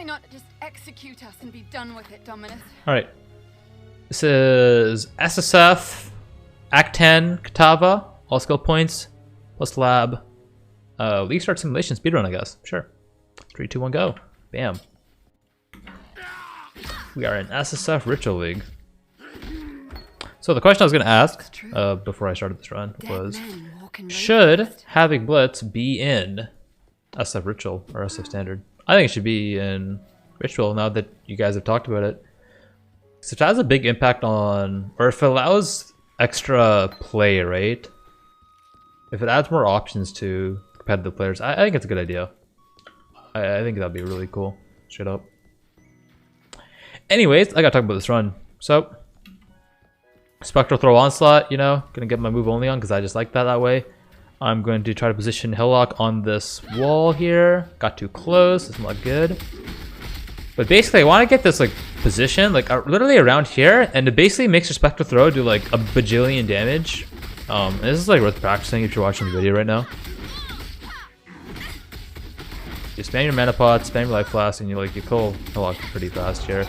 Why not just execute us and be done with it, Dominus? Alright. This is SSF, A10 Kitava, all skill points, plus lab. League start simulation speedrun, I guess. Sure. 3, 2, 1, go. Bam. We are in SSF Ritual League. So the question I was going to ask before I started this run was, should having Blitz be in SF Ritual or SF Standard? I think it should be in Ritual now that you guys have talked about it. So if it has a big impact on, or if it allows extra play, right? If it adds more options to competitive players, I think it's a good idea. I think that'd be really cool, straight up. Anyways, I gotta talk about this run. So, Spectral Throw Onslaught, you know, gonna get my move only on because I just like that way. I'm going to try to position Hillock on this wall here. Got too close, it's not good. But basically, I want to get this like position, like literally around here, and it basically makes your Spectral Throw do like a bajillion damage. And this is like worth practicing if you're watching the video right now. You spam your mana pot, spam your life flask, and you kill Hillock pretty fast here.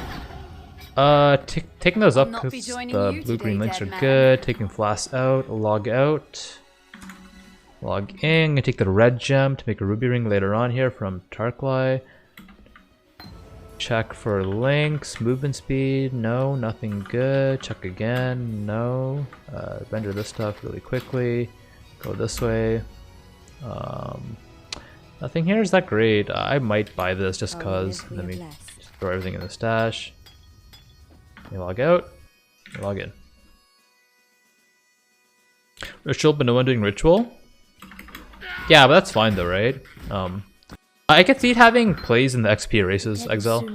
Taking those up because the blue-green links are good. Taking flasks out, log out. Log in, gonna take the red gem to make a ruby ring later on here from Tarklai. Check for links, movement speed, no, nothing good. Check again, no. Render this stuff really quickly. Go this way. Nothing here is that great. I might buy this just cause. Let me just throw everything in the stash. You log out, you log in. Ritual, but no one doing ritual? Yeah, but that's fine though, right? I could see it having plays in the XP races, Exile.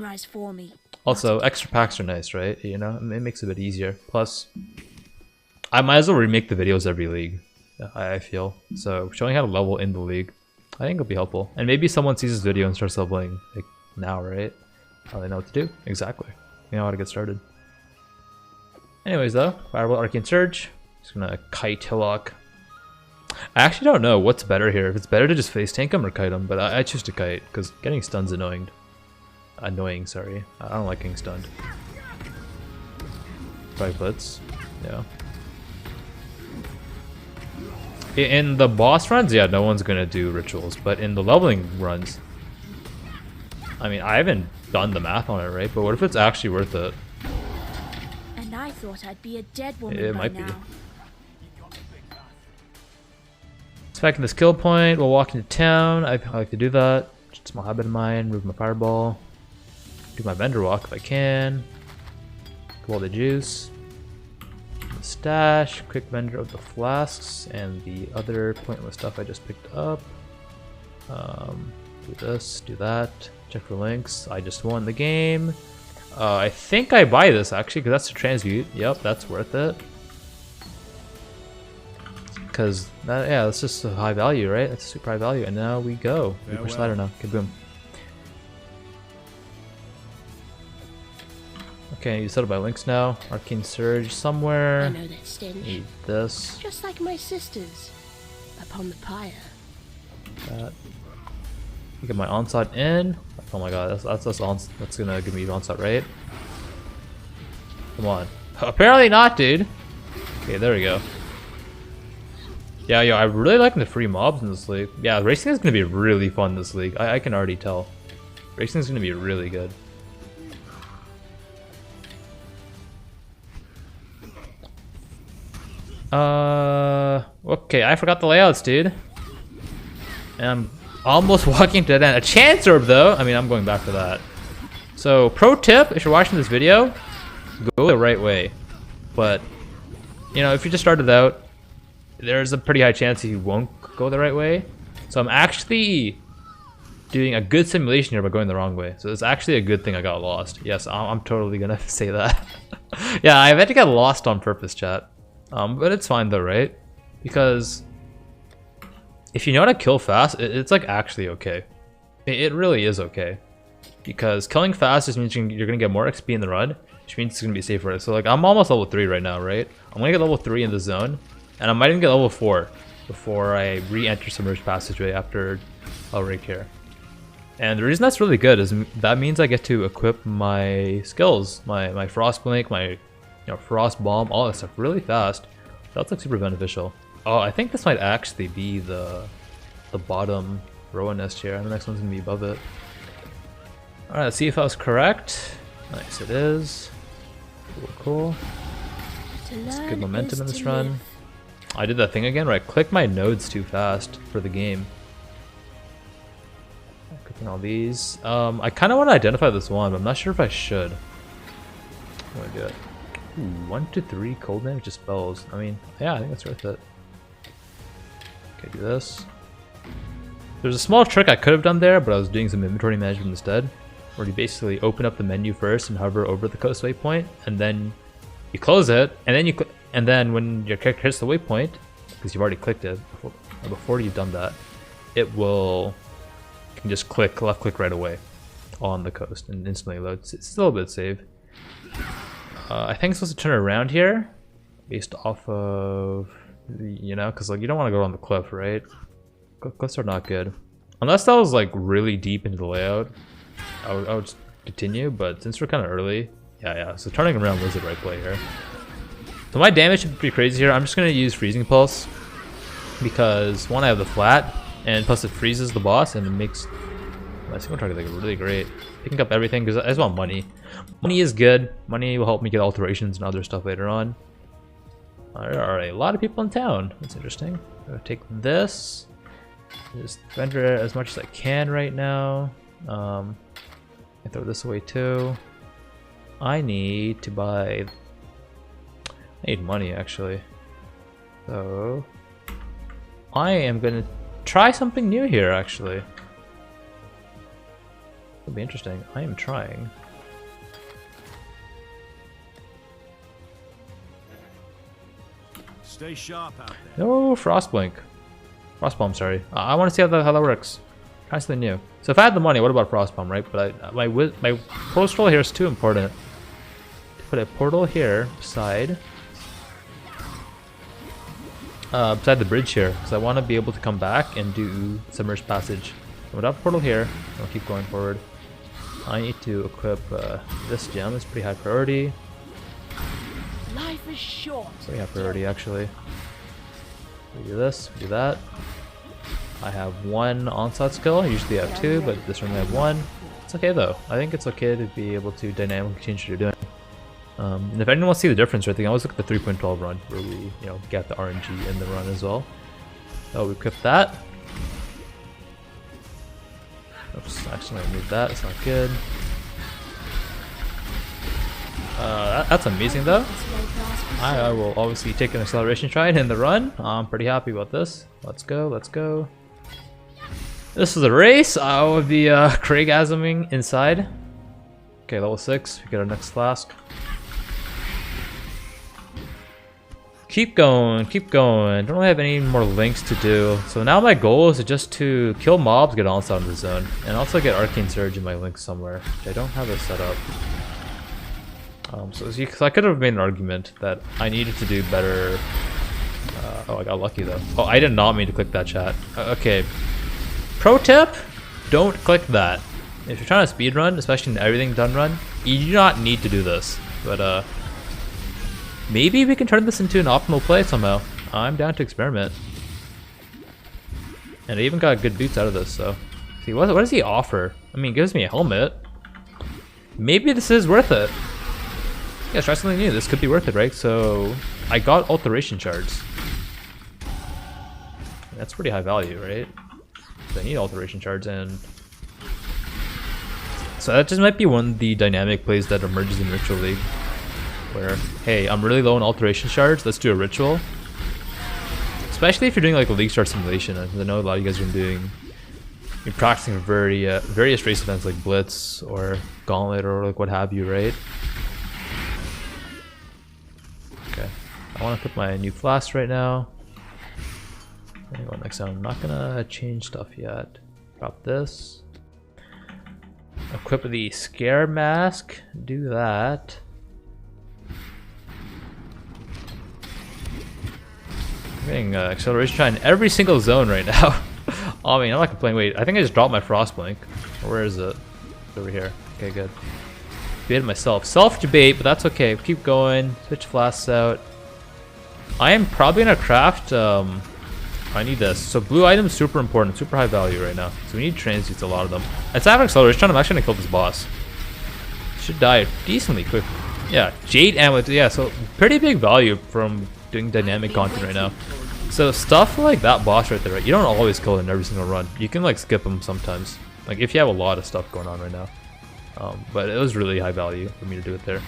Also, extra packs are nice, right? You know, it makes it a bit easier. Plus, I might as well remake the videos every league, I feel. So, showing how to level in the league, I think it'll be helpful. And maybe someone sees this video and starts leveling like now, right? How they know what to do? Exactly. You know how to get started. Anyways though, Fireball, Arcane Surge. Just gonna kite Hillock. I actually don't know what's better here. If it's better to just face tank him or kite him, but I choose to kite because getting stun's annoying. Sorry. I don't like getting stunned. Try Blitz. Yeah. In the boss runs, yeah, no one's gonna do rituals, but in the leveling runs, I mean, I haven't done the math on it, right? But what if it's actually worth it? And I thought I'd be a dead woman It by might now. be. Specking this kill point while walking to town. I like to do that. Just a small habit of mine. Move my fireball. Do my vendor walk if I can. Go all the juice. The stash. Quick vendor of the flasks and the other pointless stuff I just picked up. Do this, do that. Check for links. I just won the game. I think I buy this actually because that's a transmute. Yep, that's worth it. Because yeah, that's just a high value, right? That's a super high value, and now we go. We push ladder now. Okay, boom. Okay, you settle by links now. Arcane Surge somewhere. I know that stench. Need this. Just like my sisters upon the pyre. That. Get my onslaught in. Oh my god, that's gonna give me onslaught, right? Come on. Apparently not, dude. Okay, there we go. Yeah, I really like the free mobs in this league. Yeah, racing is gonna be really fun this league. I can already tell. Racing is gonna be really good. Okay, I forgot the layouts, dude. And I'm almost walking to that end. A chance orb though. I mean, I'm going back to that. So, pro tip: if you're watching this video, go the right way. But you know, if you just started out, there's a pretty high chance you won't go the right way. So I'm actually doing a good simulation here by going the wrong way. So it's actually a good thing I got lost. Yes, I'm totally gonna say that. Yeah, I had to get lost on purpose, chat. But it's fine though, right? Because if you know how to kill fast, it's like actually okay. It really is okay. Because killing fast just means you're gonna get more XP in the run, which means it's gonna be safer. So like I'm almost level 3 right now, right? I'm gonna get level 3 in the zone. And I might even get level 4 before I re-enter Submerged Passageway after I'll rig here. And the reason that's really good is that means I get to equip my skills, my Frost Blink, my Frost Bomb, all that stuff really fast. That's like super beneficial. Oh, I think this might actually be the bottom row nest here, and the next one's gonna be above it. Alright, let's see if I was correct. Nice, it is. Cool. It's good momentum in this run. I did that thing again where I clicked my nodes too fast for the game. Clicking all these. I kind of want to identify this one, but I'm not sure if I should. I'm gonna do it. Ooh, 1 to 3 cold damage to spells. I mean, yeah, I think that's worth it. Okay, do this. There's a small trick I could have done there, but I was doing some inventory management instead, where you basically open up the menu first and hover over the coast waypoint, and then you close it, and then and then when your character hits the waypoint, because you've already clicked it before you've done that, it will. You can just left click right away on the coast and instantly loads. It's still a bit save. I think I'm supposed to turn around here, based off of because like you don't want to go on the cliff, right? Cliffs are not good, unless that was like really deep into the layout. I would continue, but since we're kind of early, yeah. So turning around was the right play here. So my damage should be pretty crazy here. I'm just gonna use Freezing Pulse because one, I have the flat, and plus it freezes the boss and it makes my single target like really great. Picking up everything because I just want money. Money is good. Money will help me get alterations and other stuff later on. Alright, a lot of people in town. That's interesting. I'm gonna take this. Just render it as much as I can right now. I throw this away too. I need to buy. I need money actually. So I am gonna try something new here actually. It'll be interesting. I am trying. Stay sharp out there. No Frost Blink. Frost Bomb, sorry. I want to see how that works. Try something new. So if I had the money, what about Frost Bomb, right? But my post roll here is too important. To put a portal here beside the bridge here, because I want to be able to come back and do Submerged Passage. So without the portal here, I'll keep going forward. I need to equip this gem. It's pretty high priority. Life is short. Pretty high priority actually. We do this, we do that. I have one onslaught skill. I usually have two, but this one I have one. It's okay though. I think it's okay to be able to dynamically change what you're doing. And if anyone wants to see the difference, right, they can always look at the 3.12 run where we, get the RNG in the run as well. So we equip that. Oops, actually I moved that. It's not good. That's amazing though. I will obviously take an acceleration stride in the run. I'm pretty happy about this. Let's go, let's go. This is a race. I will be Craigasming inside. Okay, level 6. We get our next flask. Keep going, keep going. Don't really have any more links to do. So now my goal is just to kill mobs, get onslaught in the zone, and also get Arcane Surge in my link somewhere, which I don't have it set up. So I could have made an argument that I needed to do better. Oh, I got lucky though. Oh, I did not mean to click that, chat. Okay. Pro tip: don't click that. If you're trying to speedrun, especially in everything done run, you do not need to do this. But maybe we can turn this into an optimal play somehow. I'm down to experiment. And I even got good boots out of this. So, see, what does he offer? I mean, he gives me a helmet. Maybe this is worth it. Yeah, try something new. This could be worth it, right? So I got alteration shards. That's pretty high value, right? So I need alteration shards, and so that just might be one of the dynamic plays that emerges in Ritual League, where hey, I'm really low on alteration shards. Let's do a ritual. Especially if you're doing like a League Star simulation. I know a lot of you guys are you're practicing for various race events like Blitz or Gauntlet or like what have you, right? Okay, I want to put my new flask right now. Anyway, next time I'm not gonna change stuff yet. Drop this. Equip the Scare Mask. Do that. I'm getting acceleration shot in every single zone right now. Oh, I mean, I'm not complaining. Wait, I think I just dropped my Frostblink. Where is it? It's over here. Okay, good. Baited myself. Self-debate, but that's okay. Keep going. Switch flasks out. I am probably gonna craft. I need this. So blue items super important, super high value right now. So we need transits, a lot of them. It's Avid Acceleration. I'm actually gonna kill this boss. Should die decently quick. Yeah, Jade Amulet. Yeah, so pretty big value from doing dynamic content right now. So stuff like that boss right there, right? You don't always kill it in every single run. You can like skip them sometimes. Like if you have a lot of stuff going on right now. But it was really high value for me to do it there.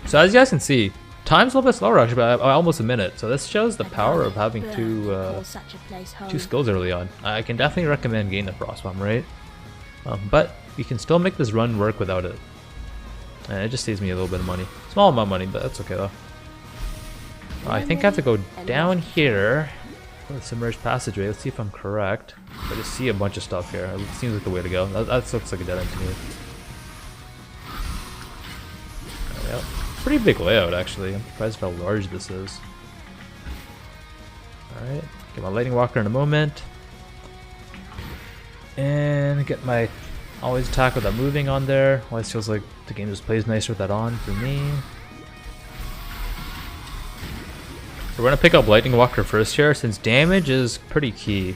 So as you guys can see, time's a little bit slower actually, by almost a minute. So this shows the power of having two skills early on. I can definitely recommend getting the Frostbomb, right? But you can still make this run work without it. And it just saves me a little bit of money. Small amount of money, but that's okay though. I think I have to go down here for the submerged passageway. Let's see if I'm correct. I just see a bunch of stuff here. It seems like the way to go. That looks like a dead end to me. Yep. Pretty big layout actually. I'm surprised how large this is. Alright, get my lightning walker in a moment. And get my always attack with that moving on there. Always feels like the game just plays nicer with that on for me. We're gonna pick up lightning walker first here since damage is pretty key.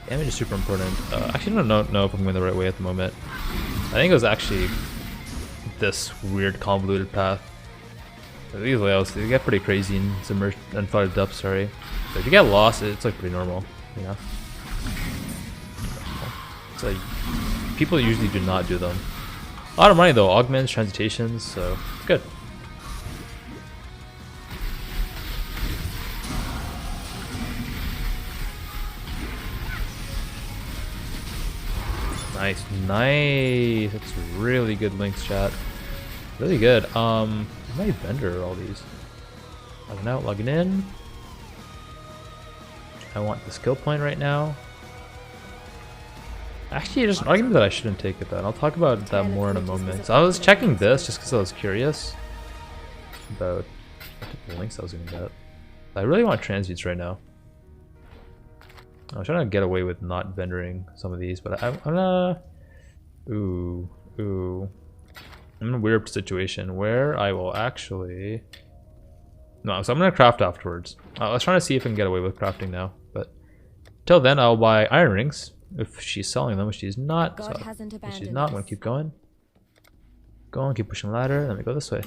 Damage is super important. Actually, I don't know if I'm going the right way at the moment. I think it was actually this weird convoluted path. These layouts, they get pretty crazy in submerged and flooded depths, sorry. So if you get lost, it's like pretty normal, you know? It's like, people usually do not do them. A lot of money though, augments, transmutations, so it's good. Nice, nice. That's really good links, chat. Really good. I might vendor all these. Logging out, logging in. I want the skill point right now. Actually, there's an argument that I shouldn't take it then. I'll talk about that more in a moment. So I was checking this just because I was curious about the links I was gonna get. I really want transmutes right now. I was trying to get away with not vendoring some of these, but I'm gonna... I'm in a weird situation where I will actually... No, so I'm gonna craft afterwards. I was trying to see if I can get away with crafting now, but... Till then, I'll buy iron rings, if she's selling them, which she's not. So if she's not, I'm gonna keep going. Go on, keep pushing ladder, let me go this way.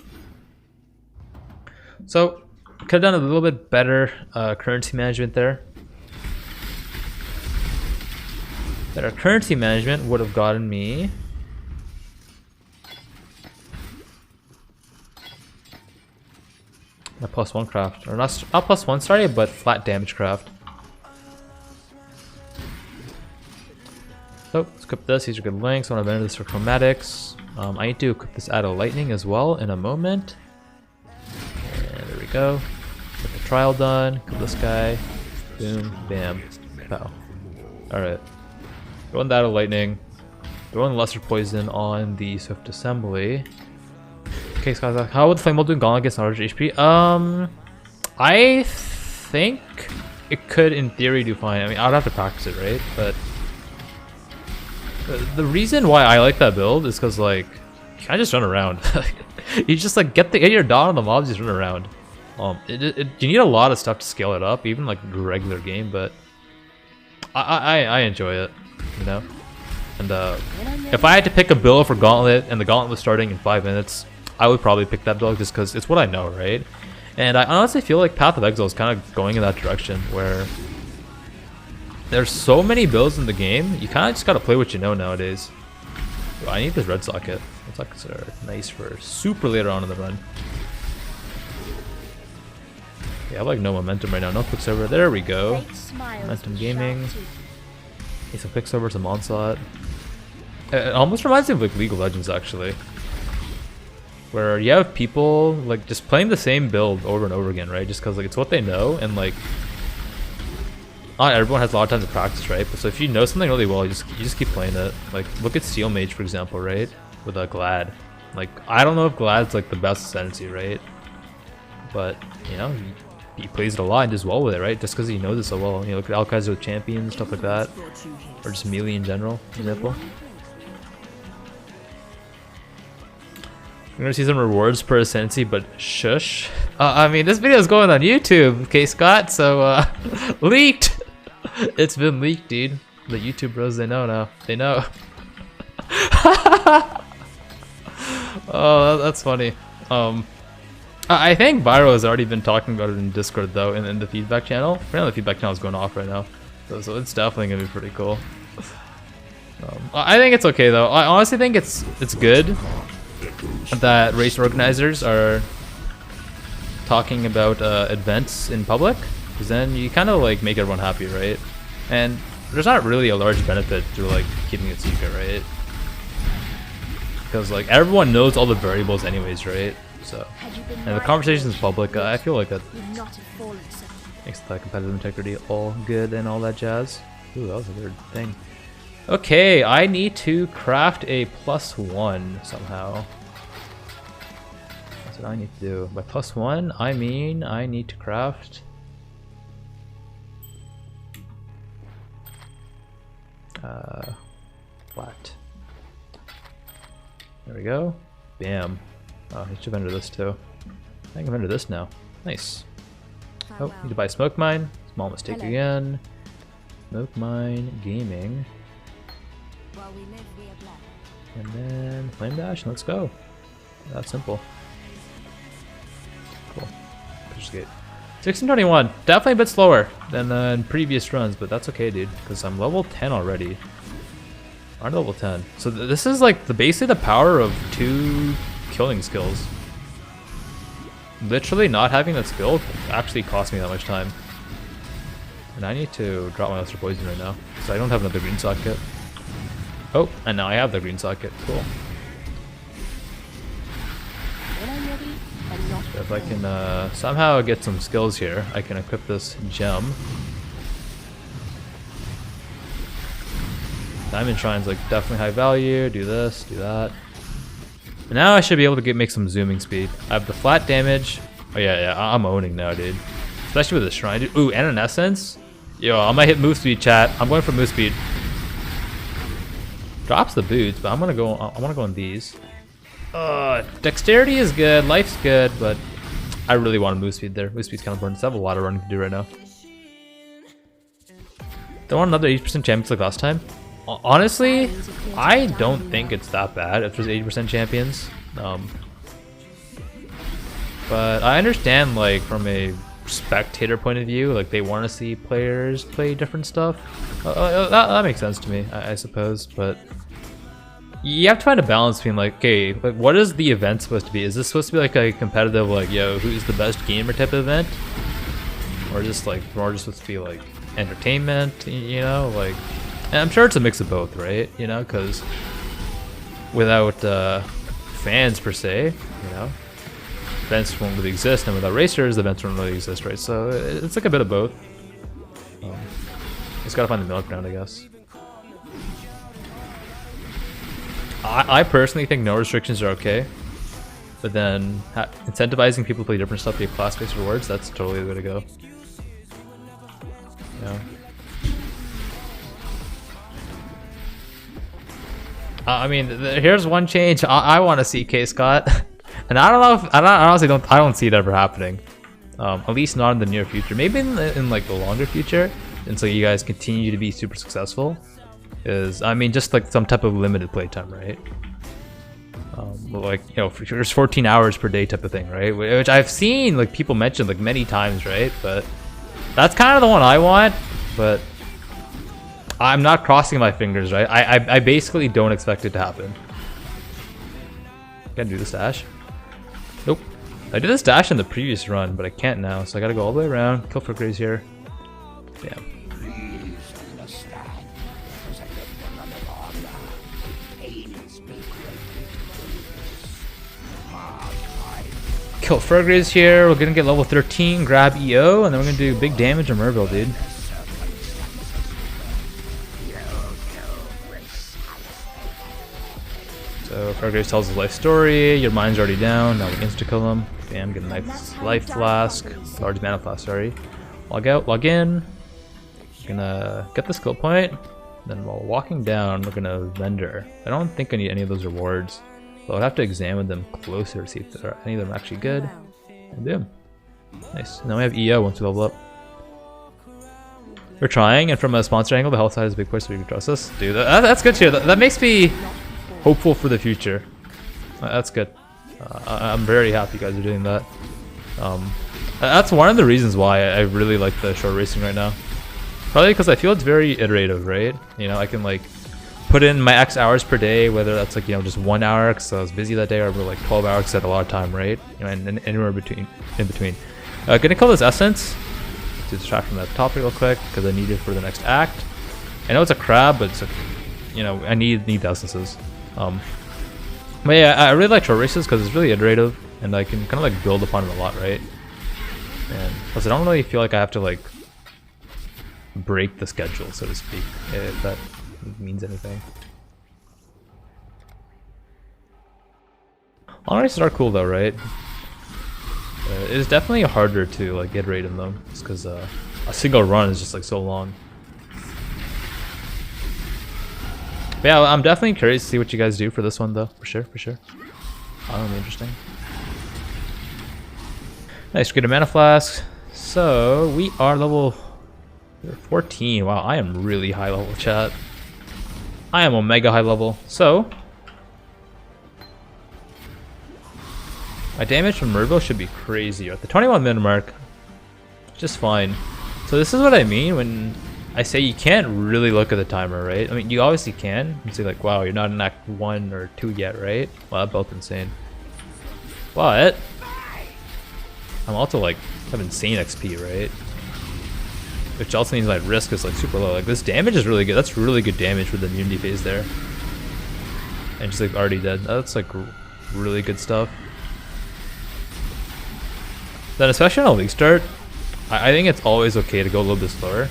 So, could have done a little bit better currency management there. Better currency management would have gotten me a +1 craft, or not +1, sorry, but flat damage craft. So let's equip this. These are good links. I want to vendor this for chromatics. I need to equip this out of lightning as well in a moment. And there we go. Get the trial done. Kill this guy. Boom, bam, pow. All right. Throwing that of lightning. Throwing lesser poison on the swift assembly. Okay, so guys, how would Flamewall do Gauntlet against large HP? I think it could, in theory, do fine. I mean, I'd have to practice it, right? But the reason why I like that build is because, like, you kind of just run around. You just like get your dot on the mobs, just run around. You need a lot of stuff to scale it up, even like a regular game. But I enjoy it. You know, and if I had to pick a build for Gauntlet and the Gauntlet was starting in 5 minutes, I would probably pick that build just because it's what I know, right? And I honestly feel like Path of Exile is kind of going in that direction where there's so many builds in the game, you kind of just gotta play what you know nowadays. Ooh, I need this red socket. Red sockets are nice for super later on in the run. Yeah, I have like no momentum right now, no Quicksilver. There we go. Momentum Gaming. Need some Quicksilver, some Onslaught. It almost reminds me of like League of Legends actually. Where you have people like just playing the same build over and over again, right? Just because like it's what they know, and like not everyone has a lot of time to practice, right? But so if you know something really well, you just keep playing it. Like look at Steel Mage for example, right? With a Glad. Like I don't know if Glad's like the best ascendancy, right? But you know, he plays it a lot and does well with it, right? Just because he knows it so well. You know, look at Alkaiser with champions, stuff like that, or just melee in general, for example. I'm gonna see some rewards per ascendancy, but shush. I mean, this video is going on YouTube, okay, Scott? So, leaked! It's been leaked, dude. The YouTube bros, they know now. They know. Oh, that's funny. I think Byro has already been talking about it in Discord, though, in the feedback channel. Right now, the feedback channel is going off right now. So it's definitely gonna be pretty cool. I think it's okay, though. I honestly think it's good that race organizers are talking about events in public, because then you kind of like make everyone happy, right? And there's not really a large benefit to like keeping it secret, right? Because like everyone knows all the variables anyways, right? So, and the conversation is public. I feel like that makes the competitive integrity all good and all that jazz. Ooh, that was a weird thing. Okay, I need to craft a +1 somehow. That's what I need to do. By +1, I mean I need to craft flat. There we go. Bam. Oh, I should vendor this too. I can vendor this now. Nice. Oh, need to buy smoke mine. Small mistake again. Smoke mine gaming. And then flame dash, and let's go. That's simple. Cool. Just get 1621. Definitely a bit slower than in previous runs, but that's okay, dude. Because I'm level 10 already. I'm level 10. So this is like basically the power of 2 killing skills. Literally not having that skill actually cost me that much time. And I need to drop my Lesser Poison right now, because I don't have another green socket. Oh, and now I have the green socket. Cool. So if I can somehow get some skills here, I can equip this gem. Diamond Shrine's like definitely high value. Do this, do that. And now I should be able to make some zooming speed. I have the flat damage. Oh yeah, I'm owning now, dude. Especially with the shrine, dude. Ooh, and an essence. Yo, I might hit move speed, chat. I'm going for move speed. Drops the boots, but I want to go on these. Dexterity is good, life's good, but I really want move speed there. Move speed's kind of important. So I have a lot of running to do right now. Don't want another 80% champions like last time. Honestly, I don't think it's that bad if there's 80% champions. But I understand, like, from a spectator point of view, like they want to see players play different stuff. That makes sense to me, I suppose. But you have to find a balance between like, okay, like what is the event supposed to be? Is this supposed to be like a competitive, like, yo, who's the best gamer type of event, or just like more just supposed to be like entertainment? You know, like, and I'm sure it's a mix of both, right? You know, because without fans per se, you know, events won't really exist, and without racers, events won't really exist, right? So it's like a bit of both. Just gotta find the middle ground, I guess. I personally think no restrictions are okay, but then incentivizing people to play different stuff, get class-based rewards, that's totally the way to go. Yeah. I mean, here's one change I want to see, K Scott, and I don't know if I honestly don't see it ever happening. At least not in the near future. Maybe in like the longer future, until you guys continue to be super successful. Is, I mean, just like some type of limited playtime, right? Like, you know, there's 14 hours per day type of thing, right? Which I've seen like people mention like many times, right? But that's kind of the one I want. But I'm not crossing my fingers, right? I basically don't expect it to happen. Gotta do this dash. Nope. I did this dash in the previous run, but I can't now, so I gotta go all the way around. Kill for Graze here. Damn. Kill Fergraze here. We're gonna get level 13, grab EO, and then we're gonna do big damage on Merville, dude. So Fergraze tells his life story. Your mine's already down. Now we insta kill him. Bam, get a nice life flask. Large mana flask, sorry. Log out, log in. Gonna get the skill point. Then while walking down, we're gonna vendor. I don't think I need any of those rewards. So I'd have to examine them closer to see if any of them are actually good. And boom. Nice. Now we have EO once we level up. We're trying, and from a sponsor angle, the health side is a big push, so you can trust us. Dude, that's good too. That makes me hopeful for the future. That's good. I'm very happy you guys are doing that. That's one of the reasons why I really like the short racing right now. Probably because I feel it's very iterative, right? You know, I can like put in my X hours per day, whether that's like, you know, just 1 hour because I was busy that day, or like 12 hours because I had a lot of time, right? You know, and anywhere in between. Gonna call this Essence to distract from that topic real quick because I need it for the next act. I know it's a crab, but it's a, you know, I need the essences. But yeah, I really like short races because it's really iterative and I can kind of like build upon it a lot, right? And plus I don't really feel like I have to like break the schedule, so to speak, if that means anything. Long races are cool though, right? It is definitely harder to like iterate in them, just because a single run is just like so long. But yeah, I'm definitely curious to see what you guys do for this one though, for sure. That'll be interesting. Nice, get a mana flask. So we are level 14. Wow, I am really high level, chat. I am omega high level. So my damage from Merc should be crazy at the 21-minute mark. Just fine. So this is what I mean when I say you can't really look at the timer, right? I mean, you obviously can. You say like, wow, you're not in Act 1 or 2 yet, right? Well, that's both insane. But I'm also like have insane XP, right? Which also means my risk is like super low. Like this damage is really good. That's really good damage for the immunity phase there. And just like already dead. That's like really good stuff. Then especially on a league start, I think it's always okay to go a little bit slower.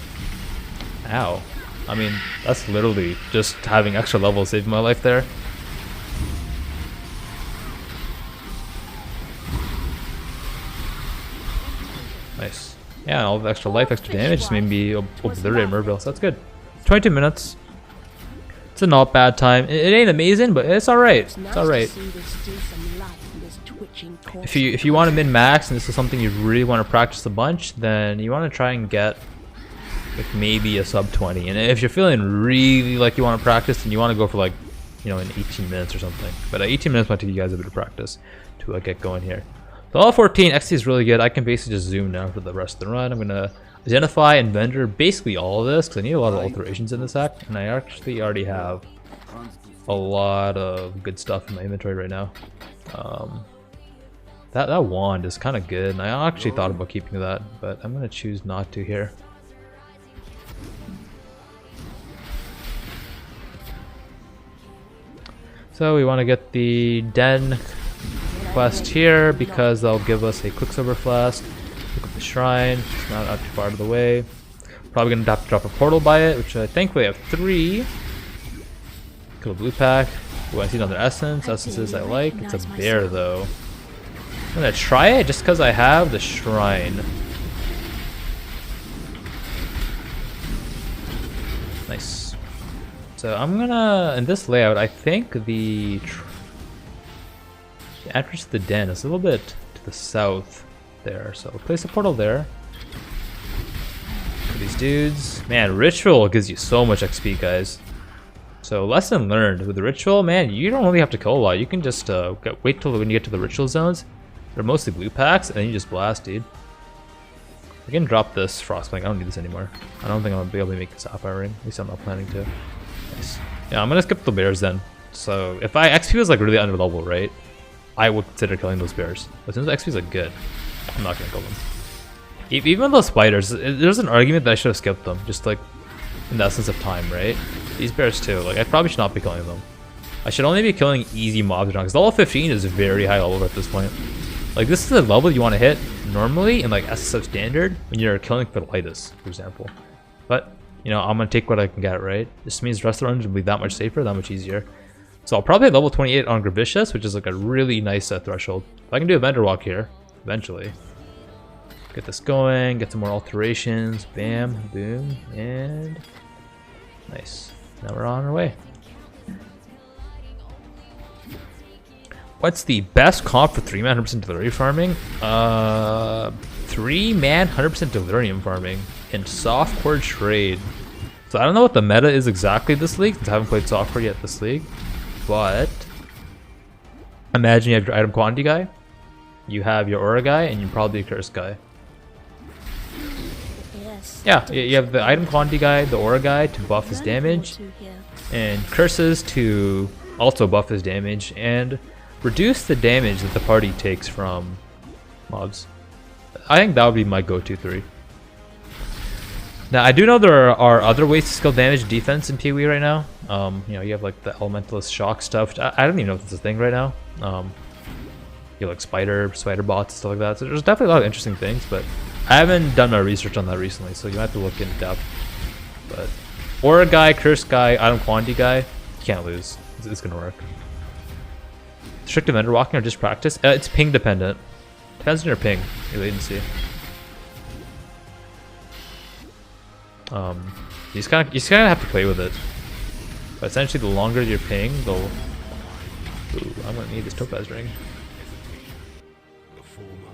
Ow. I mean, that's literally just having extra levels saving my life there. Nice. Yeah, all the extra life, extra damage just made me obliterate Merville, so that's good. 22 minutes. It's a not bad time. It ain't amazing, but it's alright. It's alright. If you want to min-max and this is something you really want to practice a bunch, then you want to try and get like maybe a sub 20. And if you're feeling really like you want to practice, then you want to go for like, you know, in 18 minutes or something. But 18 minutes might take you guys a bit of practice to like get going here. So all 14 XT is really good. I can basically just zoom now for the rest of the run. I'm gonna identify and vendor basically all of this because I need a lot of alterations in this act, and I actually already have a lot of good stuff in my inventory right now. That wand is kind of good, and I actually thought about keeping that, but I'm gonna choose not to here. So we want to get the Den quest here because they'll give us a Quicksilver flask. Look at the shrine, it's not out too far out of the way. Probably gonna have to drop a portal by it, which I thankfully have 3. Kill a blue pack. Ooh, I see another essence. Essences I like. It's a bear though. I'm gonna try it just because I have the shrine. Nice. So I'm gonna, in this layout, I think the entrance to the den is a little bit to the south there. So place a portal there. For these dudes. Man, ritual gives you so much XP, guys. So lesson learned with the ritual, man, you don't really have to kill a lot. You can just wait till when you get to the ritual zones. They're mostly blue packs, and then you just blast, dude. I can drop this Frostbank. I don't need this anymore. I don't think I'm gonna be able to make the Sapphire Ring. At least I'm not planning to. Nice. Yeah, I'm gonna skip the bears then. So if XP was like really under level, right? I would consider killing those bears. But since XP is like good, I'm not gonna kill them. Even those spiders, there's an argument that I should have skipped them, just like in the essence of time, right? These bears too. Like I probably should not be killing them. I should only be killing easy mobs because level 15 is very high level at this point. Like this is the level you want to hit normally in like SSF standard when you're killing Philitis, for example. But you know, I'm gonna take what I can get, right? This means the rest of the runs will be that much safer, that much easier. So I'll probably hit level 28 on Gravicious, which is like a really nice threshold. If I can do a vendor walk here, eventually. Get this going, get some more alterations. Bam, boom, and nice. Now we're on our way. What's the best comp for 3-man 100% delirium farming? 3-man 100% delirium farming in softcore trade. So I don't know what the meta is exactly this league, since I haven't played softcore yet this league. But imagine you have your item quantity guy, you have your aura guy, and you probably a curse guy. Yes. Yeah, you have the item quantity guy, the aura guy to buff his damage, and curses to also buff his damage and reduce the damage that the party takes from mobs. I think that would be my go-to 3. Now I do know there are other ways to skill damage defense in PoE right now. You know, you have like the Elementalist shock stuff. I don't even know if it's a thing right now. You have like spider bots and stuff like that. So there's definitely a lot of interesting things, but I haven't done my research on that recently, so you have to look in depth. But aura guy, curse guy, item quantity guy, you can't lose. It's gonna work. Strict vendor walking or just practice? It's ping dependent. Depends on your ping, your latency. You just kind of have to play with it. But essentially, the longer your ping, the ooh, I'm gonna need this topaz ring.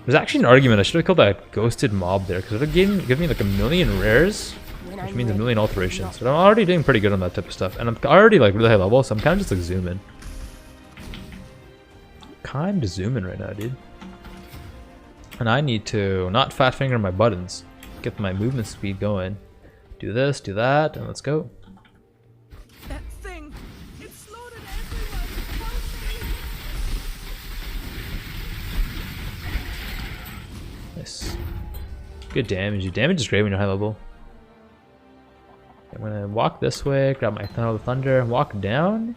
There's actually an argument I should have killed that ghosted mob there, because it would have given me like 1,000,000 rares, which means 1,000,000 alterations. But I'm already doing pretty good on that type of stuff, and I'm already like really high level, so I'm kind of just like zooming. Kind of zooming right now, dude. And I need to not fat finger my buttons, get my movement speed going. Do this, do that, and let's go. That thing, it slaughtered everyone. Help me. Nice. Good damage. Your damage is great when you're high level. I'm gonna walk this way, grab my thunder, walk down,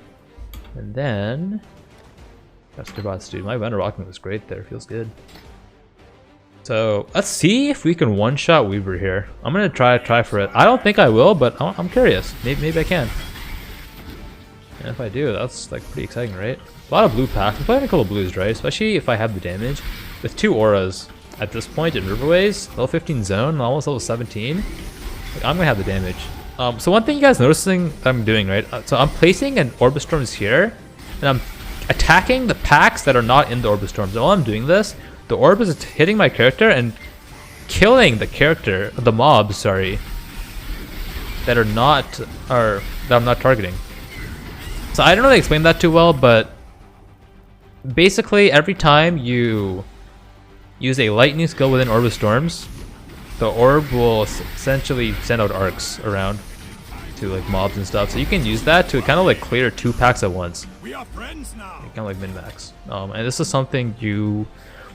and then that's the bots, dude. My vendor walking was great there. Feels good. So let's see if we can one-shot Weaver here. I'm gonna try for it. I don't think I will, but I'm curious. Maybe I can. And if I do, that's like pretty exciting, right? A lot of blue packs. I'm playing a couple of blues, right? Especially if I have the damage. With 2 auras at this point in Riverways, level 15 zone, almost level 17. Like, I'm gonna have the damage. So one thing you guys noticing that I'm doing, right? So I'm placing an Orbistorms here, and I'm attacking the packs that are not in the Orbistorms. And while I'm doing this, the orb is hitting my character and killing the mobs, sorry, that I'm not targeting. So I don't really explain that too well, but basically every time you use a lightning skill within Orb of Storms, the orb will essentially send out arcs around to like mobs and stuff. So you can use that to kind of like clear 2 packs at once. We are friends now. Kind of like min-max. And this is something you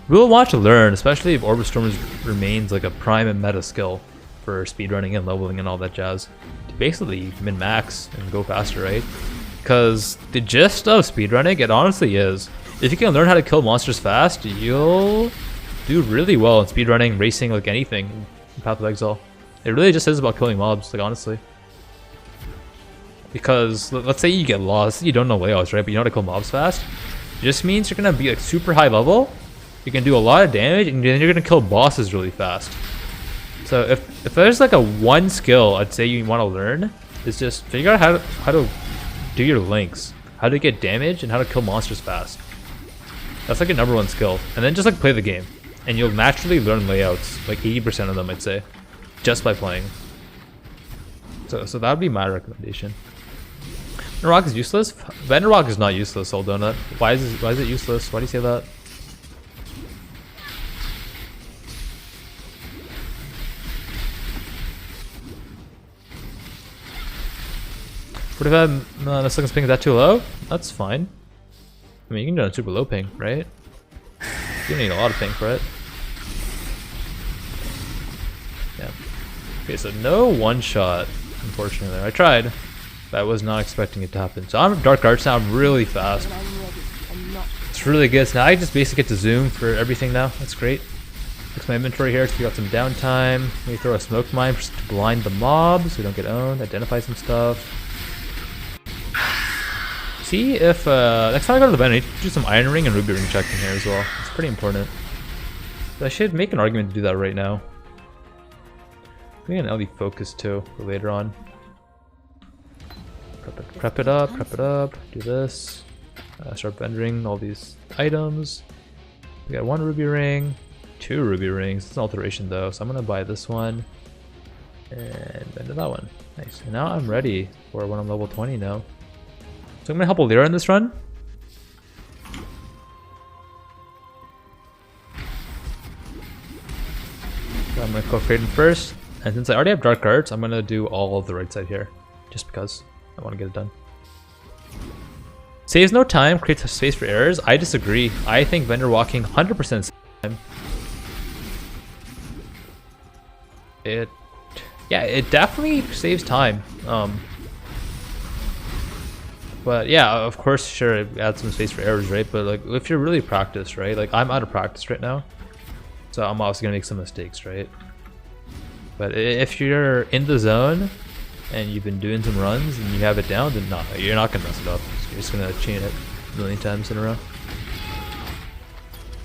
will want to learn, especially if Orb of Storms remains like a prime and meta skill for speedrunning and leveling and all that jazz. To basically min-max and go faster, right? Because the gist of speedrunning, it honestly is, if you can learn how to kill monsters fast, you'll do really well in speedrunning, racing, like anything in Path of Exile. It really just is about killing mobs, like honestly. Because let's say you get lost, you don't know layouts, right? But you know how to kill mobs fast. It just means you're gonna be like super high level. You can do a lot of damage, and then you're gonna kill bosses really fast. So if there's like a one skill I'd say you want to learn, is just figure out how to do your links, how to get damage, and how to kill monsters fast. That's like your #1 skill. And then just like play the game, and you'll naturally learn layouts, like 80% of them I'd say, just by playing. So that would be my recommendation. Vendor Rock is useless? Vendor Rock is not useless, Soul Donut. Why is it useless? Why do you say that? What if the second ping is that too low? That's fine. I mean, you can do it on super low ping, right? You don't need a lot of ping for it. Yeah. Okay, so no one shot, unfortunately. I tried, but I was not expecting it to happen. So I'm Dark Arts now, I'm really fast. It's really good. So now I just basically get to zoom for everything now. That's great. Fix my inventory here so we got some downtime. Maybe throw a smoke mine just to blind the mobs so we don't get owned. Identify some stuff. See if next time I go to the event, I need to do some Iron Ring and Ruby Ring checking here as well. It's pretty important. I should make an argument to do that right now. Maybe an LE focus too for later on. Prep it up, do this. Start vending all these items. We got 1 ruby ring, 2 ruby rings. It's an alteration though, so I'm gonna buy this one and vend that one. Nice. And now I'm ready for when I'm level 20 now. So I'm gonna help Alira in this run. So I'm gonna cook Kraden first, and since I already have dark arts, I'm gonna do all of the right side here, just because I want to get it done. Saves no time, creates space for errors. I disagree. I think vendor walking 100% saves time. It definitely saves time. But yeah, of course, sure, it adds some space for errors, right? But like, if you're really practiced, right? Like, I'm out of practice right now, so I'm obviously gonna make some mistakes, right? But if you're in the zone and you've been doing some runs and you have it down, then no, you're not gonna mess it up. You're just gonna chain it a million times in a row.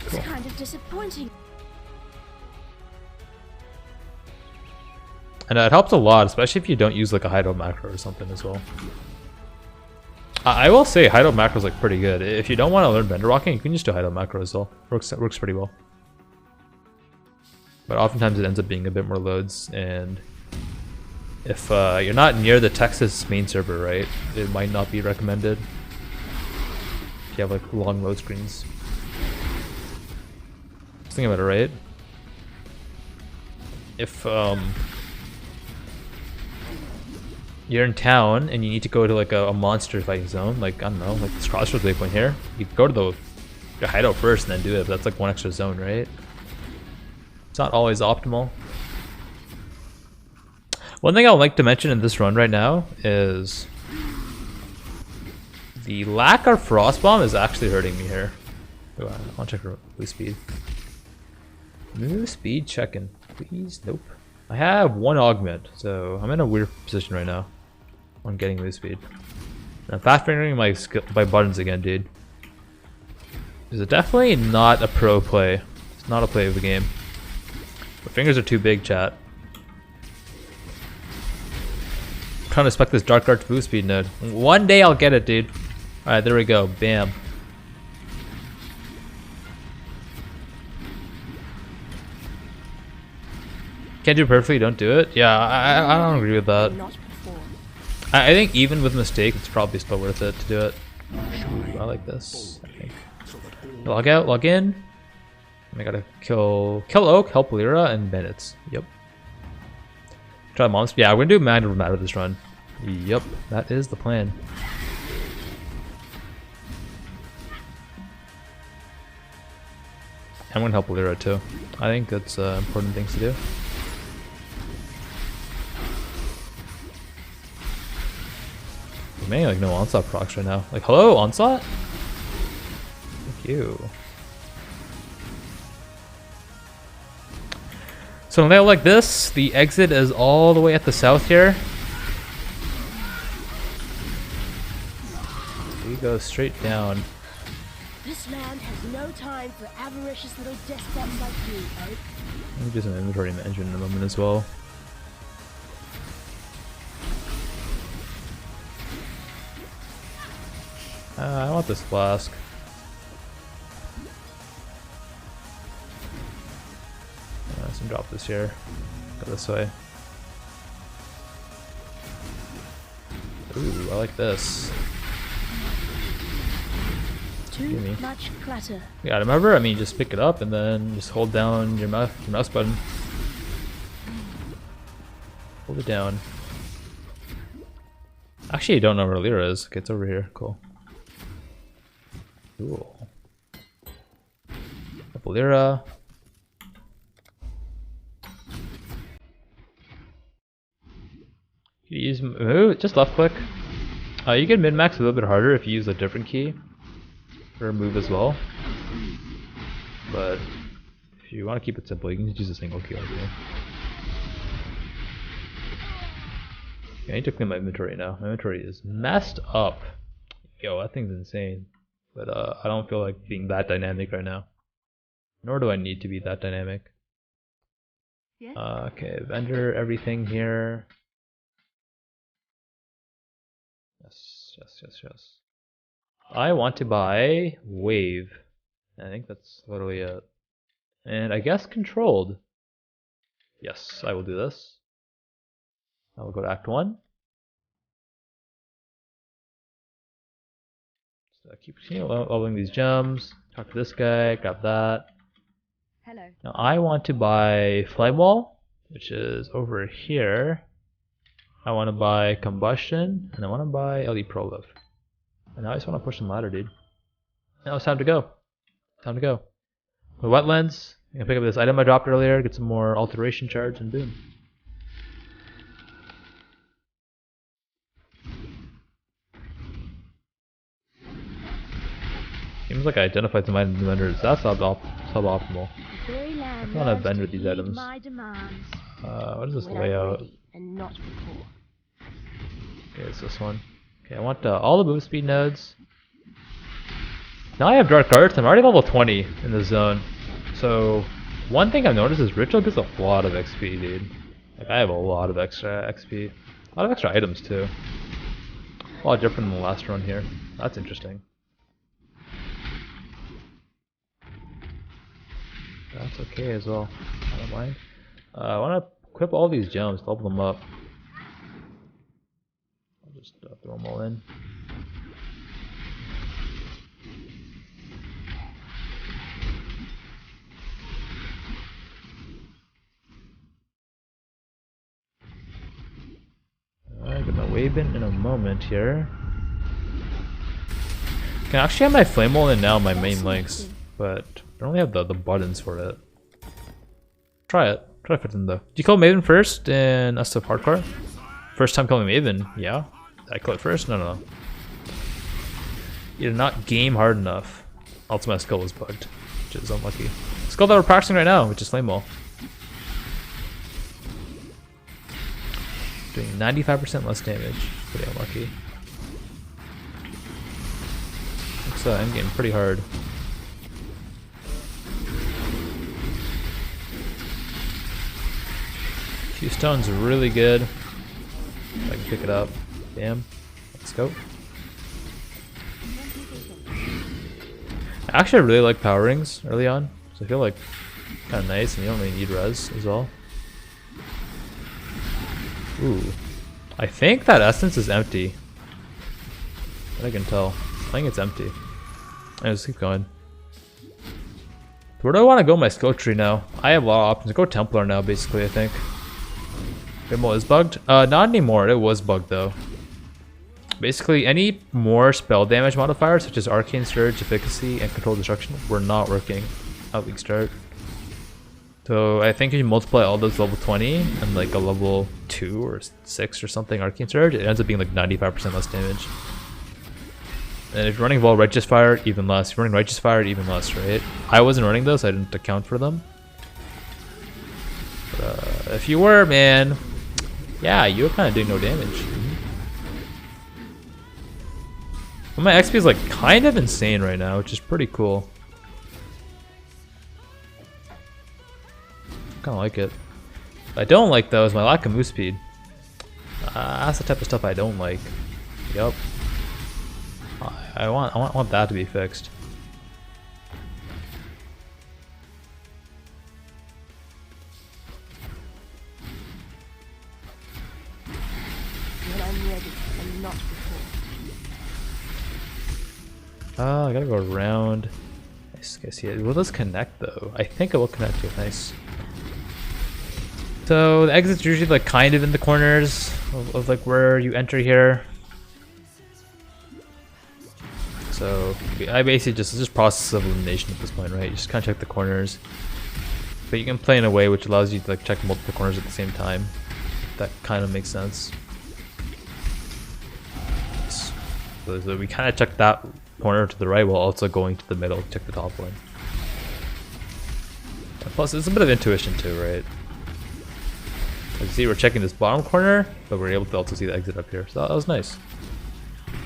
It's kind of disappointing. And it helps a lot, especially if you don't use like a hideout macro or something as well. I will say hideout macro is like pretty good. If you don't want to learn vendor walking, you can just do hideout macro as well. Works pretty well. But oftentimes it ends up being a bit more loads, and if you're not near the Texas main server, right, it might not be recommended if you have like long load screens. Just think about it, right? If you're in town and you need to go to like a monster fighting zone, like, I don't know, like this crossroads waypoint here, you go to your hideout first and then do it, but that's like one extra zone, right? It's not always optimal. One thing I would like to mention in this run right now is the lack of frost bomb is actually hurting me here. Ooh, I want to check for move speed. Move speed checking, please. Nope. I have 1 augment, so I'm in a weird position right now on getting move speed. And I'm fast fingering my buttons again, dude. This is definitely not a pro play. It's not a play of the game. My fingers are too big, chat. I'm trying to spec this dark arts boost speed node. One day I'll get it, dude. Alright, there we go. Bam. Can't do it perfectly, don't do it. Yeah, I don't agree with that. I think even with mistake, it's probably still worth it to do it. Ooh, I like this, I think. Log out, log in. I gotta kill Oak, help Lyra, and Bandits. Yep. Try moms. Yeah, we're gonna do Matter of Matter this run. Yep, that is the plan. I'm gonna help Lyra too. I think that's important things to do. Man, like no onslaught procs right now. Like, hello, onslaught? Thank you. So in a layout like this, the exit is all the way at the south here. We go straight down. This land has no time for avaricious little despots like you, Oak. Let me do some inventory management in a moment as well. I want this flask. Let's drop this here. Go this way. Ooh, I like this. Too much clutter. Yeah, remember? I mean, just pick it up and then just hold down your mouse button. Hold it down. Actually, I don't know where Lyra is. Okay, it's over here. Cool. Cool. Lyra. You use just left click. You can min max a little bit harder if you use a different key for a move as well. But if you want to keep it simple, you can just use a single key. Okay, I need to clean my inventory now. My inventory is messed up. Yo, that thing's insane. But I don't feel like being that dynamic right now. Nor do I need to be that dynamic. Yes? Okay, vendor everything here. Yes. I want to buy wave. I think that's literally it. And I guess controlled. Yes, I will do this. I will go to Act 1. So keep leveling these gems. Talk to this guy, grab that. Hello. Now I want to buy Flamewall, which is over here. I want to buy Combustion, and I want to buy LE Proliv. And now I just want to push some ladder, dude. Now it's time to go. Time to go. The wetlands. I'm gonna pick up this item I dropped earlier, get some more alteration charge, and boom. Seems like I identified some items in the vendors. That's suboptimal. I want to vendor these items. What is this layout? Okay, it's this one. Okay, I want all the move speed nodes. Now I have Dark Arts. I'm already level 20 in this zone. So one thing I've noticed is Ritual gets a lot of XP, dude. Like I have a lot of extra XP. A lot of extra items too. A lot different than the last run here. That's interesting. That's okay as well. I don't mind. I want to equip all these gems, level them up. I'll just throw them all in. Alright, get my wave in a moment here. I can actually have my Flamewall in now, my main links, but I don't really have the buttons for it. Try it. Try to fit in though. Do you kill Maven first in SF Hardcore? First time killing Maven? Yeah. Did I kill it first? No. You did not game hard enough. Also my skill was bugged, which is unlucky. Skill that we're practicing right now, which is Flamewall. Doing 95% less damage. Pretty unlucky. Looks endgame pretty hard. Q-Stone's really good. If I can pick it up. Damn. Let's go. Actually, I really like power rings early on. So I feel like kind of nice, and you don't really need res as well. Ooh. I think that essence is empty. But I can tell. I think it's empty. Let's keep going. Where do I want to go my skill tree now? I have a lot of options. Go Templar now, basically, I think. Flamewall is bugged? Not anymore. It was bugged, though. Basically, any more spell damage modifiers, such as Arcane Surge, Efficacy, and Control Destruction, were not working at league start. So I think if you multiply all those level 20 and like a level 2 or 6 or something Arcane Surge, it ends up being like 95% less damage. And if you're running Vol Righteous Fire, even less. If you're running Righteous Fire, even less, right? I wasn't running those, so I didn't account for them. But, if you were, man, yeah, you were kind of doing no damage. But my XP is like kind of insane right now, which is pretty cool. Kind of like it. What I don't like though is my lack of move speed. That's the type of stuff I don't like. Yup. I want that to be fixed. When I'm ready, and not before. Oh, I gotta go around. I see it. Will this connect though? I think it will connect to it. Nice. So the exit's usually like kind of in the corners of like where you enter here. So I basically just process of elimination at this point, right? You just kind of check the corners, but you can play in a way which allows you to like check multiple corners at the same time. That kind of makes sense. So we kind of check that corner to the right while also going to the middle to check the top one. And plus, it's a bit of intuition too, right? As you see, we're checking this bottom corner, but we're able to also see the exit up here. So that was nice.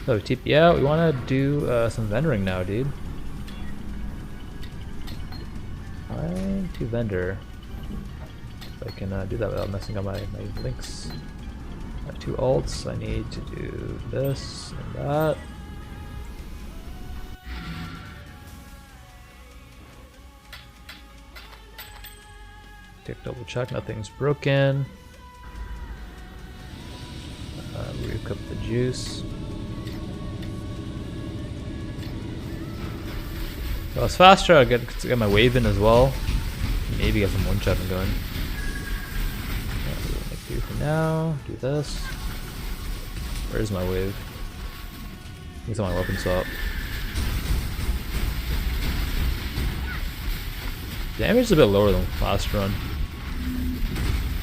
So TP out. We want to do some vendoring now, dude. Time to vendor. If I can do that without messing up my links. My 2 alts, I need to do this and that. Double check, nothing's broken. Recook the juice. If I was faster, I'd get my wave in as well. Maybe get some one-shotting going. Make do for now. Do this. Where's my wave? It's on my weapon swap. Damage is a bit lower than last run.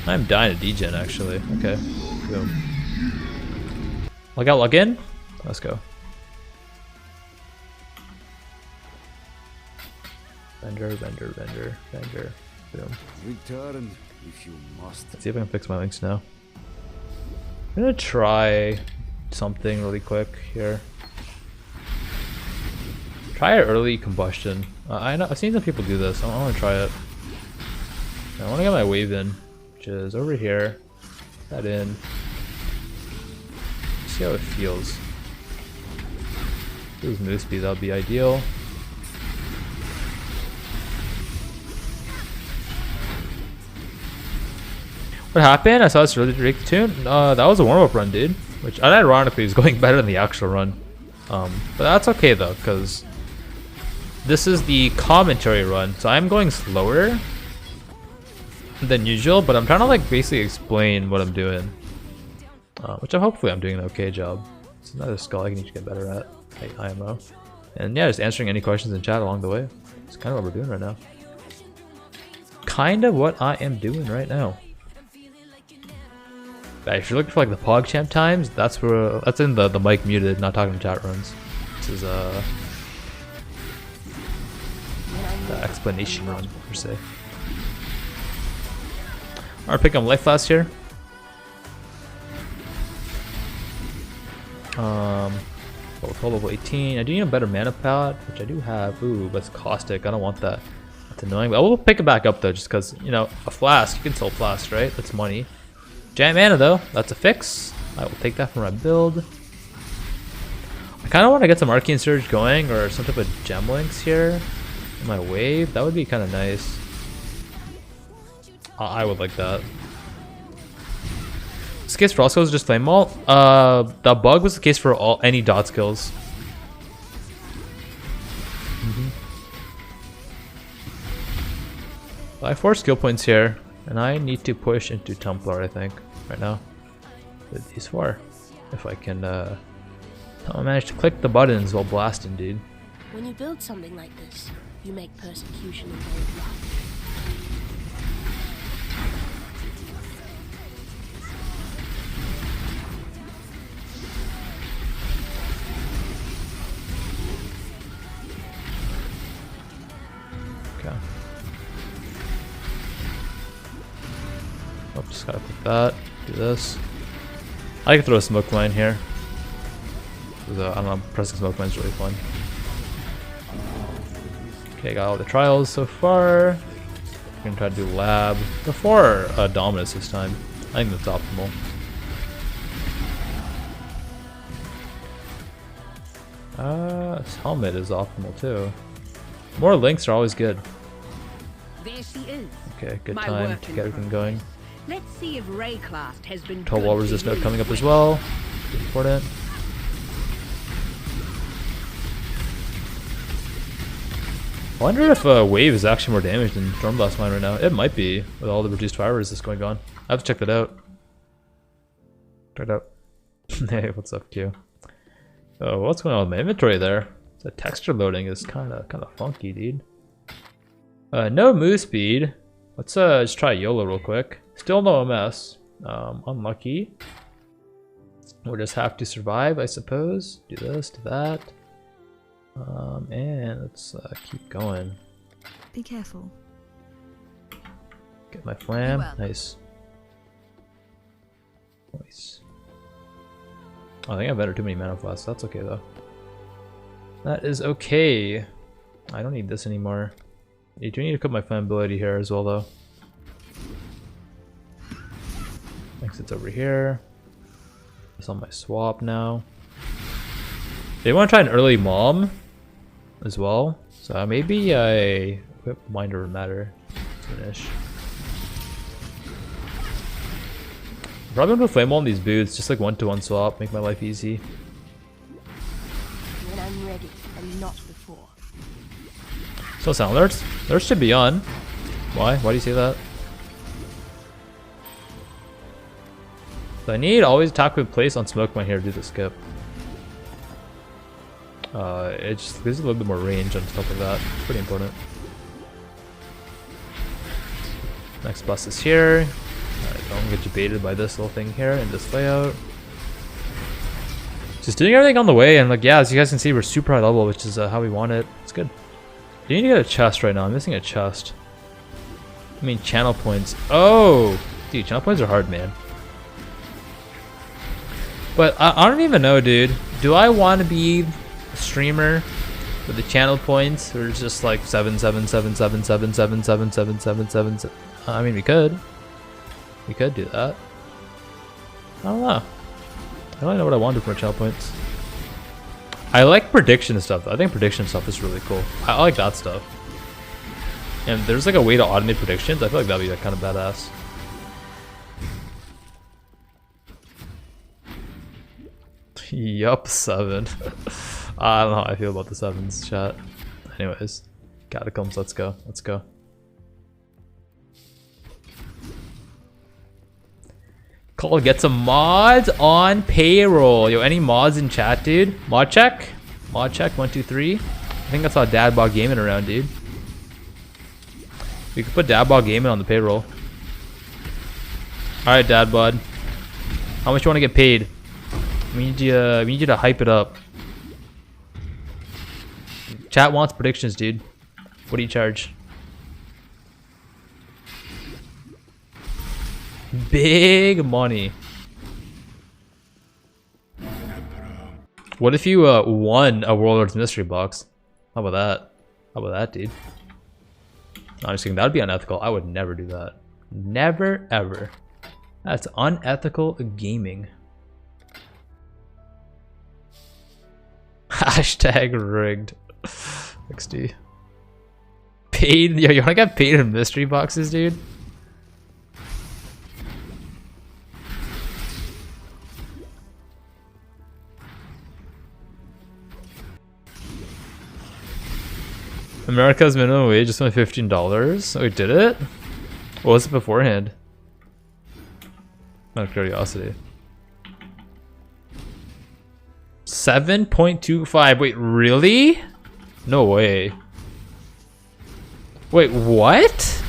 I'm dying to degen actually. Okay. Boom. Log out, log in. Let's go. Vendor. Boom. Return if you must. Let's see if I can fix my links now. I'm gonna try something really quick here. Try an early combustion. I know I've seen some people do this. I want to try it. I want to get my wave in, which is over here. That in. See how it feels. If it was move speed, that would be ideal. What happened? I saw this really break the tune. That was a warm-up run, dude. Which ironically is going better than the actual run. But that's okay though, because this is the commentary run, so I'm going slower than usual, but I'm trying to like basically explain what I'm doing, which hopefully I'm doing an okay job. It's another skill I need to get better at, like IMO. And yeah, just answering any questions in chat along the way. It's kind of what we're doing right now. Kind of what I am doing right now. But if you're looking for like the PogChamp times, that's where that's in the mic muted, not talking to chat runs. This is the explanation run per se. Alright, pick up life flask here. Level 18. I do need a better mana palette, which I do have. Ooh, but it's caustic. I don't want that. That's annoying. But I will pick it back up though, just because, you know, a flask, you can sell flasks, right? That's money. Giant mana though, that's a fix. I will take that for my build. I kind of want to get some Arcane Surge going or some type of gem links here in my wave. That would be kind of nice. I would like that. This case for all skills is just Flamewall. The bug was the case for any dot skills. I have 4 skill points here, and I need to push into Templar, I think, right now. With these 4. If I can manage to click the buttons while blasting, dude. When you build something like this, you make persecution and bold luck. Okay. Oh, just gotta put that. Do this. I can throw a smoke mine here. I don't know, pressing smoke mine is really fun. Okay, got all the trials so far. We're gonna try to do lab before Dominus this time. I think that's optimal. This helmet is optimal too. More links are always good. There she is. Okay, good My time work to in get everything going. Let's see if Rayclast has been 12 good wall to resist you node coming up as lately. well. Important. I wonder if Wave is actually more damage than Stormblast Mine right now. It might be, with all the reduced fire resist going on. I have to check that out. Check it out. Hey, what's up, Q? Oh, what's going on with my inventory there? The texture loading is kind of funky, dude. No move speed. Let's just try YOLO real quick. Still no MS. Unlucky. We'll just have to survive, I suppose. Do this, do that. And let's keep going. Be careful. Get my flam. well. Nice. Nice. Oh, I think I've entered too many mana flasks. That's okay though. That is okay. I don't need this anymore. You do need to cut my flammability here as well, though. Exit's over here. It's on my swap now. They want to try an early mom as well, so maybe I equip Minder Matter soonish. Probably gonna put Flamewall on these boots, just like 1-to-1 swap, make my life easy. When I'm ready, and not before. Still sound alerts? Alerts should be on. Why? Why do you say that? So I need always attack with place on smoke when here to do the skip. It just gives you a little bit more range and stuff like that. It's pretty important. Next bus is here. Alright, don't get debated by this little thing here in this layout. Just doing everything on the way, and like, yeah, as you guys can see, we're super high level, which is how we want it. It's good. You need to get a chest right now. I'm missing a chest. I mean, channel points. Oh! Dude, channel points are hard, man. But I don't even know, dude. Do I want to be a streamer with the channel points, or just like 7, 7, 7, 7, 7, 7, 7, 7, 7, 7, 7? I mean, we could. We could do that. I don't know. I don't really know what I want to do for my channel points. I like prediction stuff. I think prediction stuff is really cool. I like that stuff. And there's like a way to automate predictions. I feel like that'd be like kind of badass. Yup, 7. I don't know how I feel about the 7s, chat. Anyways, catacombs, let's go. Let's go. Cole, get some mods on payroll. Yo, any mods in chat, dude? Mod check? Mod check, 1, 2, 3. I think I saw Dadbog Gaming around, dude. We could put Dadbog Gaming on the payroll. Alright, Dadbud. How much you want to get paid? We need you to hype it up. Chat wants predictions, dude. What do you charge? Big money. What if you won a Warlord's Mystery Box? How about that? How about that, dude? No, I'm just kidding. That would be unethical. I would never do that. Never, ever. That's unethical gaming. Hashtag rigged. XD. Paid? Yo, you wanna get paid in mystery boxes, dude? America's minimum wage is only $15. Oh, we did it? What was it beforehand? Out of curiosity. 7.25. Wait, really? No way. Wait, what?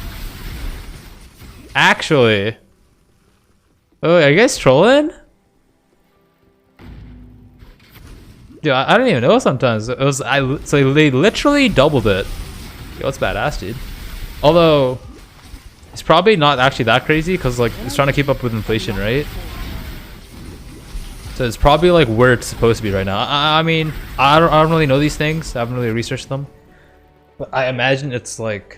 Actually. Oh, are you guys trolling? Dude, I don't even know sometimes. It was so they literally doubled it. Yo, it's badass, dude. Although it's probably not actually that crazy because like it's trying to keep up with inflation, right? So it's probably like where it's supposed to be right now. I mean, I don't really know these things. I haven't really researched them, but I imagine it's like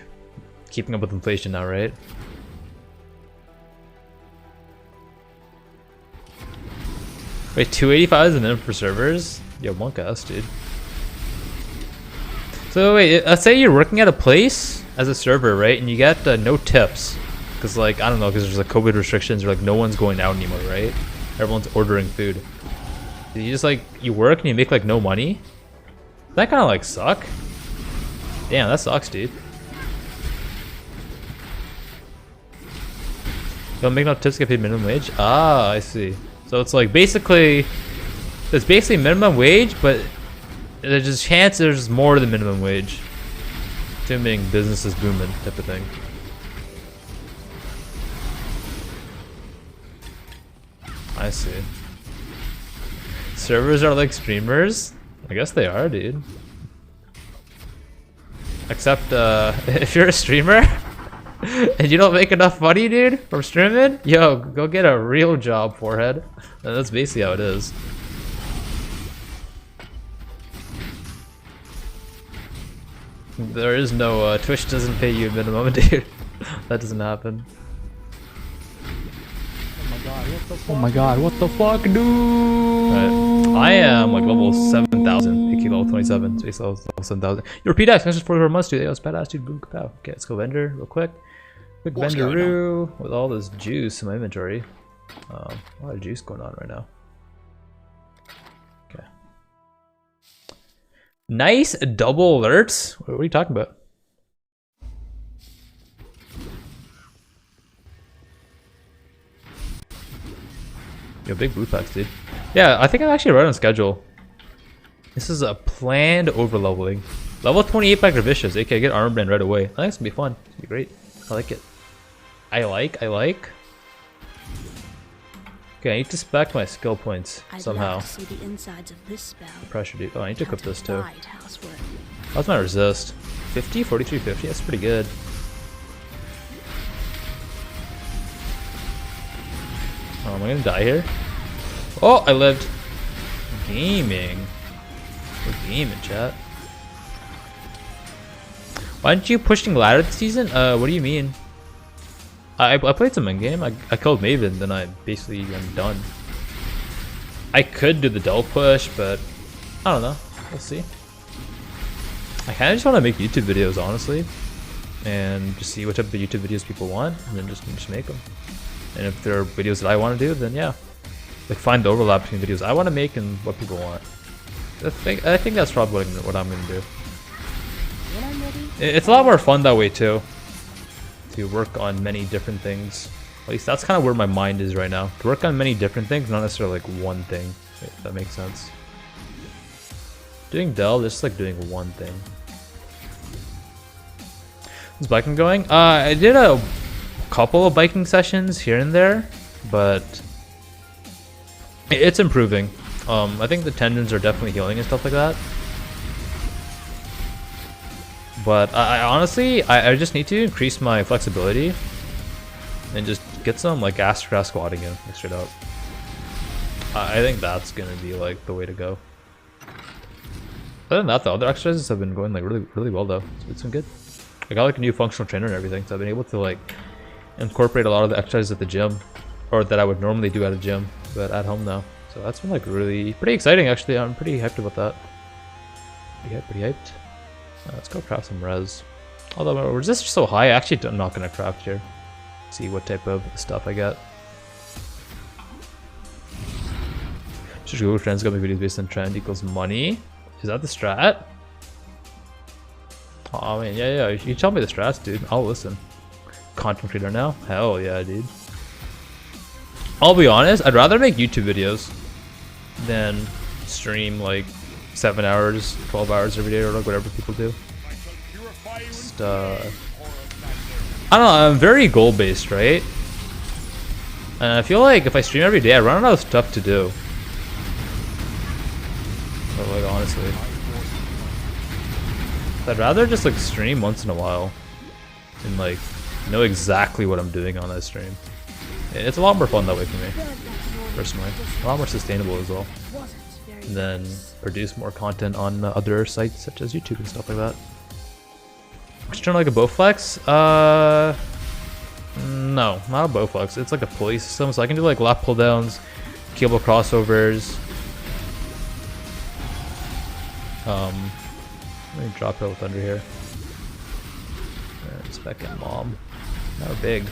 keeping up with inflation now, right? Wait, 285 is the minimum for servers? Yo, monk ass, dude. So wait, let's say you're working at a place as a server, right? And you get no tips. Because like, I don't know, because there's like COVID restrictions or like no one's going out anymore, right? Everyone's ordering food. So you just like, you work and you make like no money? That kind of like suck. Damn, that sucks, dude. Don't make no tips, get paid minimum wage? Ah, I see. So it's like basically, it's basically minimum wage, but there's just chance there's more than minimum wage. Assuming business is booming type of thing. I see. Servers are like streamers? I guess they are, dude. Except if you're a streamer and you don't make enough money, dude, from streaming, yo, go get a real job, forehead. And that's basically how it is. There is no Twitch doesn't pay you minimum, dude. That doesn't happen. Oh my god, what the fuck, dude? Right. I am like level 7,000. AK level 27. Space level 7,000. Your repeat X, just for months, dude. That was badass, dude. Boom, kapow. Okay, let's go vendor real quick. Quick vendoroo with all this juice in my inventory. A lot of juice going on right now. Okay. Nice double alerts. What are you talking about? Yo, big blue packs, dude. Yeah, I think I'm actually right on schedule. This is a planned overleveling. Level 28 by Gravicious. Okay, get Armor Brand right away. I think it's gonna be fun. It's gonna be great. I like it. I like. Okay, I need to spec my skill points somehow. I'd like to see the insides of this spell. Pressure, dude. Oh, I need to equip this too. Right housework. How's my resist? 50? 43, 50? That's pretty good. Oh, am I gonna die here? Oh, I lived. Gaming. We're gaming, chat. Why aren't you pushing ladder this season? What do you mean? I played some in game. I killed Maven, then I basically am done. I could do the Dell push, but I don't know. We'll see. I kind of just want to make YouTube videos, honestly, and just see what type of YouTube videos people want, and then just make them. And if there are videos that I want to do, then yeah, like find the overlap between videos I want to make and what people want. I think that's probably what I'm gonna do. When I'm ready, It's a lot more fun that way too. To work on many different things. At least that's kind of where my mind is right now. To work on many different things, not necessarily like one thing. If that makes sense. Doing Dell, just like doing one thing. Is biking going? I did a couple of biking sessions here and there, but it's improving. I think the tendons are definitely healing and stuff like that. But I honestly, I just need to increase my flexibility and just get some like ass squatting in, like, straight up. I think that's gonna be like the way to go. Other than that, the other exercises have been going like really well though. It's been good. I got like a new functional trainer and everything, so I've been able to like incorporate a lot of the exercises at the gym, or that I would normally do at a gym, but at home now. So that's been like really pretty exciting actually. I'm pretty hyped about that. Pretty hyped. Let's go craft some res. Although my resist is so high, actually I'm not gonna craft here. See what type of stuff I get. Just Google Trends got my videos based on trend equals money. Is that the strat? Oh man, yeah, you tell me the strats, dude. I'll listen. Content creator now? Hell yeah, dude. I'll be honest, I'd rather make YouTube videos than stream like 7 hours, 12 hours every day, or like whatever people do. Just, I don't know, I'm very goal based, right? And I feel like if I stream every day, I run out of stuff to do. But like honestly, I'd rather just like stream once in a while and like know exactly what I'm doing on that stream. It's a lot more fun that way for me, personally. A lot more sustainable as well. And then produce more content on other sites such as YouTube and stuff like that. Just turn like a Bowflex? No, not a Bowflex. It's like a pulley system, so I can do like lap pull downs, cable crossovers. Let me drop Hill Thunder here. Spec and Mom. Now big.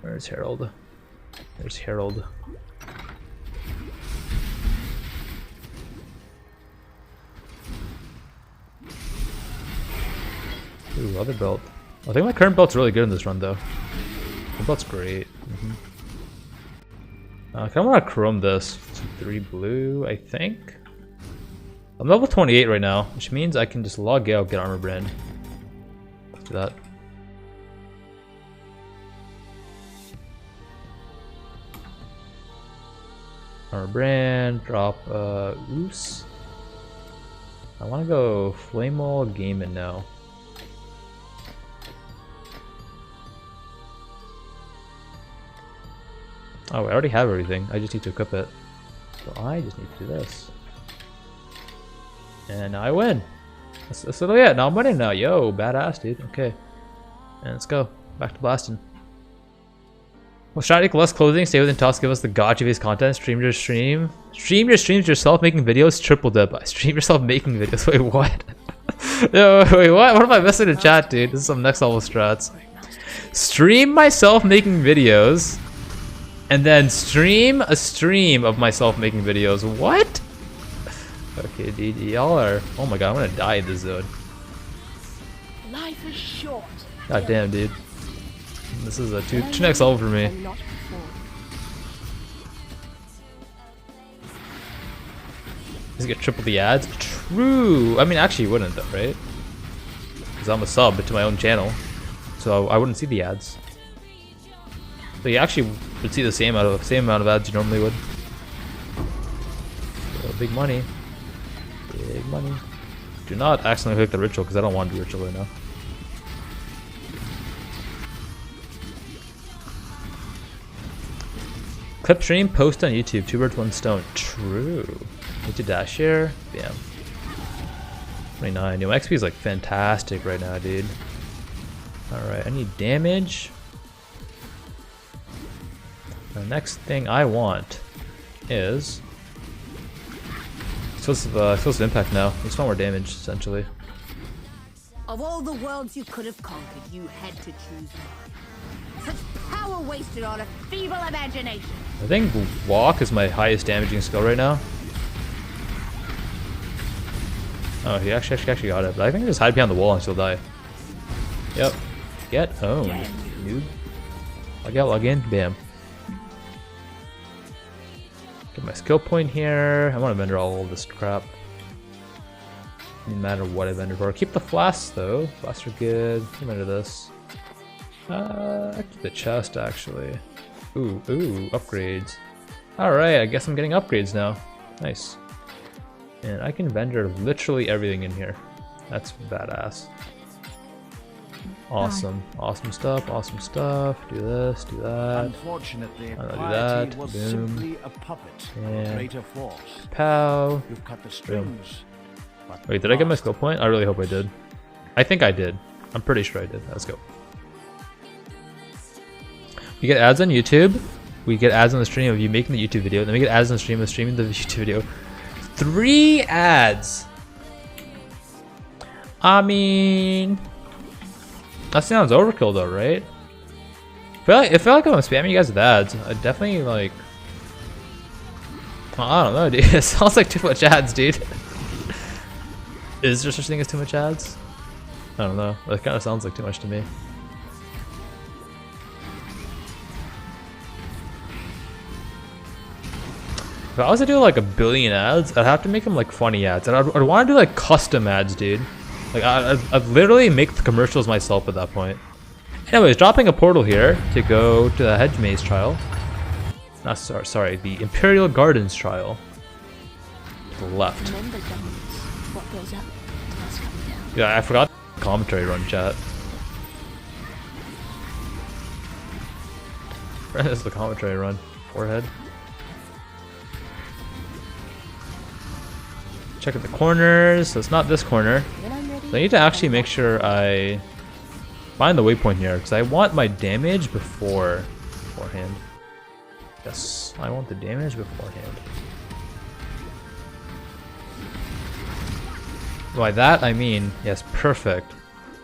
Where's Herald? There's Herald. Ooh, other belt. I think my current belt's really good in this run though. The belt's great. I kinda wanna chrome this. So 3 blue, I think. I'm level 28 right now, which means I can just log out, get Armor Brand. Let's do that. Armor Brand, drop Oos. I wanna go Flamewall Gaming now. Oh, I already have everything. I just need to equip it. So I just need to do this. And now I win. That's literally it. Now I'm winning now. Yo, badass, dude. Okay. And let's go. Back to blasting. Well, strategy less clothing, stay within toss, give us the gotcha based content, stream your stream. Stream your streams yourself making videos, triple dip. Stream yourself making videos. Wait, what? Yo, wait, what? What am I missing in chat, dude? This is some next level strats. Stream myself making videos, and then stream a stream of myself making videos. What? Okay, dude, y'all are. Oh my god, I'm gonna die in this zone. Life is short. God damn, dude. This is a two next level for me. And not before. Does he get triple the ads? True. I mean, actually, you wouldn't though, right? Because I'm a sub to my own channel, so I wouldn't see the ads. So you actually would see the same amount of ads you normally would. So big money. Big money. Do not accidentally click the ritual because I don't want to do ritual right now. Clip stream, post on YouTube. 2 birds, 1 stone. True. Need to dash here. Bam. 29. Yo, XP is like fantastic right now, dude. Alright, I need damage. The next thing I want is explosive impact now. It's not more damage, essentially. Of all the worlds you could have conquered, you had to choose one. Such power wasted on a feeble imagination. I think walk is my highest damaging skill right now. Oh, he actually got it, but I think I just hide behind the wall and she'll die. Yep. Get owned, dude. Log out, log in, bam. Get my skill point here. I want to vendor all of this crap. No matter what I vendor for. Keep the flasks though. Flasks are good. Vendor this. I keep the chest actually. Ooh, upgrades. Alright, I guess I'm getting upgrades now. Nice. And I can vendor literally everything in here. That's badass. Awesome. Awesome stuff, awesome stuff. Do this, do that. Unfortunately, I'll do piety that. was Boom. simply a puppet of Yeah. a greater force. Pow. You've cut the strings. but Wait, did I get my lost skill point? I really hope I did. I think I did. I'm pretty sure I did. Let's go. We get ads on YouTube. We get ads on the stream of you making the YouTube video. Then we get ads on the stream of streaming the YouTube video. 3 ads. I mean, that sounds overkill though, right? I feel like if I'm spamming you guys with ads, I definitely like. I don't know, dude. It sounds like too much ads, dude. Is there such a thing as too much ads? I don't know. That kind of sounds like too much to me. If I was to do like 1 billion ads, I'd have to make them like funny ads, and I'd want to do like custom ads, dude. Like I'd literally make the commercials myself at that point. Anyways, dropping a portal here to go to the Hedge Maze trial. Not sorry, the Imperial Gardens trial. To the left. Remember, Dominus, what goes up must come down. Yeah, I forgot the commentary run, chat. This is the commentary run. Forehead. Checking the corners. So it's not this corner. When I'm ready, So I need to actually make sure I find the waypoint here because I want my damage beforehand. Yes, I want the damage beforehand. By that I mean, yes, perfect.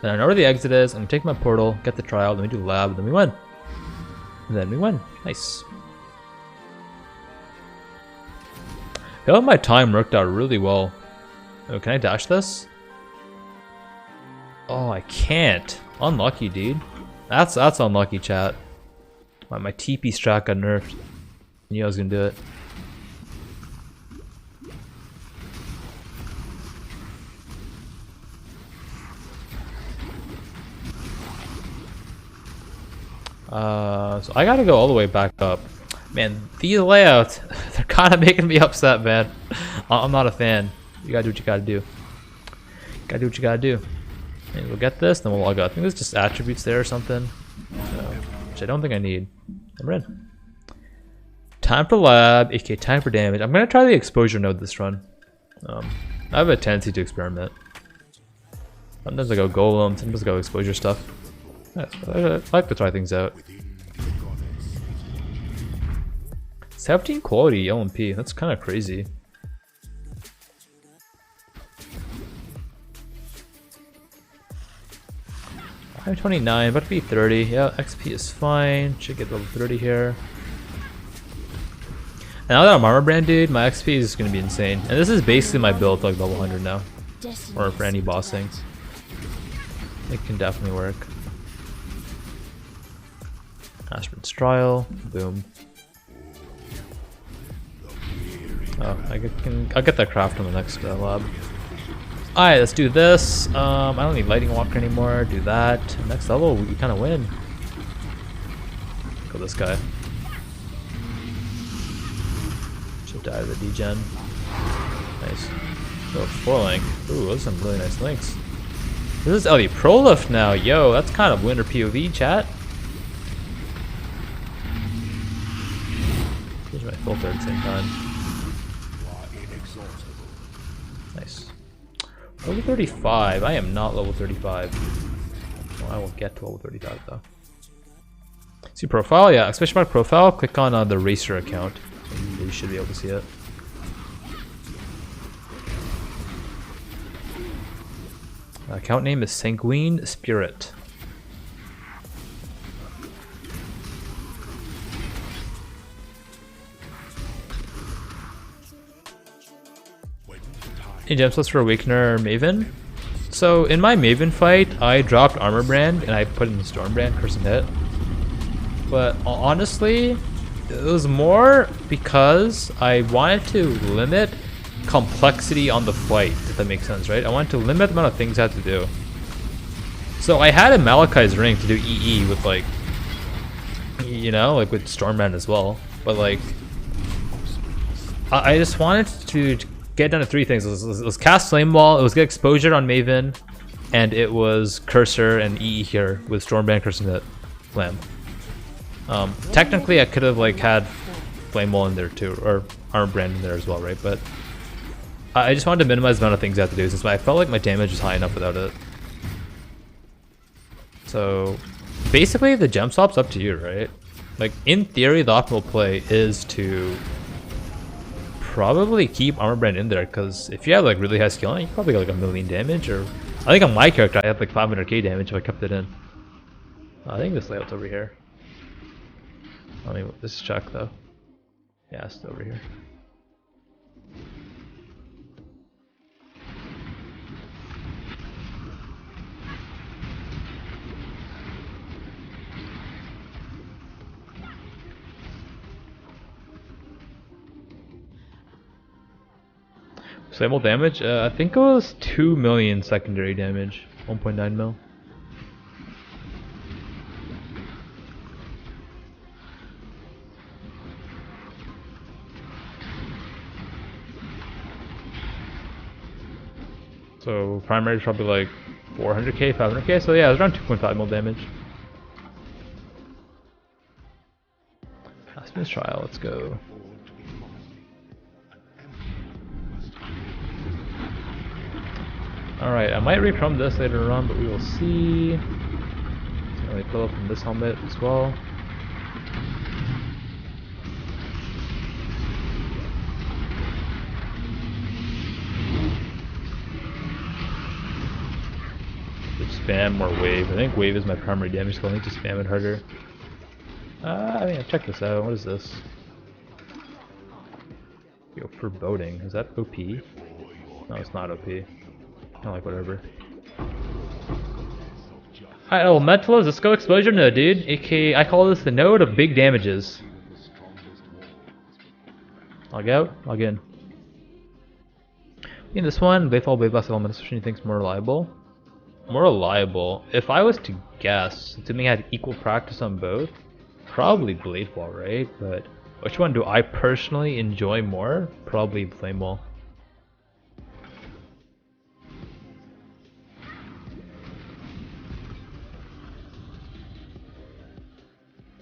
Then I know where the exit is. I'm gonna take my portal, get the trial, then we do lab, then we win. And then we win. Nice. I feel like my time worked out really well. Oh, can I dash this? Oh, I can't. Unlucky, dude. That's unlucky, chat. My TP strat got nerfed. I knew I was gonna do it. So I gotta go all the way back up. Man, these layouts, they're kind of making me upset, man. I'm not a fan. You gotta do what you gotta do. Gotta do what you gotta do. And we'll get this, then we'll log out. I think there's just attributes there or something. So, which I don't think I need. I'm in. Time for lab, aka time for damage. I'm gonna try the exposure node this run. I have a tendency to experiment. Sometimes I go golem, sometimes I go exposure stuff. Yeah, I like to try things out. 17 quality LMP, that's kind of crazy. I'm 29, about to be 30. Yeah, XP is fine. Should get level 30 here. And now that I'm armor brand, dude, my XP is gonna be insane. And this is basically my build to like level 100 now. Or for any boss things. It can definitely work. Aspirin's Trial, boom. Oh, I'll get that craft on the next lab. Alright, let's do this. I don't need Lighting Walker anymore. Do that. Next level, we kind of win. Go this guy. Should die to the degen. Nice. Oh, 4 link. Ooh, those are some really nice links. This is LE Pro Lift now. Yo, that's kind of winter POV, chat. Change my filter at the same time. Nice. Level 35. I am not level 35. Well, I will get to level 35 though. See profile? Yeah, especially my profile. Click on the racer account. And you should be able to see it. Account name is Sanguine Spirit. Any gem slots for Awakener Maven? So in my Maven fight, I dropped Armor Brand and I put in Storm Brand, curse and hit. But honestly, it was more because I wanted to limit complexity on the fight, if that makes sense, right? I wanted to limit the amount of things I had to do. So I had a Malachai's Ring to do EE with like, you know, like with Stormbrand as well. But like, I just wanted to get down to 3 things. It was cast Flamewall, it was get exposure on Maven, and it was Cursor and EE here with Stormbrand, Cursor, and hit Flam. Technically I could have like had Flamewall in there too, or Armor Brand in there as well, right? But I just wanted to minimize the amount of things I have to do since I felt like my damage was high enough without it. So basically the gem swap's up to you, right? Like in theory the optimal play is to probably keep Armor Brand in there, because if you have like really high skill, you probably get like 1 million damage, or I think on my character I had like 500k damage if I kept it in. I think this layout's over here. Let me just check though. Yeah, it's over here. Stable damage? I think it was 2 million secondary damage. 1.9 mil. So primary is probably like 400k, 500k. So yeah, it was around 2.5 mil damage. Aspen's Trial, let's go. Alright, I might recrom this later on, but we will see. Let me pull up from this helmet as well. Just spam more wave. I think wave is my primary damage, so I need to spam it harder. I mean, check this out. What is this? Yo, foreboding. Is that OP? No, it's not OP. I like whatever. Alright, Elementalist, let's go exposure node, dude. AKA, I call this the node of big damages. Log out, log in. In this one, Bayfall, Bayblast, Elementalist, which anything's more reliable? More reliable. If I was to guess, assuming I had equal practice on both, probably Bladefall, right? But which one do I personally enjoy more? Probably Flamewall.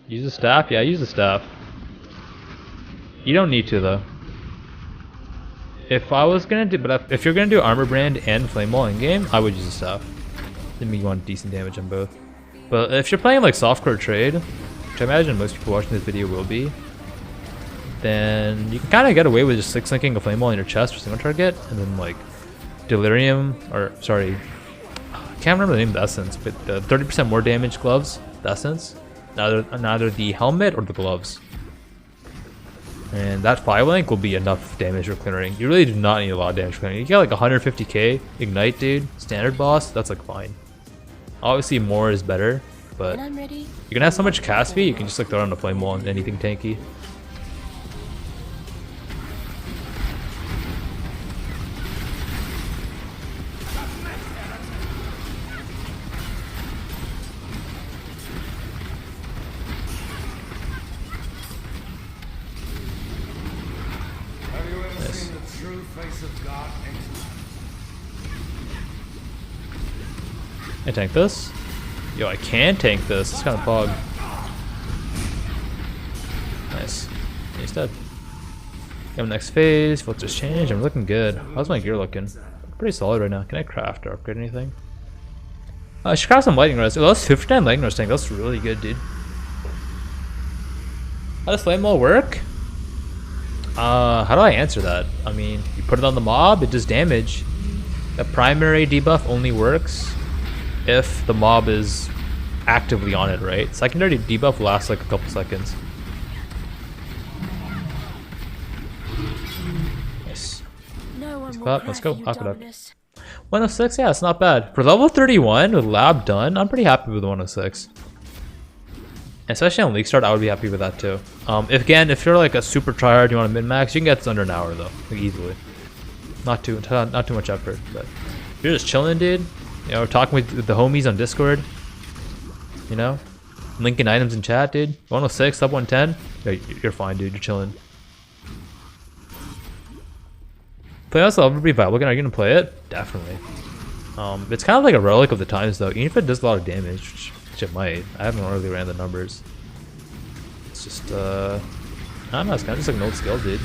Use the staff? Yeah, use the staff. You don't need to though. If I was gonna do, but if you're gonna do Armor Brand and Flamewall in game, I would use the staff. then you want decent damage on both. But if you're playing like softcore trade, which I imagine most people watching this video will be, then you can kind of get away with just 6-linking a Flamewall in your chest for single target, and then like Delirium, or sorry, I can't remember the name of the essence, but the 30% more damage gloves, the essence, neither the helmet or the gloves. And that 5-link will be enough damage for clearing. You really do not need a lot of damage for clearing. You get like 150k Ignite, dude, standard boss, that's like fine. Obviously more is better, but When I'm ready, you're gonna have so much cast speed, you can just like throw on a flame wall and anything tanky. Nice. I tank this? Yo, I can tank this. It's kind of pog. Nice. He's dead. Got next phase. Filters change. I'm looking good. How's my gear looking? Pretty solid right now. Can I craft or upgrade anything? I should craft some lightning rest. Oh, that's 59 lightning rest tank. That's really good, dude. How does Flamewall work? How do I answer that? I mean, you put it on the mob, it does damage. The primary debuff only works if the mob is actively on it, right? Secondary debuff lasts like a couple seconds. Nice. no one will Clap, let's cry go. for you, Up it up. Dominus. 106, yeah, it's not bad. For level 31 with lab done, I'm pretty happy with 106. Especially on League Start, I would be happy with that too. If you're like a super tryhard, you want to min-max, you can get this under an hour though, like easily. Not too much effort, but if you're just chilling, dude. You know, talking with the homies on Discord. You know, linking items in chat, dude. 106, sub 110. Yeah, you're fine, dude. You're chilling. Play also be viable. Are you gonna play it? Definitely. It's kind of like a relic of the times though. Even if it does a lot of damage, which it might. I haven't really ran the numbers. It's just I don't know. It's kind of just like an old skill, dude.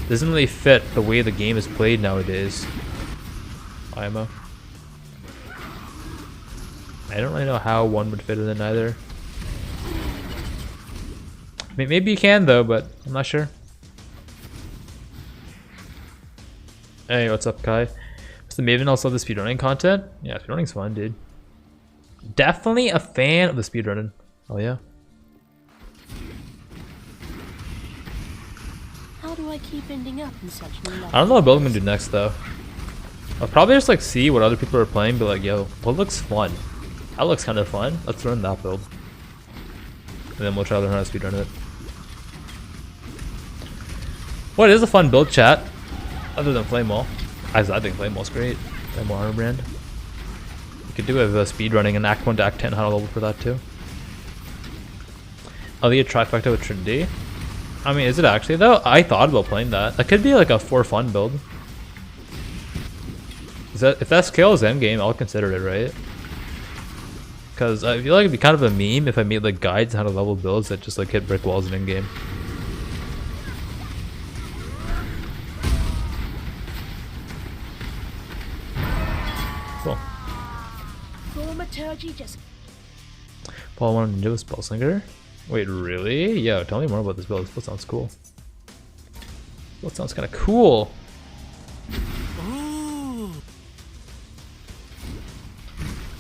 Doesn't really fit the way the game is played nowadays. Arma. I don't really know how one would fit it in either. Maybe you can though, but I'm not sure. Hey, what's up, Kai? What's the Maven also the speedrunning content? Yeah, speedrunning's fun, dude. Definitely a fan of the speedrunning. Oh yeah. How do I keep ending up in such new I don't know what build I'm gonna do next though. I'll probably just like see what other people are playing, be like, yo, what looks fun? That looks kind of fun. Let's learn that build. And then we'll try to learn how to speedrun it. What is a fun build, chat? Other than Flamewall. I think Flamewall's great. Flamewall Armor brand. You could do a speedrunning and Act 1 to Act 10 how to level for that too. I'll be a trifecta with Trinity. I mean, is it actually though? I thought about playing that. That could be like a for fun build. If that skill is endgame, I'll consider it, right? Because I feel like it'd be kind of a meme if I made like guides on how to level builds that just like hit brick walls in in-game. Cool. Thaumaturgy just Paul wanted to do a spell slinger. Wait, really? Yo, tell me more about this build. This build sounds cool. This build sounds kind of cool.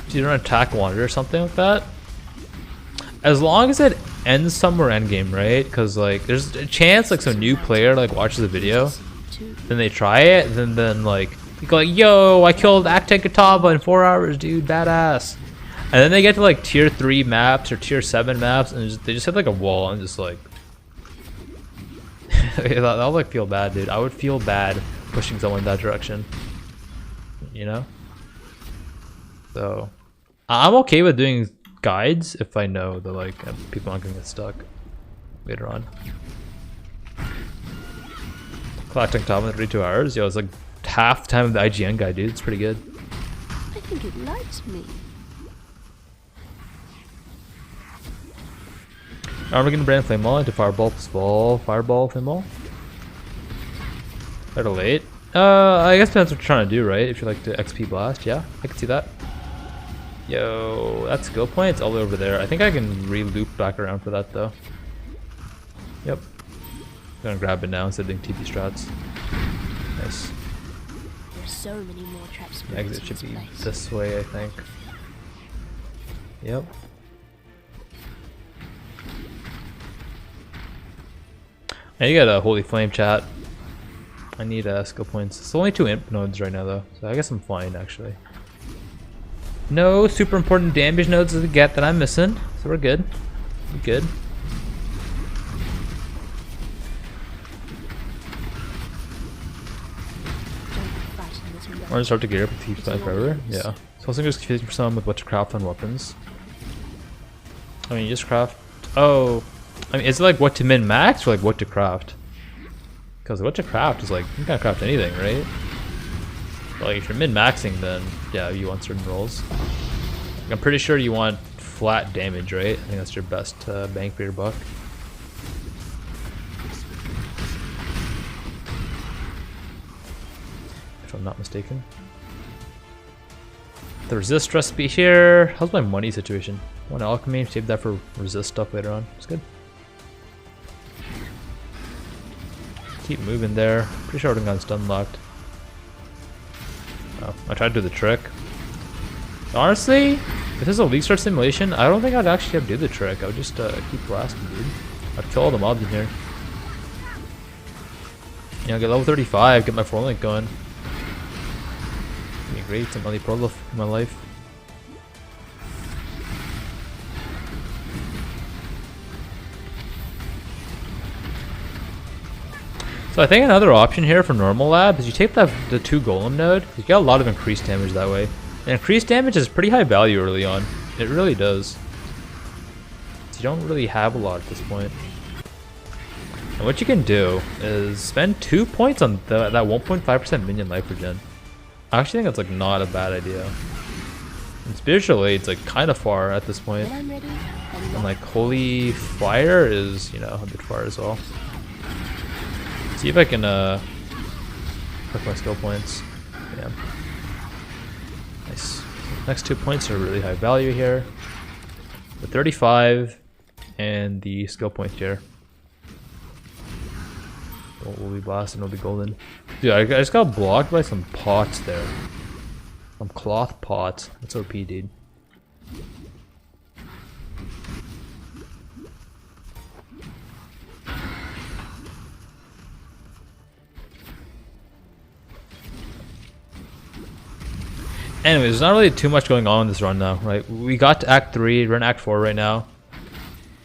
Do you don't attack wander or something like that? As long as it ends somewhere endgame, right? Because like there's a chance like some new player like watches the video, then they try it, then like you go like, yo, I killed A10 Kitava in 4 hours, dude, badass. And then they get to like tier 3 maps or tier 7 maps, and they just hit like a wall and just like that'll like feel bad, dude. I would feel bad pushing someone in that direction, you know. So I'm okay with doing guides if I know that like people aren't gonna get stuck later on. Collecting top in 32 hours, yo, it's like half the time of the IGN guide, dude. It's pretty good. I think it likes me. Are we gonna brand Flamewall into Fireball plus Fireball Flamewall? Better late. I guess that's what you're trying to do, right? If you like to XP blast, yeah, I can see that. Yo, that skill point's all the way over there. I think I can re-loop back around for that though. Yep. Gonna grab it now instead of doing TP strats. Nice. There's so many more traps. Exit should be this way, I think. Yep. I need to get a Holy Flame chat. I need skill points. It's only 2 imp nodes right now though, so I guess I'm fine actually. No super important damage nodes to get that I'm missing, so we're good. We're good. We're gonna start to gear up with Thief's Life forever. Yeah. So I was just confusing for some with what to craft on weapons. I mean, you just craft. Oh, I mean, is it like what to min max or like what to craft? Because what to craft is like you can craft anything, right? But like if you're min maxing, then yeah, you want certain rolls. Like, I'm pretty sure you want flat damage, right? I think that's your best bang for your buck. If I'm not mistaken. The resist recipe here. How's my money situation? One alchemy, save that for resist stuff later on. It's good. Keep moving there. Pretty sure I would have gotten stun locked. Oh, I tried to do the trick. Honestly, if this is a league start simulation, I don't think I'd actually have to do the trick. I would just keep blasting, dude. I'd kill all the mobs in here. You know, get level 35, get my 4-link going. It'd be great, some early pro in my life. So I think another option here for normal lab is you take the 2 golem node. You get a lot of increased damage that way. And increased damage is pretty high value early on. It really does. So you don't really have a lot at this point. And what you can do is spend 2 points on that 1.5% minion life regen. I actually think that's like not a bad idea. And spiritually, it's like kind of far at this point. And like holy fire is, you know, a bit far as well. See if I can hook my skill points. Yeah. Nice. Next 2 points are really high value here. The 35 and the skill point here. We'll be blasting, we'll be golden. Dude, I just got blocked by some pots there. Some cloth pots. That's OP, dude. Anyways, there's not really too much going on in this run now, right? We got to Act 3, we're in Act 4 right now.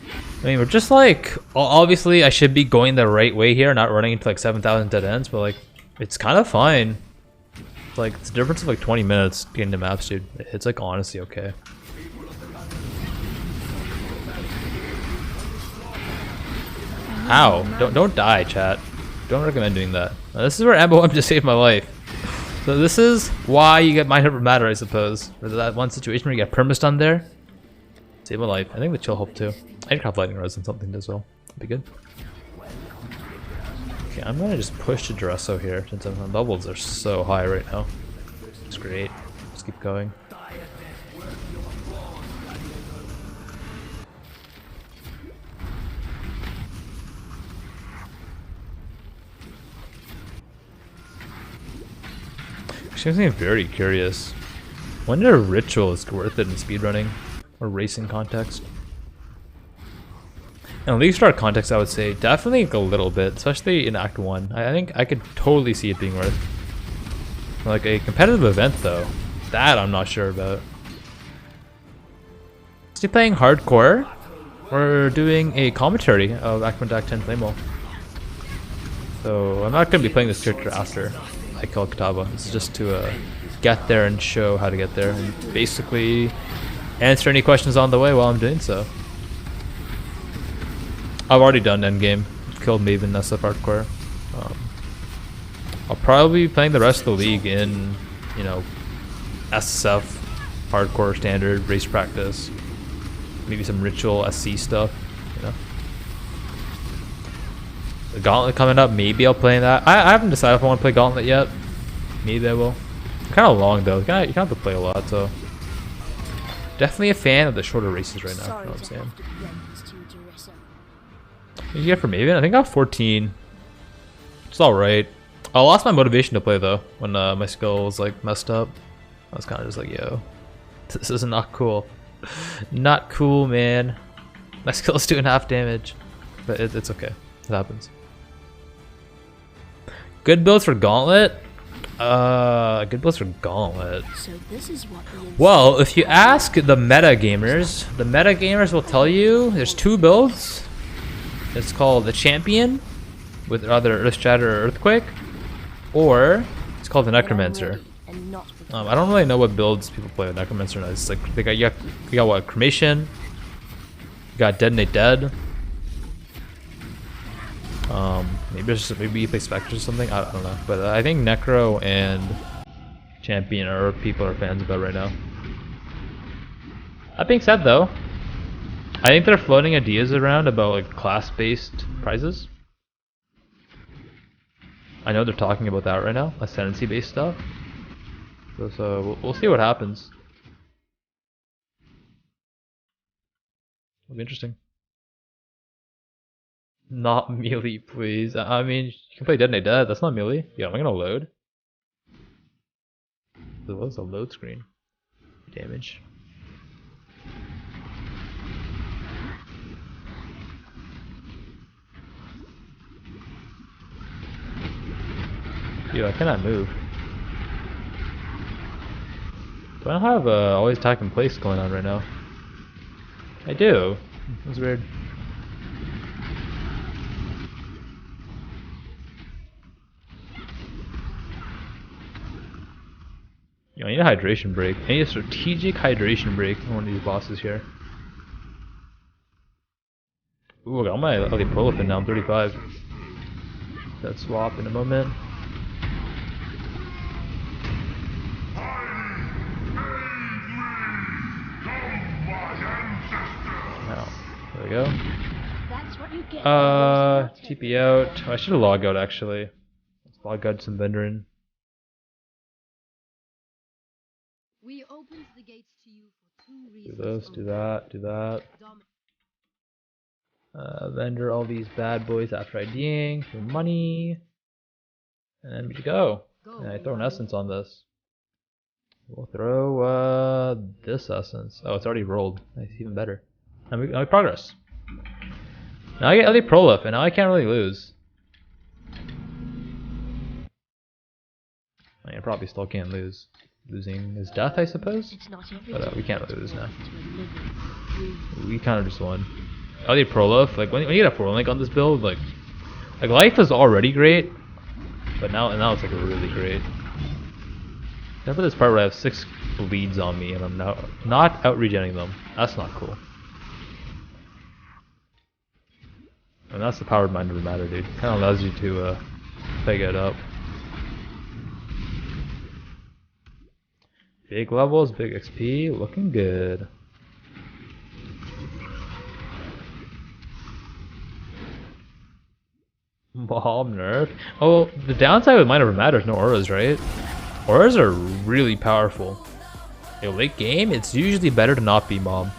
I mean, we're just like, obviously I should be going the right way here, not running into like 7,000 dead ends, but like, it's kind of fine. It's like, it's a difference of like 20 minutes getting to maps, dude. It's like honestly okay. Ow, don't die, chat. Don't recommend doing that. Now, this is where Ambo M just saved my life. So this is why you get Mind Over Matter, I suppose. For that one situation where you get permastun there. Save my life. I think the chill helped too. I can craft lightning res and something as well. That'd be good. Okay, I'm gonna just push to Dresso here since my levels are so high right now. It's great. Let's keep going. Actually, I'm very curious. Wonder if ritual is worth it in speedrunning or racing context. In league start context, I would say definitely a little bit, especially in Act 1. I think I could totally see it being worth. Like a competitive event though, that I'm not sure about. Is he playing hardcore? We're doing a commentary of Act 1 to Act 10 Flamewall. So I'm not going to be playing this character after I kill Kitava. This is just to get there and show how to get there and basically answer any questions on the way while I'm doing so. I've already done endgame, killed Maven, SF hardcore. I'll probably be playing the rest of the league in, you know, SF, hardcore, standard, race practice, maybe some ritual SC stuff, you know. The Gauntlet coming up, maybe I'll play that. I haven't decided if I want to play Gauntlet yet. Maybe I will. Kind of long though. You kind of have to play a lot, so Definitely a fan of the shorter races right now. You Sorry know what I'm to saying? have to break this to you, Jerissa. What did you get for Maven? I think I got 14. It's alright. I lost my motivation to play though when my skill was like messed up. I was kind of just like, yo, this is not cool. Not cool, man. My skill is doing half damage. But it's okay. It happens. Good builds for Gauntlet? Good builds for Gauntlet. So this is what the Well, if you ask the meta gamers will tell you there's 2 builds. It's called the Champion with either Earth Shatter or Earthquake, or it's called the Necromancer. and not I don't really know what builds people play with Necromancer now. It's like you got what, Cremation, you got Detonate Dead. Maybe you play Spectres or something. I don't know, but I think Necro and Champion are what people are fans about right now. That being said, though, I think they're floating ideas around about like class-based prizes. I know they're talking about that right now, ascendancy-based stuff. So we'll see what happens. It'll be interesting. Not melee, please. I mean, you can play Detonate Dead. That's not melee. Yeah, am I gonna load? What's a load screen? Damage. Dude, I cannot move. Do I not have always attack in place going on right now? I do. That's weird. Yo, I need a hydration break. I need a strategic hydration break on one of these bosses here. Ooh, I got my Ellie Prolifin now. I'm 35. That swap in a moment. Now, there we go. That's what you get. TP out. Oh, I should have logged out actually. Let's log out some Vendorin. We opened the gates to you for 2 Do reasons. this, do only. that, do that. Vendor all these bad boys after IDing for money. And then we go. And I throw an essence on this. We'll throw this essence. Oh, it's already rolled. Nice, even better. Now we progress. Now I get Ellie Prolif, and now I can't really lose. I mean, I probably still can't lose. Losing is death, I suppose? It's not But we can't lose now. everything. We kind of just won. Ellie Prolif, like when you get a 4 link on this build, like life is already great, but now it's like really great. Remember this part where I have 6 bleeds on me and I'm now not out regenerating them. That's not cool. And that's the power of Mind Over Matter, dude. Kind of allows you to peg it up. Big levels, big XP, looking good. Bomb nerf. Oh, the downside with Mind Over Matter is no auras, right? Auras are really powerful. In late game, it's usually better to not be Mom.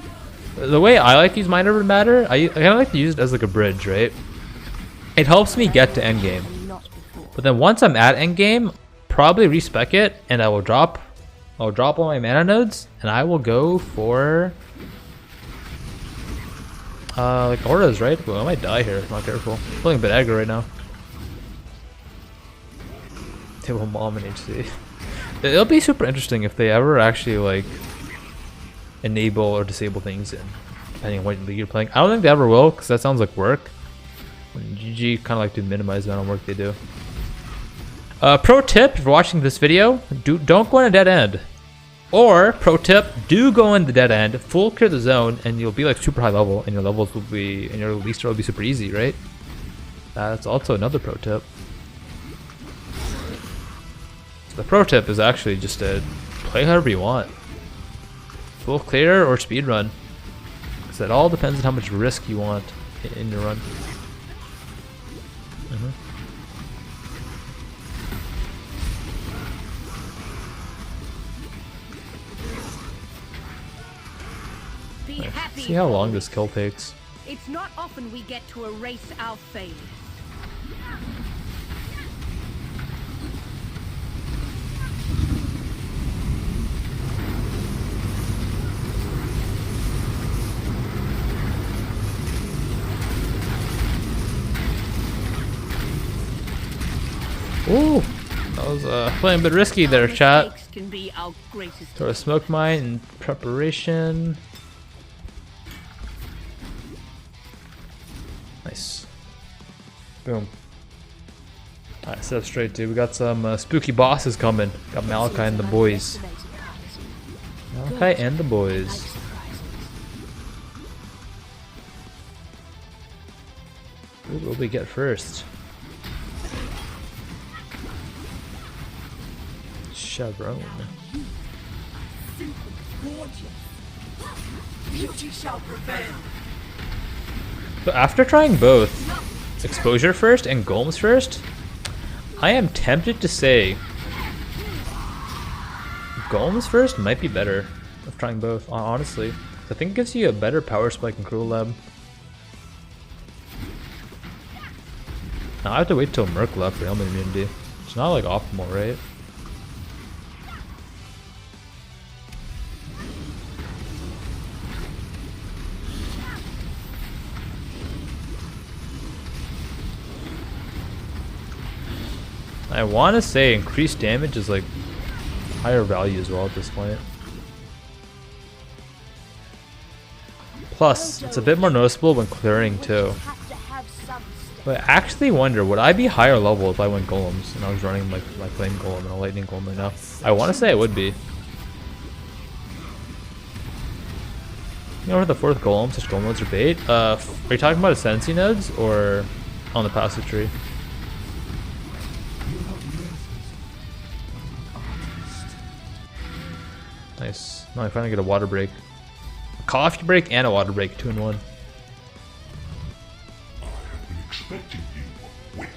The way I like to use Mind Over Matter, I kind of like to use it as like a bridge, right? It helps me get to endgame. But then once I'm at endgame, probably respec it, and I'll drop all my mana nodes, and I will go for like auras, right? Well, I might die here if I'm not careful. I'm feeling a bit aggro right now. They will Mom in HC. It'll be super interesting if they ever actually like enable or disable things in depending on what league you're playing. I don't think they ever will, because that sounds like work. When GG kind of like to minimize the amount of work they do. Pro tip, if you're watching this video, don't go in a dead end. Or, pro tip, do go in the dead end, full clear the zone, and you'll be like super high level, and your levels will be, and your release will be super easy, right? That's also another pro tip. So the pro tip is actually just to play however you want. Full clear or speed run. Because it all depends on how much risk you want in your run. Be happy. See how long this kill takes. It's not often we get to erase our failures. Ooh, that was playing a bit risky there, chat. Mistakes can be our greatest. Throw a smoke mine in preparation. Nice. Boom. Alright, set up straight, dude. We got some spooky bosses coming. Got Malachi and the boys. Malachi and the boys. Who will we get first? Chevron. Beauty shall prevail. So after trying both exposure first and golems first, I am tempted to say golems first might be better of trying both, honestly. I think it gives you a better power spike and cruel lab. Now I have to wait till Merc left for helmet immunity. It's not like optimal, right? I want to say increased damage is like higher value as well at this point. Plus, it's a bit more noticeable when clearing too. But I actually wonder, would I be higher level if I went golems and I was running like my flame golem and a lightning golem right now? I want to say I would be. You know where the fourth golem, such golem nodes are bait? Are you talking about ascendancy nodes or on the passive tree? Nice. Now I finally get a water break. A coffee break and a water break, 2 in 1. I have been expecting you, witch.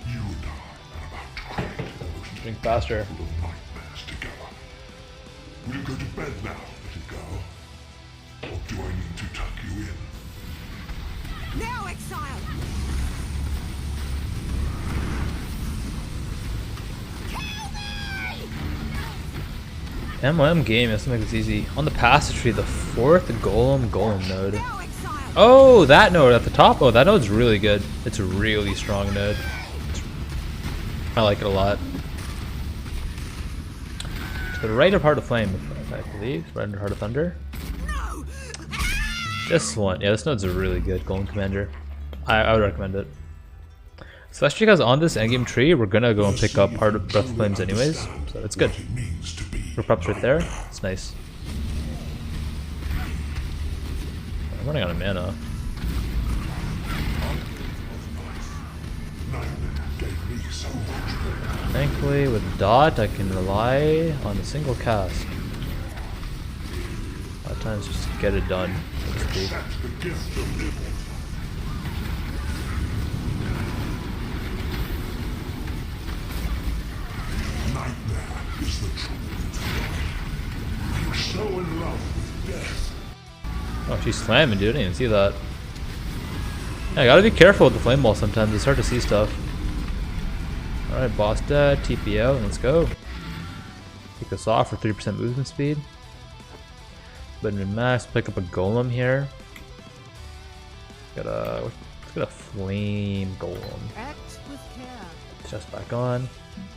You and I are about to create the most Drink faster. full of nightmares together. Will you go to bed now, little girl? Or do I need to tuck you in? Now, Exile! MLM game, let's make this easy. On the passage tree, the 4th golem node. Now, Exile! Oh, that node at the top. Oh, that node's really good. It's a really strong node. I like it a lot. To the right of Heart of Flame, I believe. Right under Heart of Thunder. No! This one. Yeah, this node's a really good golem commander. I would recommend it. Especially because on this endgame tree, we're gonna go and pick up Heart of Breath of Flames anyways. So it's good. It means to be We're prepped right there. It's nice. I'm running out of mana. nightmare gave me so much. Thankfully, with Dot, I can rely on a single cast. A lot of times, just get it done. So to speak. That's the gift of living. Nightmare is the truth. I'm so in love with death. Oh, she's slamming, dude. I didn't even see that. Yeah, I gotta be careful with the flame ball sometimes. It's hard to see stuff. Alright, boss dead. TP out. Let's go. Take us off for 3% movement speed. But in max, pick up a golem here. Let's get a flame golem. Act with care. Chest back on.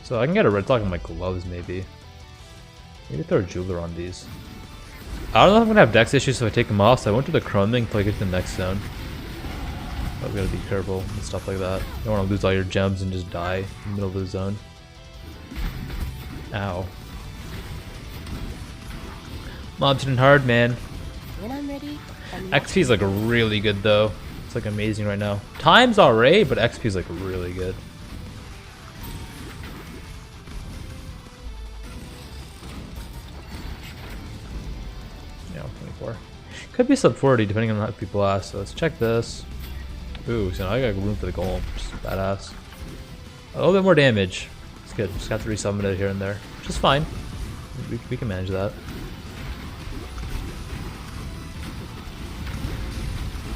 So I can get a red sock on my gloves maybe. Maybe throw a jeweler on these. I don't know if I'm gonna have dex issues if I take them off, so I went to the chroming until I get to the next zone. But we gotta be careful and stuff like that. You don't wanna lose all your gems and just die in the middle of the zone. Ow. Mobs hitting hard, man. When I'm ready, XP is like really good though. It's like amazing right now. Time's alright, but XP is like really good. Yeah, 24. Could be sub 40 depending on how people ask. So let's check this. Ooh, so now I got room for the golem. Just badass. A little bit more damage. It's good. Just got to resummon it here and there, which is fine. We can manage that.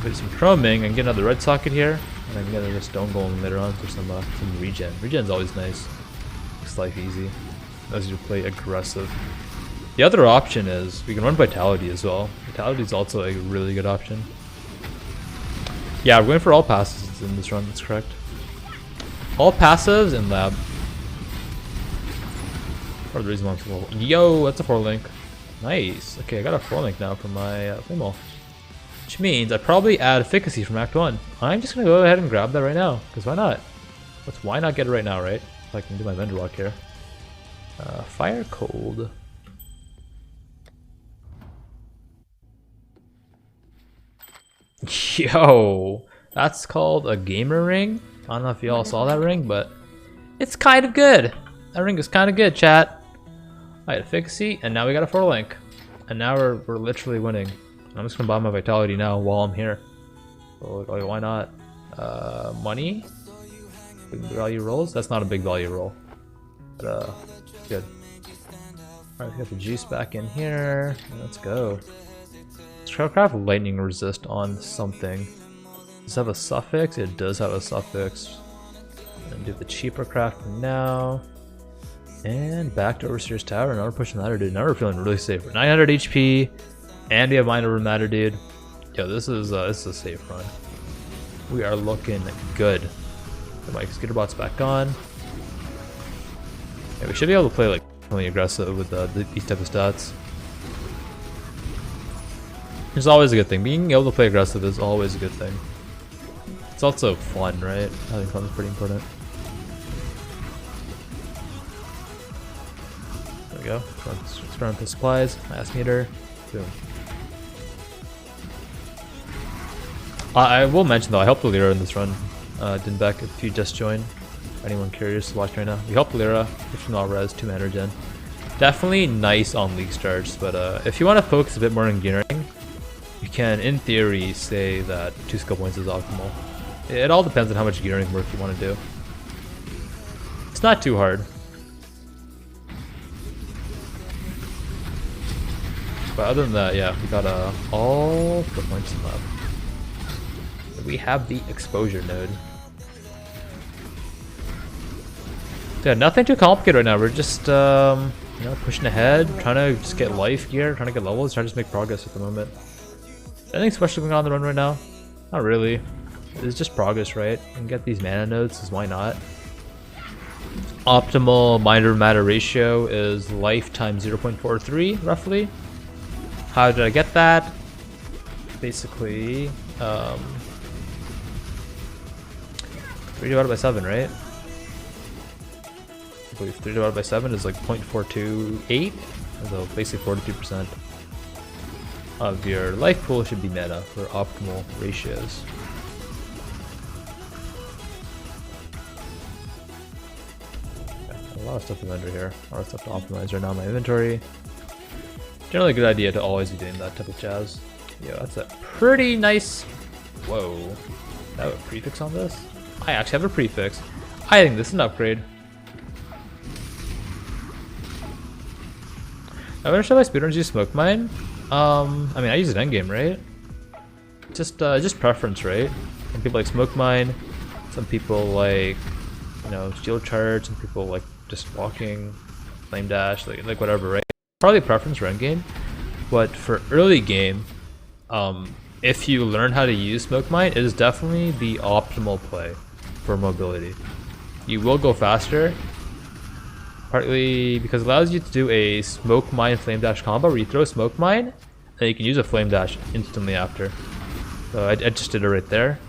Put some chroming and get another red socket here, and I can get a stone golem later on for some regen. Regen's always nice. Makes life easy. Allows you to play aggressive. The other option is we can run Vitality as well. Vitality is also a really good option. Yeah, we're going for all passives in this run. That's correct. All passives in lab. Part of the reason why I'm full. Yo, that's a 4-link. Nice. Okay, I got a 4-link now for my Flamewall. Which means I probably add Efficacy from Act 1. I'm just going to go ahead and grab that right now. Because why not? Why not get it right now, right? If I can do my vendor walk here. Fire Cold. Yo, that's called a gamer ring. I don't know if y'all saw that ring, but it's kind of good. That ring is kind of good, chat. I had Efficacy, and now we got a 4-link. And now we're literally winning. I'm just gonna buy my Vitality now while I'm here. So, like, why not? Money? Big value rolls? That's not a big value roll. But, good. Alright, we got the juice back in here. Let's go. Let's try to craft lightning resist on something. Does it have a suffix? It does have a suffix. And do the cheaper craft now. And back to Overseer's Tower. Now we're pushing the Matter Dude. Now we're feeling really safe. We're 900 HP. And we have Mind Over Matter Dude. Yo, this is a safe run. We are looking good. Get my Skitterbot's back on. Yeah, we should be able to play like really aggressive with these type of stats. It's always a good thing. Being able to play aggressive is always a good thing. It's also fun, right? I think fun is pretty important. There we go. Experimental supplies, mass meter, boom. I will mention though, I helped Lyra in this run. Didn't back if you just joined. Anyone curious to watch right now. We helped Lyra, 15 all res, 2 mana regen. Definitely nice on league starts, but if you want to focus a bit more on gearing, you can, in theory, say that 2 skill points is optimal. It all depends on how much gearing work you want to do. It's not too hard. But other than that, yeah, we got all skill points in lab. We have the exposure node. Yeah, nothing too complicated right now. We're just, you know, pushing ahead, trying to just get life gear, trying to get levels, trying to just make progress at the moment. Anything special going on in the run right now? Not really. It's just progress, right? And get these mana nodes, because why not? Optimal mind over matter ratio is life times 0.43, roughly. How did I get that? Basically, 3 divided by 7, right? I believe 3 divided by 7 is like 0.428, so basically 42% of your life pool should be meta for optimal ratios. Okay, a lot of stuff to render here, a lot of stuff to optimize right now in my inventory. Generally a good idea to always be doing that type of jazz. Yeah, that's a pretty nice... Whoa. Do I have a prefix on this? I actually have a prefix. I think this is an upgrade. I wonder should my speedrunners use smoke mine? I mean I use it endgame, right? Just preference, right? Some people like smoke mine, some people like, you know, shield charge, some people like just walking, flame dash, like whatever, right? Probably preference for endgame, but for early game, if you learn how to use smoke mine, it is definitely the optimal play for mobility. You will go faster, partly because it allows you to do a smoke mine flame dash combo where you throw a smoke mine and you can use a flame dash instantly after. So I just did it right there.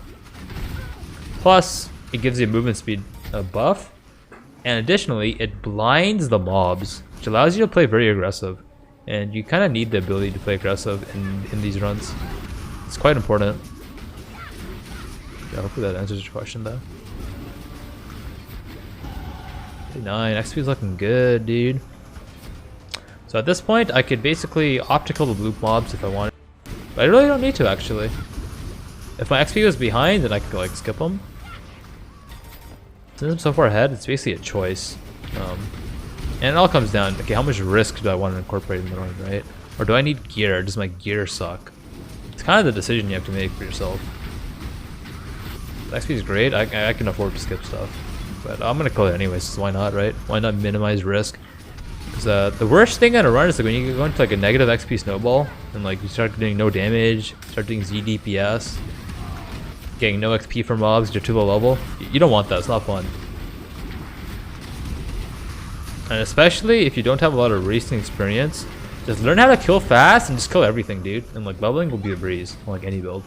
Plus, it gives you a movement speed buff, and additionally, it blinds the mobs, which allows you to play very aggressive. And you kind of need the ability to play aggressive in these runs. It's quite important. Yeah, hopefully that answers your question though. 9, XP is looking good, dude. So at this point, I could basically optical the loop mobs if I wanted. But I really don't need to, actually. If my XP was behind, then I could like skip them. Since I'm so far ahead, it's basically a choice. And it all comes down, okay, how much risk do I want to incorporate in the run, right? Or do I need gear? Does my gear suck? It's It's kind of the decision you have to make for yourself. The XP is great. I can afford to skip stuff, but I'm gonna kill it anyways. So why not, right? Why not minimize risk? Because the worst thing on a run is like when you go into like a negative XP snowball and like you start doing no damage, start doing Z DPS, getting no XP from mobs, you're too low level. You don't want that. It's not fun. And especially if you don't have a lot of racing experience, just learn how to kill fast and just kill everything, dude. And like leveling will be a breeze on like any build.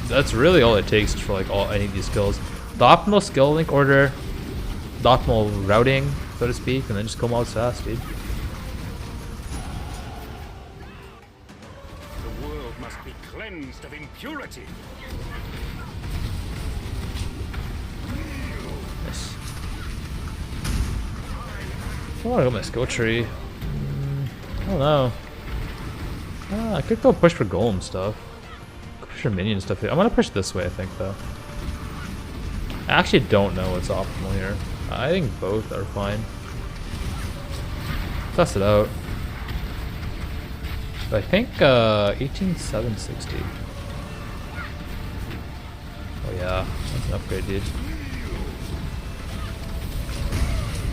That's really all it takes for like any of these kills. The optimal skill link order, the optimal routing, so to speak, and then just kill mobs fast, dude. The world must be cleansed of impurity. Nice. Oh, I got my skill tree. I don't know. I could go push for golem stuff. Push for minion stuff here. I'm gonna push this way, I think, though. I actually don't know what's optimal here. I think both are fine. Test it out. But I think 18760. Oh yeah, that's an upgrade, dude.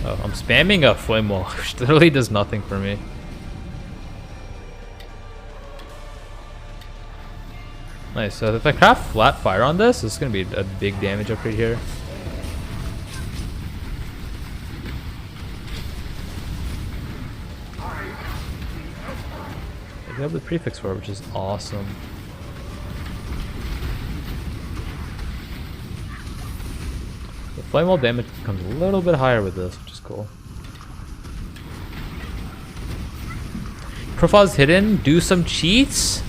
Oh, I'm spamming a Flamewall, which literally does nothing for me. Nice, so if I craft flat fire on this, it's gonna be a big damage upgrade here. I have the prefix for it, which is awesome. The flame wall damage becomes a little bit higher with this, which is cool. Profile's hidden, do some cheats.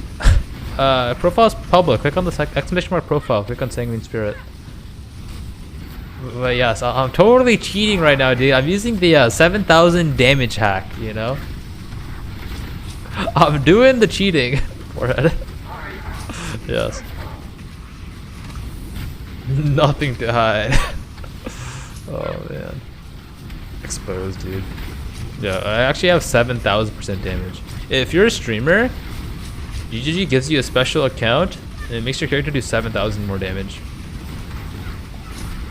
Profile's public, click on the exclamation mark profile, click on Sanguine Spirit. But yes, I'm totally cheating right now, dude. I'm using the 7000 damage hack, you know? I'm doing the cheating for it. Yes. Nothing to hide. Oh man. Exposed, dude. Yeah, I actually have 7000% damage. If you're a streamer, GGG gives you a special account and it makes your character do 7000 more damage.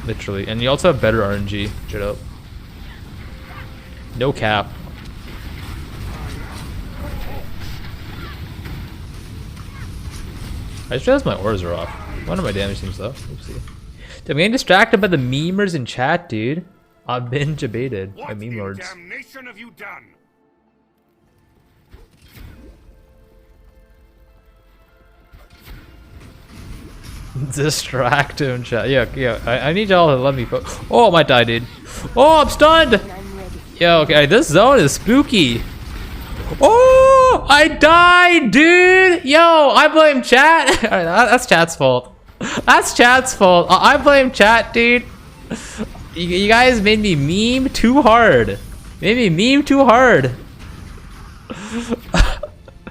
Literally. And you also have better RNG. Straight up. No cap. I just realized my ores are off. One of my damage things though. Oopsie. Dude, I'm getting distracted by the memers in chat, dude. I've been debated by meme lords. What in damnation have you done? Distract him, chat. Yeah. I need y'all to let me. Oh, I might die, dude. Oh, I'm stunned. Yo, okay, this zone is spooky. Oh, I died, dude. Yo, I blame chat. Alright, that's chat's fault. That's chat's fault. I blame chat, dude. You guys made me meme too hard. Made me meme too hard.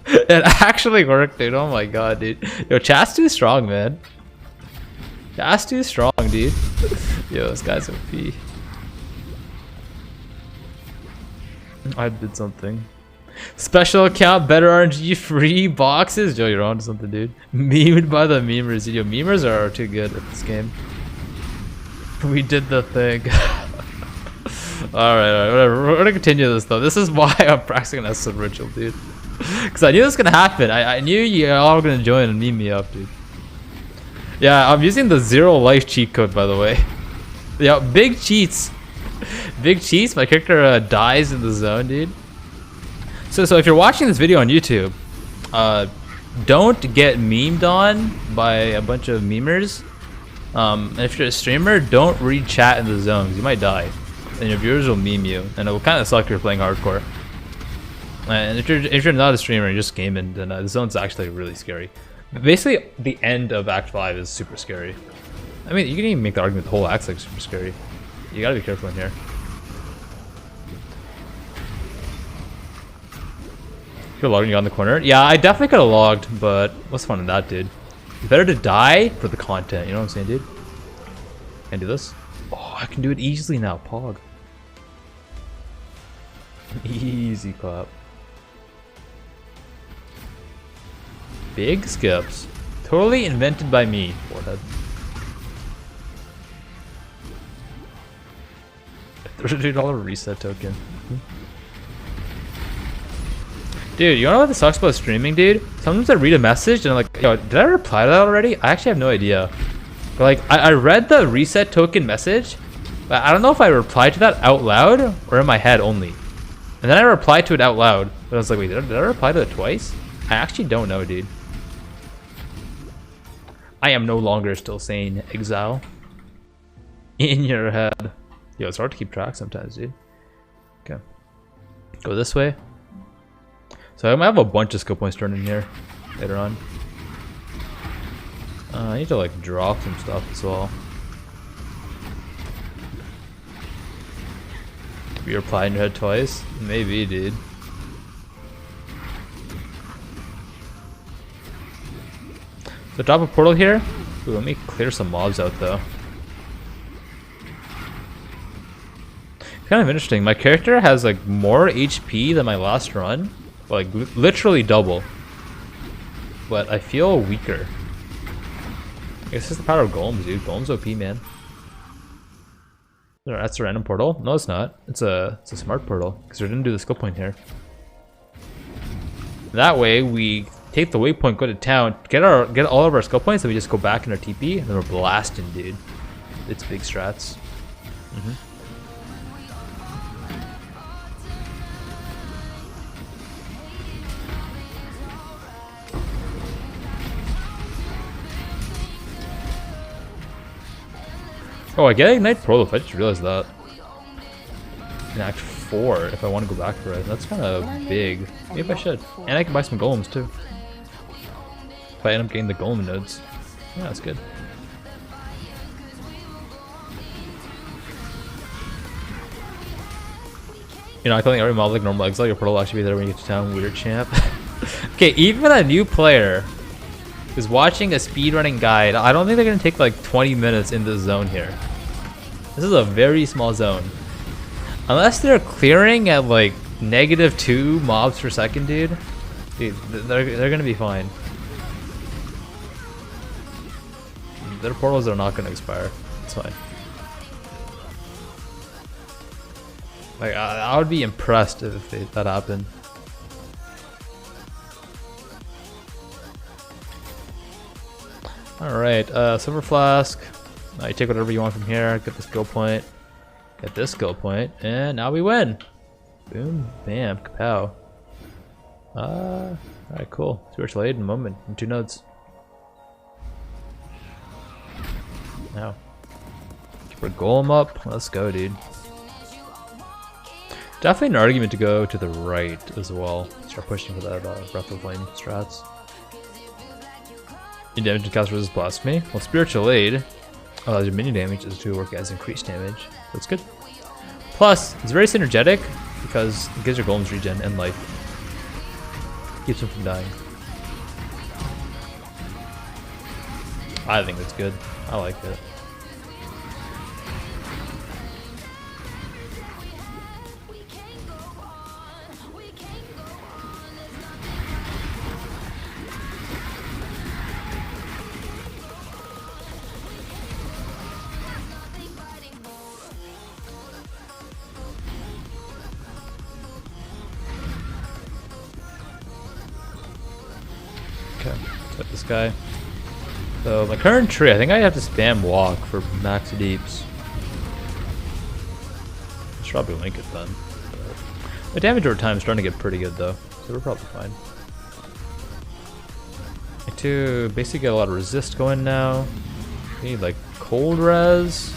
It actually worked, dude. Oh my god, dude. Yo, chat's too strong, man. Chat's too strong, dude. Yo, this guy's OP. I did something. Special account, better RNG, free boxes. Joe, you're on to something, dude. Memed by the memers. Yo, memers are too good at this game. We did the thing. Alright, whatever. We're gonna continue this though. This is why I'm practicing an Esson ritual, dude. Because I knew this was gonna happen. I knew you all were gonna join and meme me up, dude. Yeah, I'm using the 0 life cheat code, by the way. Yeah, big cheats. Big cheats. My character dies in the zone, dude. So if you're watching this video on YouTube, don't get memed on by a bunch of memers. And if you're a streamer, don't read chat in the zone, 'cause you might die. And your viewers will meme you, and it will kind of suck if you're playing hardcore. And if you're not a streamer, you're just gaming, then the zone's actually really scary. Basically, the end of Act 5 is super scary. I mean, you can even make the argument the whole act's like super scary. You gotta be careful in here. You're logging on the corner? Yeah, I definitely could have logged, but what's fun in that, dude? It's better to die for the content, you know what I'm saying, dude? Can I do this? Oh, I can do it easily now, Pog. Easy clap. Big skips. Totally invented by me. Forehead. $32 reset token. Dude, you know what sucks about streaming, dude? Sometimes I read a message and I'm like, yo, did I reply to that already? I actually have no idea. But like, I read the reset token message, but I don't know if I replied to that out loud or in my head only. And then I replied to it out loud, but I was like, wait, did I reply to it twice? I actually don't know, dude. I am no longer still saying Exile in your head. Yo, it's hard to keep track sometimes, dude. Okay. Go this way. So I might have a bunch of skill points turned in here later on. I need to like drop some stuff as well. You replied in your head twice? Maybe, dude. So drop a portal here. Ooh, let me clear some mobs out though. Kind of interesting. My character has like more HP than my last run, like literally double. But I feel weaker. I guess it's the power of golems, dude. Golems OP, man. That's a random portal. No, it's not. It's a smart portal because we didn't do the skill point here. That way we take the waypoint, go to town, get all of our skill points, and we just go back in our TP, and then we're blasting, dude. It's big strats. Oh, I get Ignite Prolif. I just realized that. In Act 4, if I want to go back for it. That's kind of big. Maybe I should. And I can buy some golems too. If I end up getting the golem nodes. Yeah, that's good. You know, I think every mob like normal Exile, your portal will actually be there when you get to town. Weird champ. Okay, even a new player is watching a speedrunning guide. I don't think they're gonna take like 20 minutes in this zone here. This is a very small zone. Unless they're clearing at like -2 mobs per second, dude. Dude, they're gonna be fine. Their portals are not gonna expire. It's fine. Like I would be impressed if that happened. Alright, Silver Flask. You take whatever you want from here, get the skill point, get this skill point, and now we win! Boom, bam, kapow. Alright, cool. Spiritual Aid in a moment, in 2 nodes. Now. Keep our golem up, let's go, dude. Definitely an argument to go to the right as well. Start pushing for that Breath of Flame strats. You damage and cast resist blasphemy. Well, Spiritual Aid allows your minion damage as to work as increased damage. That's good. Plus, it's very synergetic because it gives your golems regen and life. Keeps them from dying. I think it's good. I like it. Okay, set this guy. So my current tree, I think I have to spam walk for max deeps. I should probably link it then. My damage over time is starting to get pretty good though, so we're probably fine. Need to basically get a lot of resist going now. We need like cold res,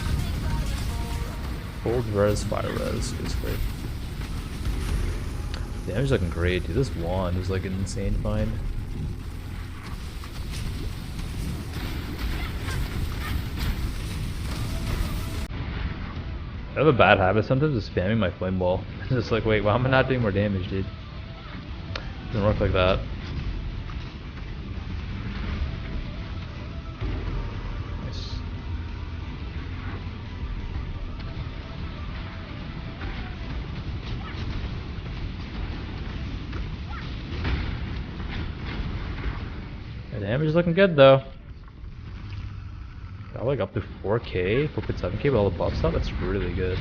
fire res, basically. Damage is looking great, dude. This wand is like an insane find. I have a bad habit sometimes of spamming my Flamewall. It's just like, wait, why am I not doing more damage, dude? Doesn't work like that. Nice. Damage is looking good though. Got like up to 4k, 4.7k with all the buffs up. That's really good.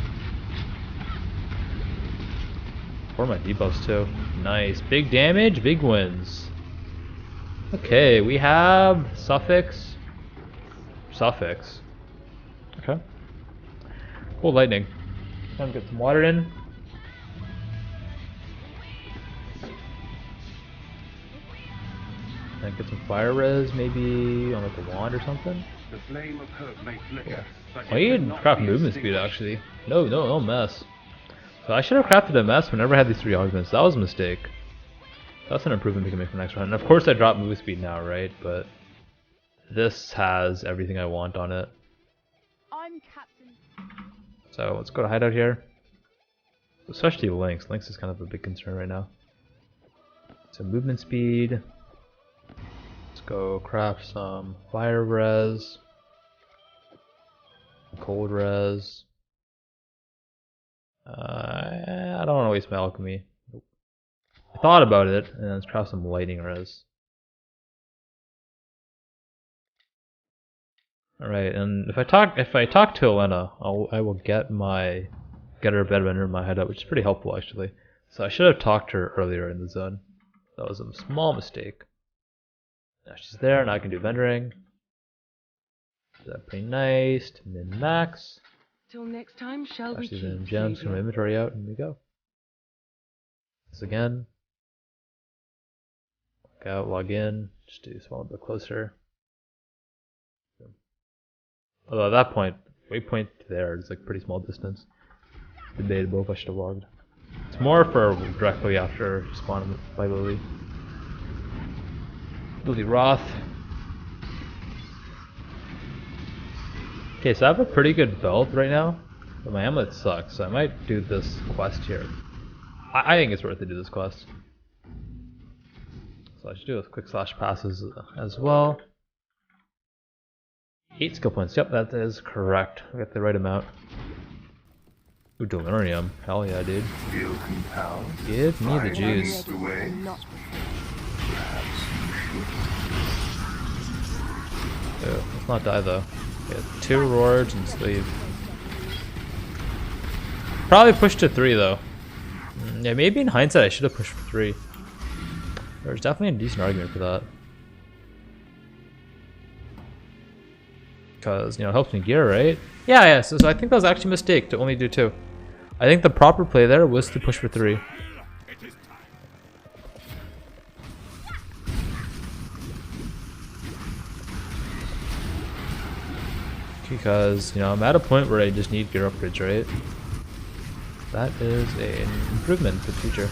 For my debuffs too. Nice. Big damage, big wins. Okay, we have suffix. Suffix. Okay. Cool lightning. Time to get some water in. And get some fire res, maybe on like a wand or something. The flame of hope may flicker, but I need to craft movement speed actually. No mess. So I should have crafted a mess whenever I had these 3 augments. That was a mistake. That's an improvement we can make for next round. And of course I drop move speed now, right? But this has everything I want on it. I'm Captain. So let's go to hideout here. Especially Lynx. Lynx is kind of a big concern right now. So movement speed. Let's go craft some fire res. Cold res. I don't want to waste my alchemy. Nope. I thought about it, and let's craft some lightning res. All right, and if I talk to Elena, I will get her bedbender in my hideout, which is pretty helpful actually. So I should have talked to her earlier in the zone. That was a small mistake. Now she's there, and I can do vendoring. That's pretty nice. Min max. Till next time, shall we She's keep, in gems from Savior? inventory out, and we go. This again. Log out, log in. Just do this one a bit closer. Although at that point, waypoint to there is like pretty small distance. Debatable if I should have logged. It's more for directly after spawn by Lily. Lily Roth. Okay, so I have a pretty good belt right now, but my amulet sucks, so I might do this quest here. I think it's worth to do this quest. So I should do a quick slash passes as well. 8 skill points, yep, that is correct. I got the right amount. Ooh, delirium. Hell yeah, dude. Feel compelled. Give me the juice. The way. Ew, let's not die though. Okay, 2 rewards and sleeve. Probably pushed to 3 though. Yeah, maybe in hindsight I should have pushed for 3. There's definitely a decent argument for that. Because, you know, it helps me gear, right? Yeah, so I think that was actually a mistake to only do 2. I think the proper play there was to push for 3. Because, you know, I'm at a point where I just need gear upgrades, right? That is an improvement for the future.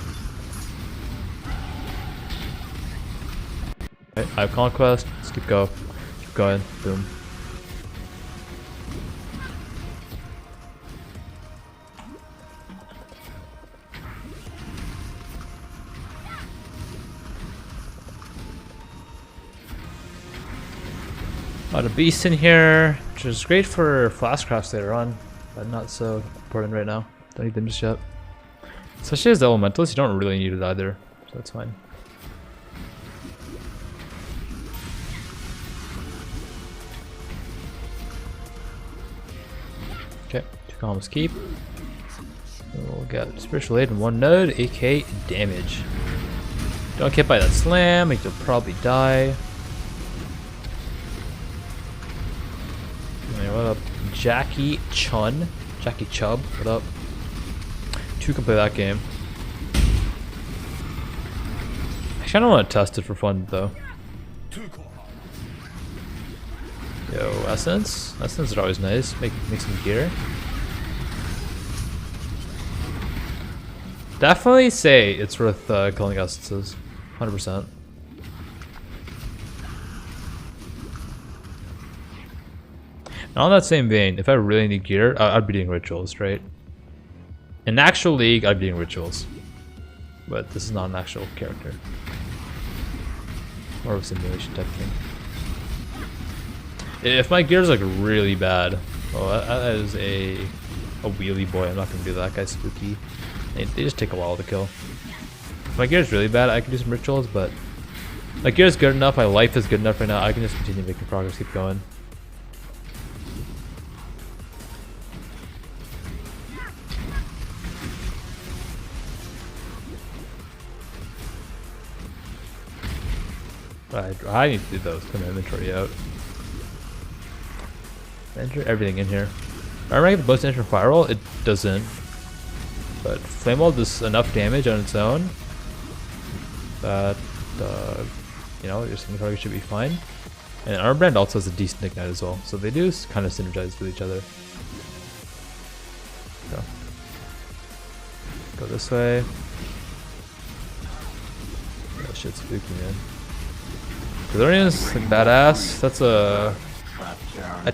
Okay, I have Conquest. Let's keep going. Keep going. Boom. A lot of beasts in here, which is great for flask crafts later on, but not so important right now. Don't need them just yet. Especially as the Elementalist, you don't really need it either, so that's fine. Okay, 2 columns keep. We'll get Spiritual Aid in 1 node, AK damage. Don't get by that slam, you'll probably die. What up, Jackie Chun? Jackie Chubb, what up? 2 can play that game. I kinda wanna test it for fun though. Yo, Essence? Essence is always nice. Make some gear. Definitely say it's worth killing Essences. 100%. And on that same vein, if I really need gear, I'd be doing rituals, right? In actual League, I'd be doing rituals. But this is not an actual character. More of a simulation type thing. If my gear's like really bad, well, that is a wheelie boy. I'm not gonna do that. Guy's spooky. They just take a while to kill. If my gear's really bad, I can do some rituals, but My gear is good enough, my life is good enough right now. I can just continue making progress, keep going. I need to do those. Put my inventory out. Enter everything in here. Arma get the most damage from Firewall? It doesn't. But Flamewall does enough damage on its own that, you know, your single target should be fine. And Arma Brand also has a decent ignite as well. So they do kind of synergize with each other. Go this way. That shit's spooky, man. Kazorian's like badass. That's a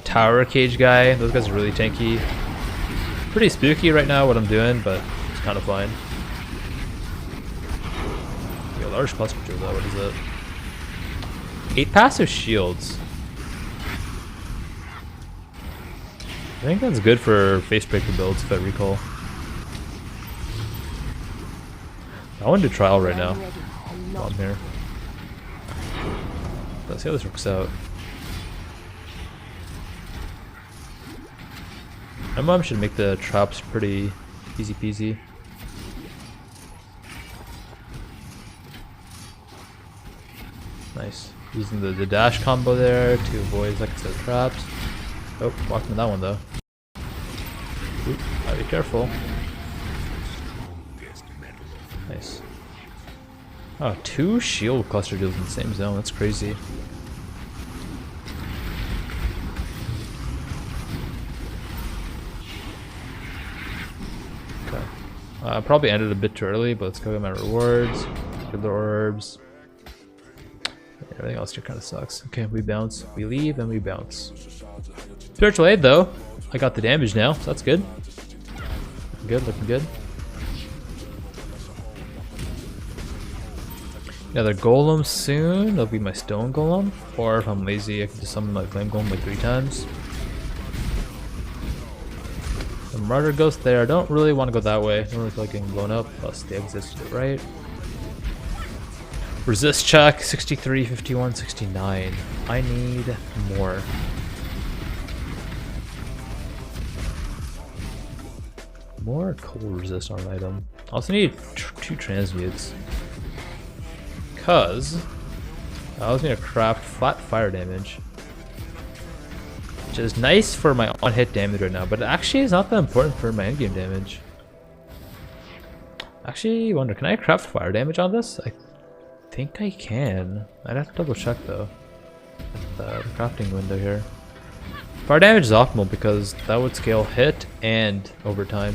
tower cage guy. Those guys are really tanky. Pretty spooky right now what I'm doing, but it's kind of fine. Yo, large cluster though. What is it? 8 passive shields. I think that's good for face breaker builds if I recall. I want to do trial right now. While I'm here. Let's see how this works out. My mom should make the traps pretty easy peasy. Nice. Using the dash combo there to avoid like I said traps. Oh, walked into that one though. Oop, gotta be careful. Nice. Oh, 2 shield cluster deals in the same zone. That's crazy. Okay. Probably ended a bit too early, but let's go get my rewards. Get the orbs. Everything else here kind of sucks. Okay, we bounce. We leave and we bounce. Spiritual Aid though. I got the damage now, so that's good. Looking good, looking good. Another golem soon. That'll be my stone golem. Or if I'm lazy, I can just summon my flame golem like 3 times. The martyr ghost there. I don't really want to go that way. I don't really feel like getting blown up. Plus the exits to the right. Resist check 63, 51, 69. I need more. More cold resist on an item. I also need 2 transmutes. Because I was going to craft flat fire damage, which is nice for my on-hit damage right now, but it actually is not that important for my endgame damage. Actually, I wonder, can I craft fire damage on this? I think I can. I'd have to double check though. The crafting window here. Fire damage is optimal because that would scale hit and overtime.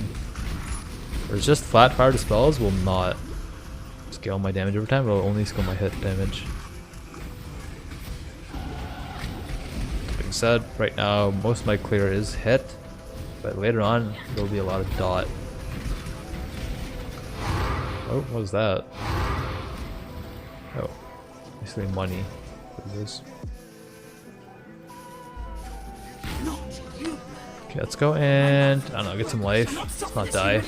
Whereas just flat fire dispels will not scale my damage over time, it will only scale my hit damage. Being said, right now most of my clear is hit, but later on there will be a lot of dot. Oh, what was that? Oh, basically money. What is this? Okay, let's go and I don't know, get some life. Let's not die.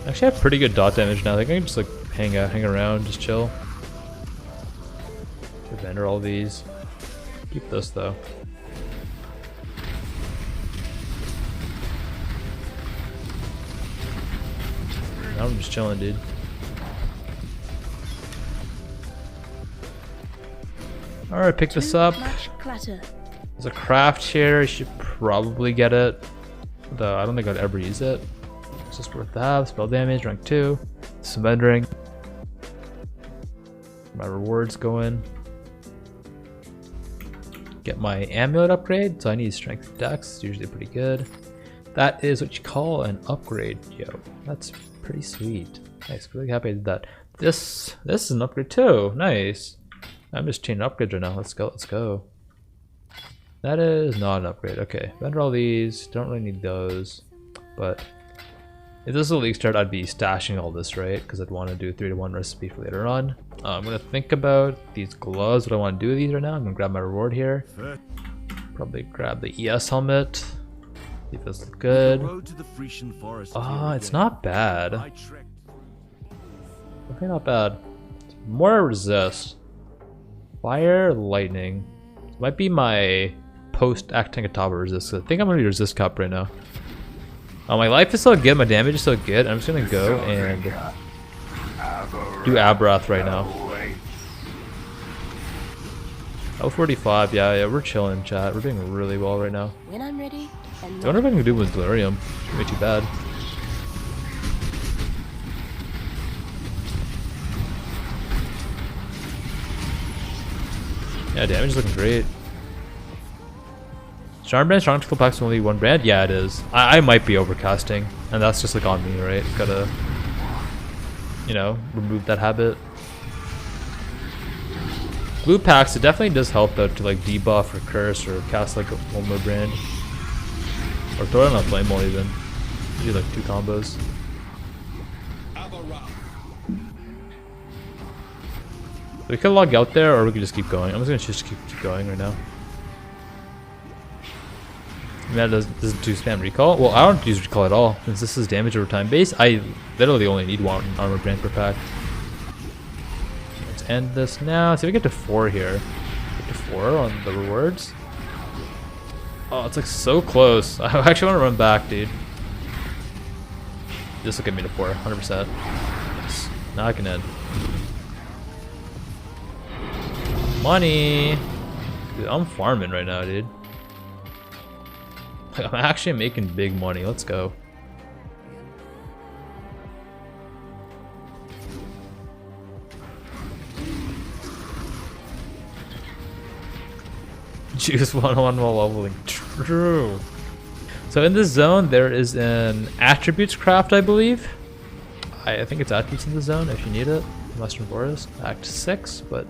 Actually, I have pretty good dot damage now. I think I can just like hang around, just chill. Vendor all these. Keep this though. Now I'm just chilling, dude. Alright, pick this up. There's a craft here. I should probably get it. Though I don't think I'd ever use it. It's just worth the have. Spell damage, rank 2. Surrendering. My rewards going. Get my amulet upgrade. So I need strength dex. It's usually pretty good. That is what you call an upgrade, yo. That's pretty sweet. Nice. Really happy I did that. This is an upgrade too. Nice. I'm just chaining upgrades right now. Let's go. Let's go. That is not an upgrade. Okay. Vendor all these. Don't really need those. But if this is a league start, I'd be stashing all this, right? Because I'd want to do a 3-to-1 recipe for later on. I'm going to think about these gloves. What I want to do with these right now. I'm going to grab my reward here. Probably grab the ES helmet. See if this is good. The road to the Frisian forest. Ah, here it's again. not bad. I trek. Okay, not bad. More resist. Fire, lightning. Might be my post A10 Kitava resist. I think I'm gonna be resist cup right now. Oh, my life is so good, my damage is so good. I'm just gonna go and do Abrath right now. 045, yeah, we're chilling, chat. We're doing really well right now. When I'm ready, and I wonder if I can do with Delirium. Shouldn't be too bad. Yeah, damage is looking great. Strong brand, strong tactical packs only one brand? Yeah, it is. I might be overcasting, and that's just like on me, right? Gotta, you know, remove that habit. Blue packs, it definitely does help though to like debuff or curse or cast like one more brand. Or throw it on a Flamewall even. Do like 2 combos. We could log out there or we could just keep going. I'm just gonna just keep going right now. And that doesn't do spam recall. Well, I don't use recall at all since this is damage over time base. I literally only need 1 armor brand per pack. Let's end this now. See if we get to 4 here. Get to 4 on the rewards. Oh, it's like so close. I actually want to run back, dude. This will get me to 4, 100%. Yes. Now I can end. Money! Dude, I'm farming right now, dude. Like, I'm actually making big money. Let's go. Choose 1-1 while leveling. True. So in this zone, there is an attributes craft, I believe. I think it's attributes in the zone if you need it. Western Forest, Act 6, but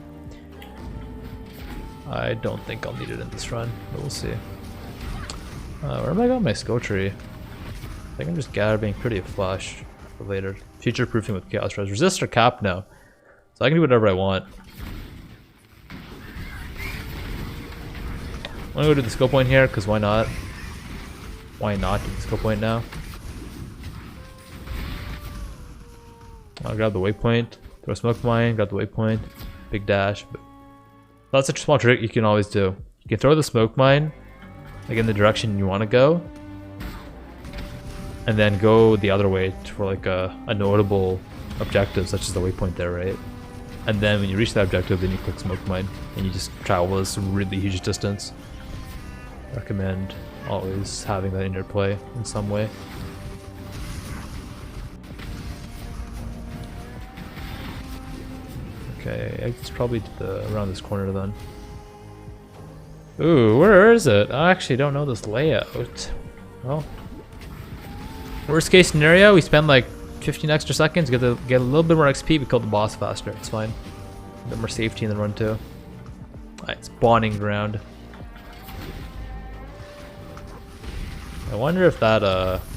I don't think I'll need it in this run, but we'll see. Where am I going? My skill tree. I think I'm just gathering pretty flush for later. Future proofing with Chaos Res. Resist or cap? No. So I can do whatever I want. I'm gonna go to the skill point here, because why not? Why not do the skill point now? I'll grab the waypoint, throw a smoke mine, grab the waypoint, big dash. But that's a small trick you can always do. You can throw the smoke mine like in the direction you want to go, and then go the other way for like a notable objective, such as the waypoint there, right? And then when you reach that objective, then you click smoke mine, and you just travel this really huge distance. Recommend always having that in your play in some way. Okay, it's probably around this corner then. Ooh, where is it? I actually don't know this layout. Well, worst case scenario, we spend like 15 extra seconds, get a little bit more XP, we kill the boss faster. It's fine. A bit more safety in the run too. Alright, spawning ground. I wonder if that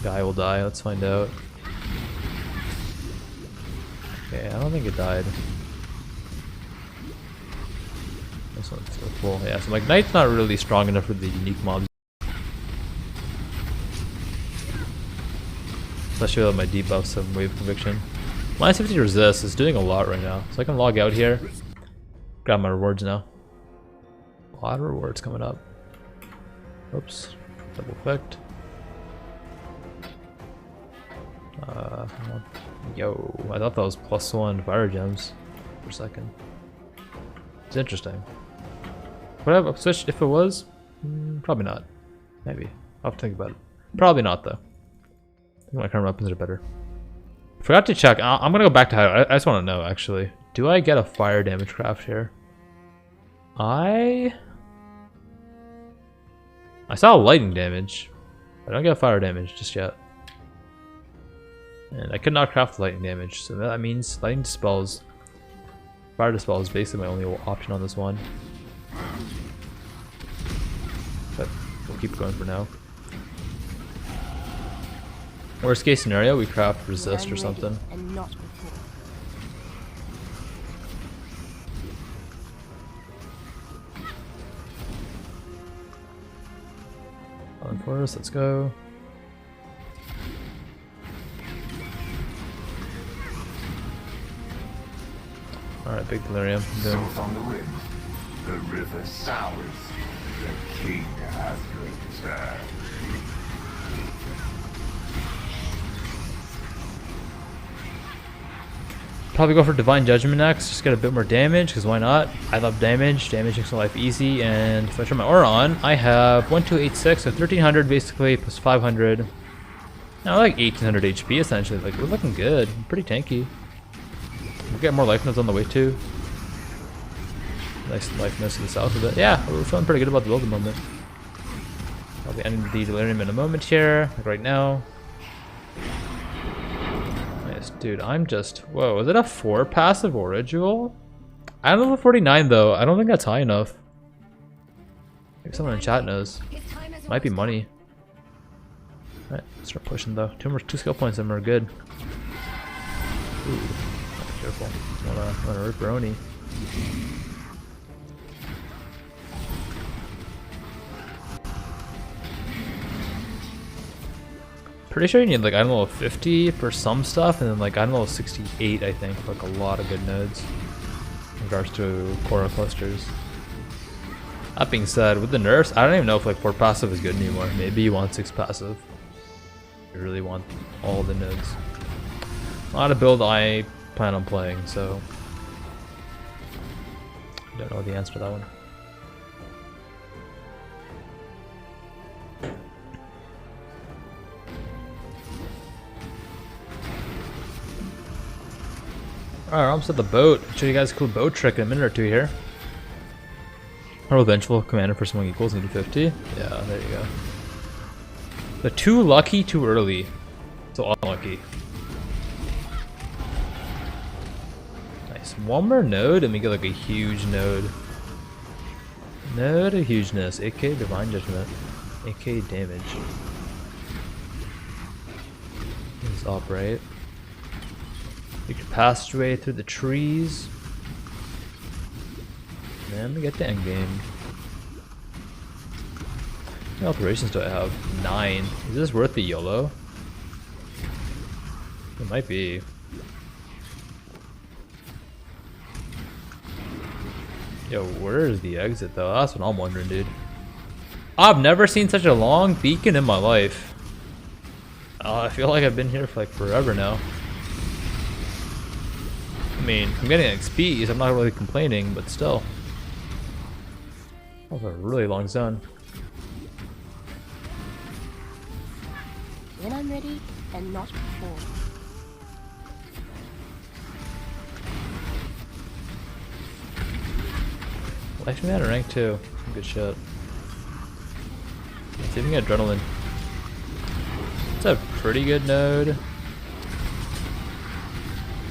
guy will die. Let's find out. Okay, I don't think it died. This one's so cool. Yeah, so like Knight's not really strong enough for the unique mobs. Especially with my debuffs of wave conviction. Minus 50 resist is doing a lot right now. So I can log out here. Grab my rewards now. A lot of rewards coming up. Oops. Double clicked. Yo, I thought that was +1 fire gems for a second. It's interesting. Would I have switched if it was? Probably not. Maybe. I'll have to think about it. Probably not though. I think my current weapons are better. Forgot to check. I'm gonna go back to how. I just want to know actually. Do I get a fire damage craft here? I saw lightning damage. I don't get fire damage just yet. And I could not craft lightning damage, so that means lightning dispels. Fire dispel is basically my only option on this one. But we'll keep going for now. Worst case scenario, we craft resist or something. And not before. On forest, let's go. big delirium. Boom. South on the rim, the river sours. The king has returned. Probably go for Divine Judgment next, just get a bit more damage, because why not? I love damage, damage makes my life easy, and if I turn my aura on, I have 1286, so 1300 basically, plus 500. Now I like 1800 HP essentially, like we're looking good, pretty tanky. We'll get more life nodes on the way too. Nice life nodes to the south of it. Yeah, we're feeling pretty good about the build at the moment. I'll be ending the delirium in a moment here, like right now. Dude, I'm just... Whoa, is it a 4 passive Aura Jewel? I don't know, 49 though. I don't think that's high enough. Maybe someone in chat knows. Might be money. Alright, let's start pushing though. 2 skill points and we're good. Ooh, careful. Wanna rip Brony. Pretty sure you need like, I don't know, 50 for some stuff, and then like, I don't know, 68 I think, for like a lot of good nodes in regards to Korra clusters. That being said, with the nerfs, I don't even know if like 4 passive is good anymore. Maybe you want 6 passive. You really want all the nodes. Not a build I plan on playing, so I don't know the answer to that one. Alright, we're almost at the boat. I'll show you guys a cool boat trick in a minute or two here. Our vengeful commander for swing equals need 50. Yeah, there you go. The too lucky, too early. So unlucky. Nice. One more node and we get like a huge node. Node of hugeness. AK Divine Judgment. AK damage. It's up, right? You can passageway through the trees. And then we get the end game. How many alterations do I have? 9. Is this worth the YOLO? It might be. Yo, where is the exit though? That's what I'm wondering, dude. I've never seen such a long beacon in my life. I feel like I've been here for like forever now. I mean, I'm getting XP, so I'm not really complaining, but still. That was a really long zone. When I'm ready, and not before. Life me out of rank 2. Good shit. Let's see if we can get adrenaline. It's a pretty good node.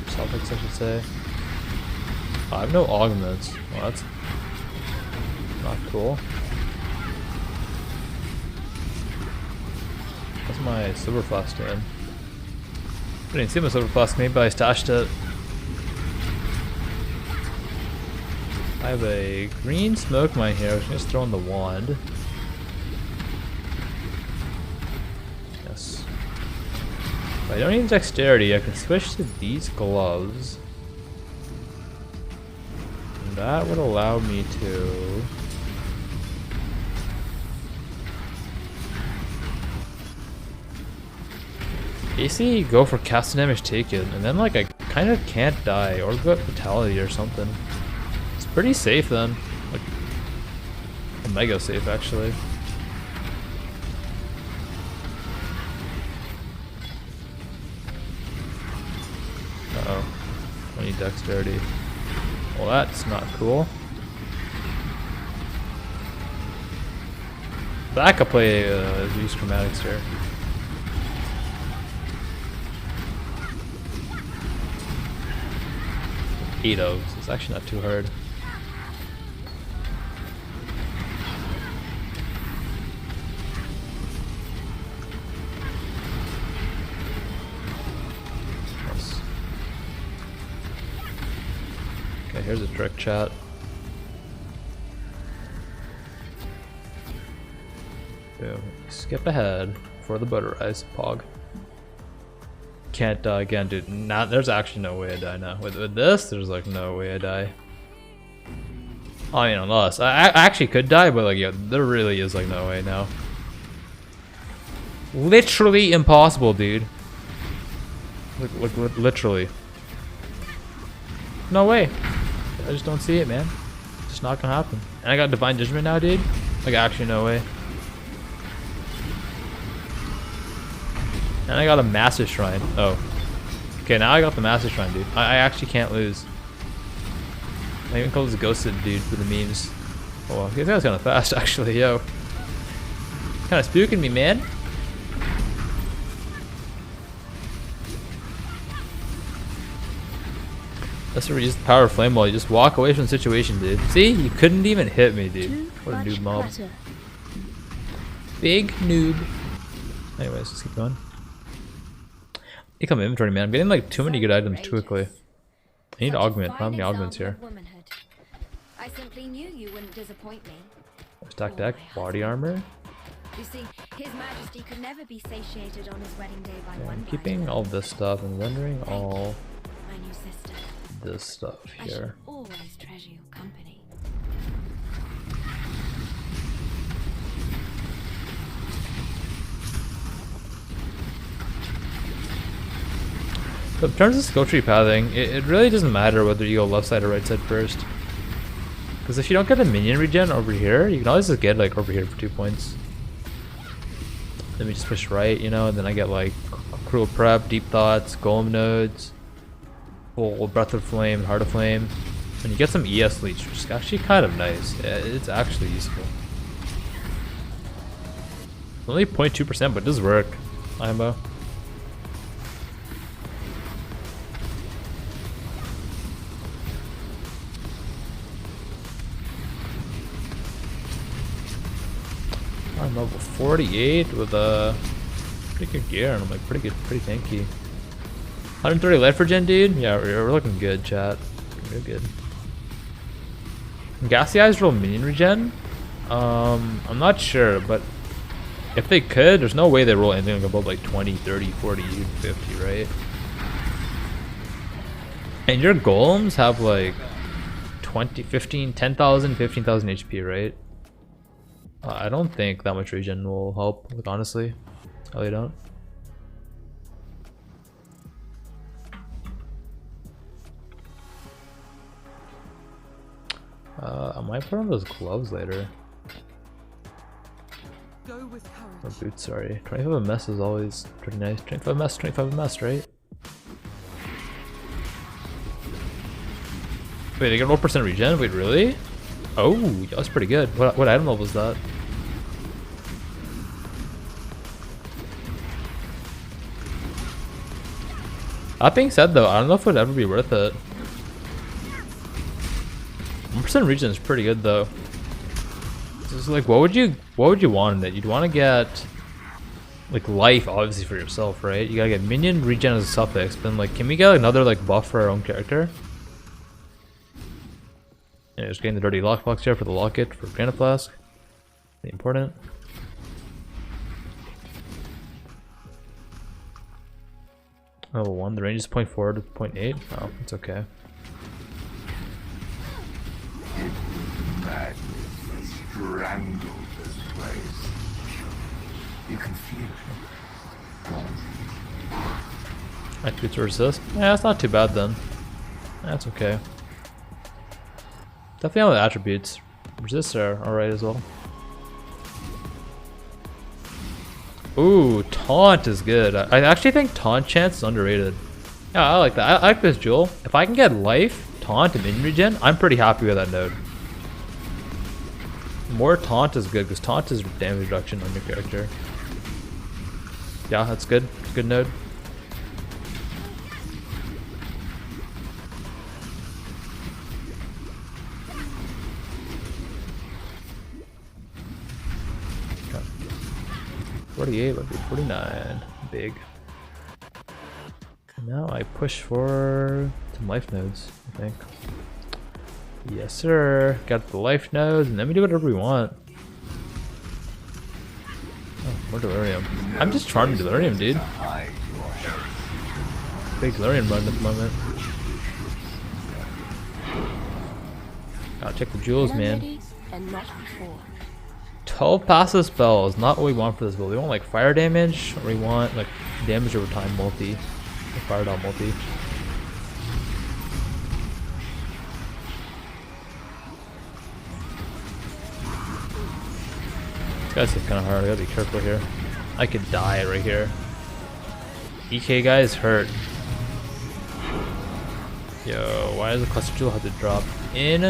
Celtics, I should say. Oh, I have no augments. Well, that's not cool. What's my silver flask doing? I didn't see my silver flask, maybe I stashed it. I have a green smoke mine here, I was just throwing the wand. Yes. If I don't need dexterity, I can switch to these gloves. And that would allow me to... basically go for cast damage taken, and then like I kind of can't die, or go fatality or something. It's pretty safe then. Like, mega safe actually. Uh-oh. I need dexterity. Well, that's not cool. Back up play use chromatics here. Eight of, so it's actually not too hard. Nice. Okay, here's a trick, chat. Boom. Skip ahead for the butter ice pog. Can't die again, dude. There's actually no way I die now. With this, there's like no way I die. I mean, unless I actually could die, but like, yeah, there really is like no way now. Literally impossible, dude. Like literally. No way. I just don't see it, man. It's just not gonna happen. And I got Divine Judgment now, dude. Like, actually, no way. And I got a Master Shrine. Oh. Okay, now I got the Master Shrine, dude. I actually can't lose. I even called this Ghosted dude for the memes. Oh well, this guy's kind of fast, actually, yo. Kind of spooking me, man. That's where you use the power of Flamewall. You just walk away from the situation, dude. See? You couldn't even hit me, dude. What a noob mob. Big noob. Anyways, let's keep going. Become inventory, man. I'm getting like too many good items too quickly. I need to augment. I don't have any augments here. I simply knew you wouldn't disappoint me. Stack deck, body armor. You see, His Majesty could never be satiated on his wedding day by one. I'm keeping all this stuff and rendering all my new sister. This stuff here. I always treasure your company. So in terms of skill tree pathing, it really doesn't matter whether you go left side or right side first. Because if you don't get the minion regen over here, you can always just get like over here for 2 points. Let me just push right, you know, and then I get like Cruel Prep, Deep Thoughts, Golem Nodes, full Breath of Flame, Heart of Flame. And you get some ES Leech, which is actually kind of nice. Yeah, it's actually useful. Only 0.2%, but it does work. Arma. I'm level 48 with a pretty good gear, and I'm like pretty good, pretty tanky. 130 life regen, dude. Yeah, we're looking good, chat. Real good. Gassy Eyes roll minion regen. I'm not sure, but if they could, there's no way they roll anything like above like 20, 30, 40, 50, right? And your golems have like 20, 15, 10,000, 15,000 HP, right? I don't think that much regen will help, like honestly. I really don't. I might put on those gloves later. Go with courage. Or boots, sorry. 25 MS is always pretty nice. 25 MS, 25 MS, right? Wait, they get 1% regen? Wait, really? Oh, that's pretty good. What item level is that? That being said though, I don't know if it would ever be worth it. 1% regen is pretty good though. Just like what would you want in it? You'd want to get like life obviously for yourself, right? You gotta get minion regen as a suffix, but then like can we get another like buff for our own character? Yeah, just getting the dirty lockbox here for the locket for Granite Flask. Pretty important. Level 1, the range is 0.4 to 0.8. Oh, it's okay. Madness has strangled this place. You can feel it. Attributes to resist? Yeah, that's not too bad then. That's okay. Definitely on the attributes. Resists are alright as well. Ooh, taunt is good. I actually think taunt chance is underrated. Yeah, I like that. I like this jewel. If I can get life, taunt, and minion regen, I'm pretty happy with that node. More taunt is good because taunt is damage reduction on your character. Yeah, that's good. Good node. Okay. 48, that'd be 49. Big. Now I push for some life nodes, I think. Yes, sir. Got the life nodes, and then we do whatever we want. Oh, more delirium. I'm just charming delirium, dude. big Delirium run at the moment. Gotta check the jewels, man. And not before. 12 passive spells, not what we want for this build. We want like fire damage, or we want like damage over time multi. Or fire down multi. This guy's kind of hard, I gotta be careful here. I could die right here. EK guy is hurt. Yo, why does the cluster jewel have to drop in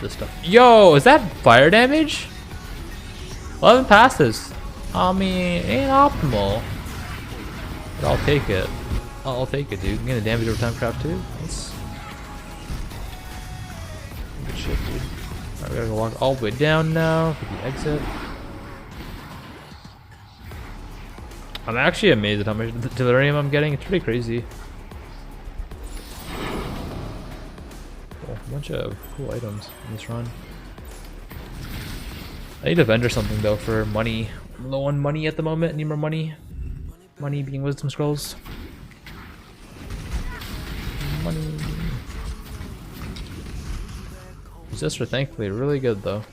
this stuff? Yo, is that fire damage? 11 passes. I mean, ain't optimal. But I'll take it. I'll take it, dude. I'm getting damage over time craft too. Nice. Good shit, dude. Alright, we gotta walk all the way down now for the exit. I'm actually amazed at how much delirium I'm getting. It's pretty crazy. Cool. A bunch of cool items in this run. I need to vendor something though for money. I'm low on money at the moment. I need more money. Money being wisdom scrolls. Money. Resistor thankfully really good though.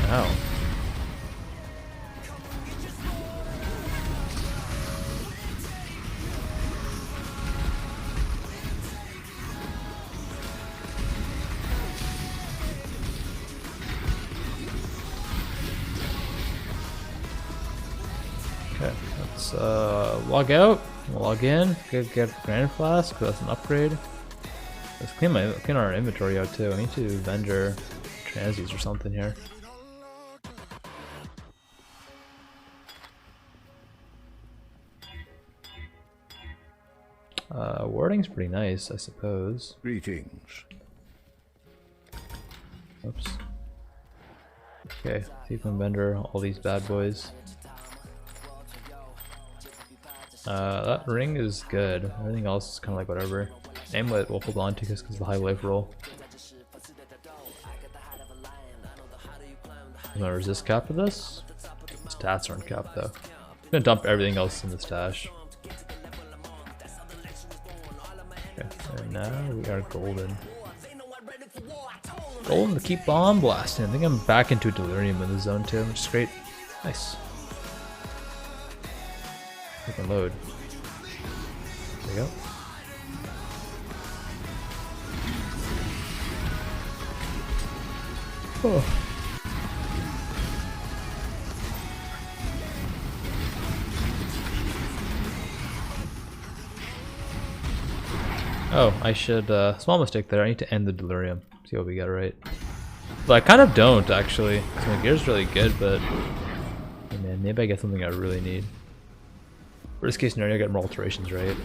Wow. Okay, let's log out, log in, get Grand Flask, that's an upgrade. Let's clean our inventory out too. I need to vendor transies or something here. Wording's pretty nice, I suppose. Greetings. Oops. Okay, see if we can vendor all these bad boys. That ring is good. Everything else is kind of like whatever. Amulet we'll hold on to because of the high life roll. I'm gonna resist cap for this. The stats aren't capped though. I'm gonna dump everything else in the stash. Okay, and now we are golden. Golden to keep bomb blasting. I think I'm back into delirium in the zone too, which is great. Nice. We can load. There we go. Oh. Oh, I should, small mistake there. I need to end the delirium. See what we got right. But I kind of don't, actually. So my gear's really good, but... hey man, maybe I get something I really need. Worst case scenario, I get more alterations, right?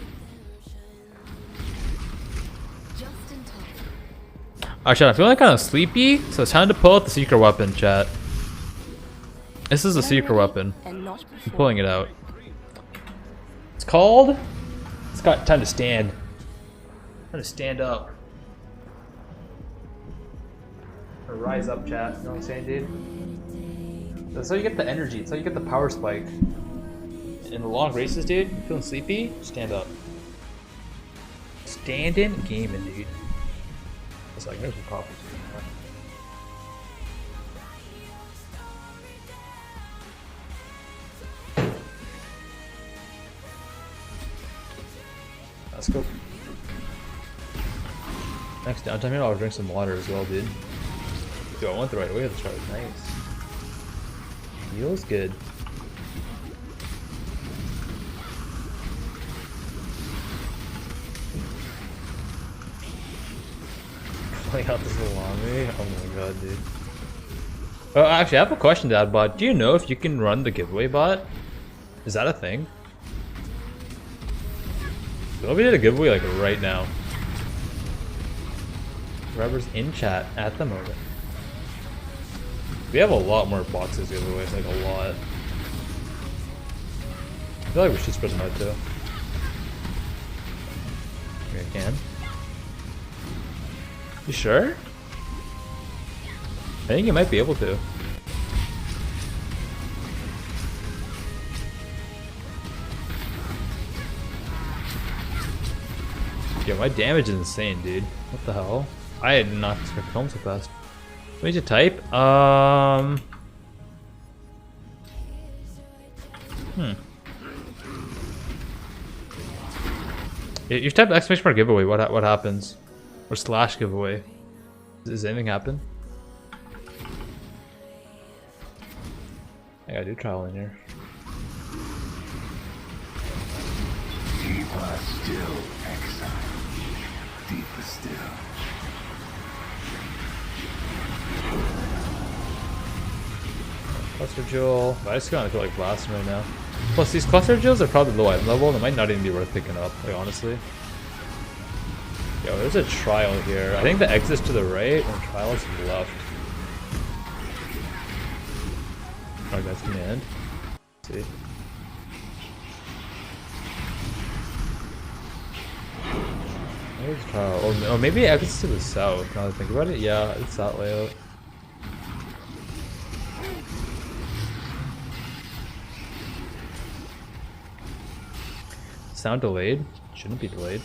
Actually, I'm feeling kind of sleepy, so it's time to pull out the secret weapon, chat. This is a secret weapon. I'm pulling it out. It's called... It's got time to stand. Time to stand up. Or rise up, chat. You know what I'm saying, dude? That's how you get the energy. That's how you get the power spike. In the long races, dude, you feeling sleepy? Stand up. Standing, gaming, dude. It's like, there's some coffee. Let's go. Next downtime here, I'll drink some water as well, dude. Dude, I went the right way. This was nice. Feels good. Pulling out this salami? Oh my god, dude. Oh, actually, I have a question, Dad bot. Do you know if you can run the giveaway bot? Is that a thing? What if we did a giveaway like right now? Whoever's in chat at the moment. We have a lot more boxes giveaways, like a lot. I feel like we should spread them out too. Maybe I can. You sure? I think you might be able to. Yo, my damage is insane, dude. What the hell? I did not expect to film so fast. What did you type? You type exclamation mark giveaway. What happens? Or slash giveaway? Does anything happen? I gotta do trial in here. Deeper still, Exile. Deeper still. Cluster jewel. I just kind of feel like blasting right now. Plus, these cluster jewels are probably low item level. They might not even be worth picking up, like honestly. Yo, there's a trial here. I think the exit's to the right and trial is to the left. Alright, that's command. Let's see. There's trial. Or maybe exit's to the south. Now that I think about it, yeah, it's that layout. Sound delayed? Shouldn't be delayed.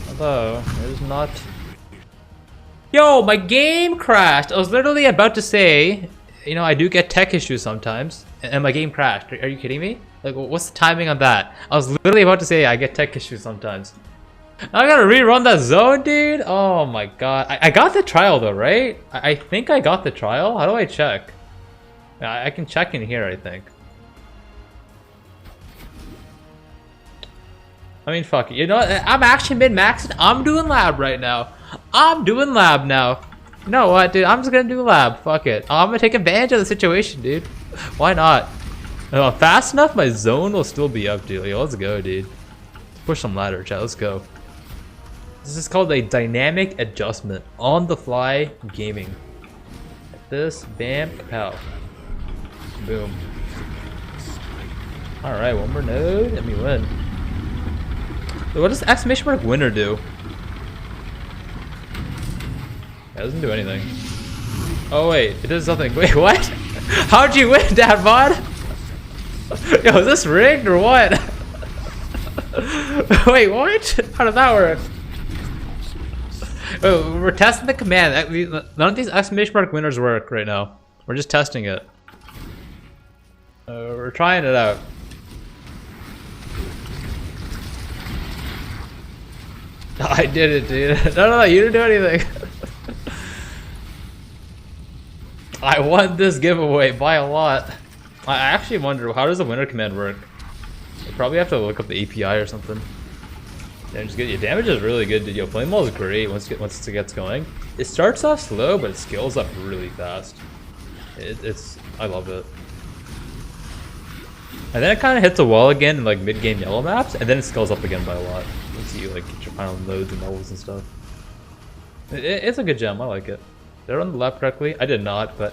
Although, it is not. Yo, my game crashed! I was literally about to say, you know, I do get tech issues sometimes, and my game crashed. Are you kidding me? Like, what's the timing on that? I was literally about to say I get tech issues sometimes. I gotta rerun that zone, dude? Oh my god. I got the trial though, right? I think I got the trial. How do I check? I can check in here, I think. I mean, fuck it. You know what? I'm actually mid-maxing. I'm doing lab right now. I'm doing lab now. You know what, dude? I'm just gonna do lab. Fuck it. I'm gonna take advantage of the situation, dude. Why not? Fast enough, my zone will still be up, dude. Yo, let's go, dude. Push some ladder, chat. Let's go. This is called a dynamic adjustment. On-the-fly gaming. Like this. Bam. Kapow. Boom. Alright, one more node and we win. What does exclamation mark winner do? It doesn't do anything. Oh wait, it does something. Wait, what? How'd you win, Dad Bod? Yo, is this rigged or what? Wait, what? How did that work? Oh, we're testing the command. None of these exclamation mark winners work right now. We're just testing it. We're trying it out. I did it, dude. No, you didn't do anything. I won this giveaway by a lot. I actually wonder, how does the winner command work? You probably have to look up the API or something. Yeah, just get your damage is really good, dude. Yo, Flamewall is great once it gets going. It starts off slow, but it scales up really fast. I love it. And then it kind of hits a wall again in like mid-game yellow maps, and then it scales up again by a lot. Once you like get your final nodes and levels and stuff. It's a good gem. I like it. Did I run the lab correctly? I did not, but